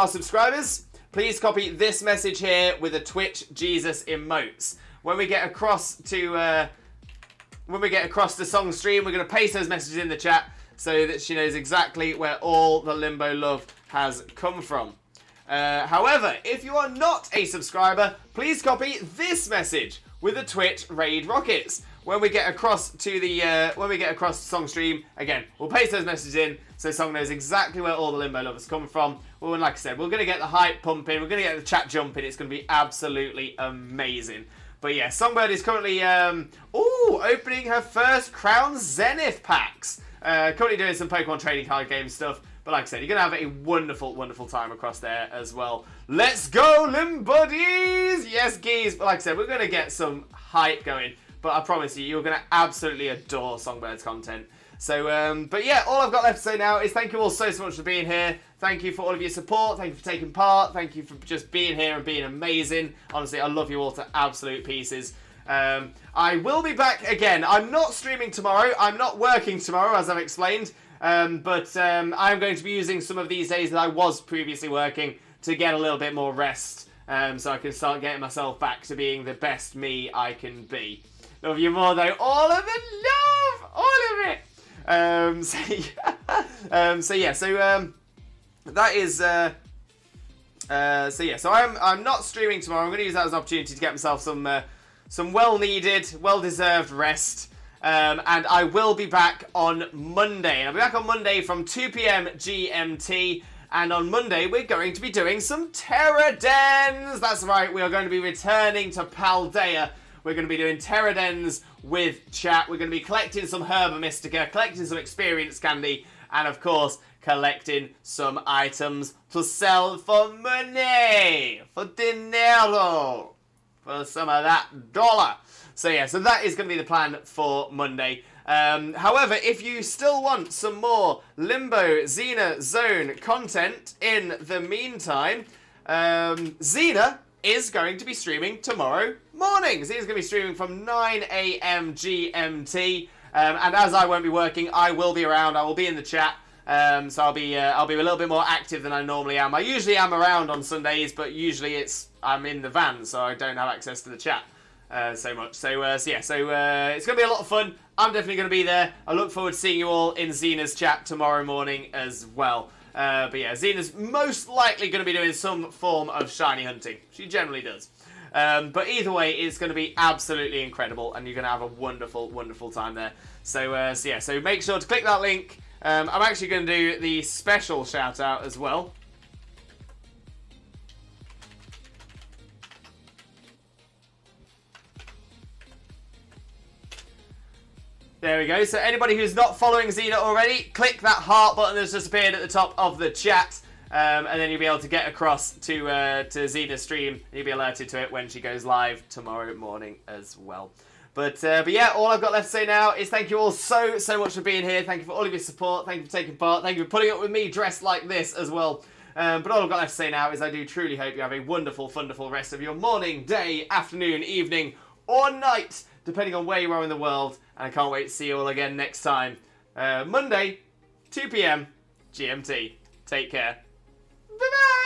subscribers, please copy this message here with a Twitch Jesus emotes. When we get across to Song's stream, we're going to paste those messages in the chat so that she knows exactly where all the Limbo love has come from. However, if you are not a subscriber, please copy this message with the Twitch raid rockets. When we get across to Song's stream, again, we'll paste those messages in so Song knows exactly where all the Limbo lovers come from. Well, and like I said, we're going to get the hype pumping, we're going to get the chat jumping. It's going to be absolutely amazing. But yeah, Songbird is currently opening her first Crown Zenith packs. Currently doing some Pokemon trading card game stuff. But like I said, you're going to have a wonderful, wonderful time across there as well. Let's go, Limbuddies! Yes, geez. But like I said, we're going to get some hype going. But I promise you, you're going to absolutely adore Songbird's content. So, but yeah, all I've got left to say now is thank you all so much for being here. Thank you for all of your support. Thank you for taking part. Thank you for just being here and being amazing. Honestly, I love you all to absolute pieces. I will be back again. I'm not streaming tomorrow. I'm not working tomorrow, as I've explained. But I'm going to be using some of these days that I was previously working to get a little bit more rest, so I can start getting myself back to being the best me I can be. Love you more though, all of the love, all of it. So I'm not streaming tomorrow. I'm going to use that as an opportunity to get myself some well-needed, well-deserved rest. And I will be back on Monday. And I'll be back on Monday from 2 PM GMT. And on Monday, we're going to be doing some Terra Dens. That's right, we are going to be returning to Paldea. We're going to be doing Terra Dens with chat. We're going to be collecting some Herba Mystica, collecting some experience candy, and of course, collecting some items to sell for money, for dinero, for some of that dollar. So yeah, so that is going to be the plan for Monday. However, if you still want some more Limbo Xena Zone content in the meantime, Xena is going to be streaming tomorrow morning. Xena's going to be streaming from 9 a.m. GMT. And as I won't be working, I will be around. I will be in the chat. So I'll be a little bit more active than I normally am. I usually am around on Sundays, but usually I'm in the van, so I don't have access to the chat so much. So it's going to be a lot of fun. I'm definitely going to be there. I look forward to seeing you all in Xena's chat tomorrow morning as well. But yeah, Xena's most likely going to be doing some form of shiny hunting. She generally does. But either way, it's going to be absolutely incredible, and you're going to have a wonderful, wonderful time there. So make sure to click that link. I'm actually going to do the special shout out as well. There we go. So anybody who's not following Xena already, click that heart button that's just appeared at the top of the chat. And then you'll be able to get across to Xena's stream. And you'll be alerted to it when she goes live tomorrow morning as well. But yeah, all I've got left to say now is thank you all so much for being here. Thank you for all of your support. Thank you for taking part. Thank you for putting up with me dressed like this as well. But all I've got left to say now is I do truly hope you have a wonderful, wonderful rest of your morning, day, afternoon, evening, or night, depending on where you are in the world. And I can't wait to see you all again next time. Monday, 2 p.m. GMT. Take care. Bye-bye!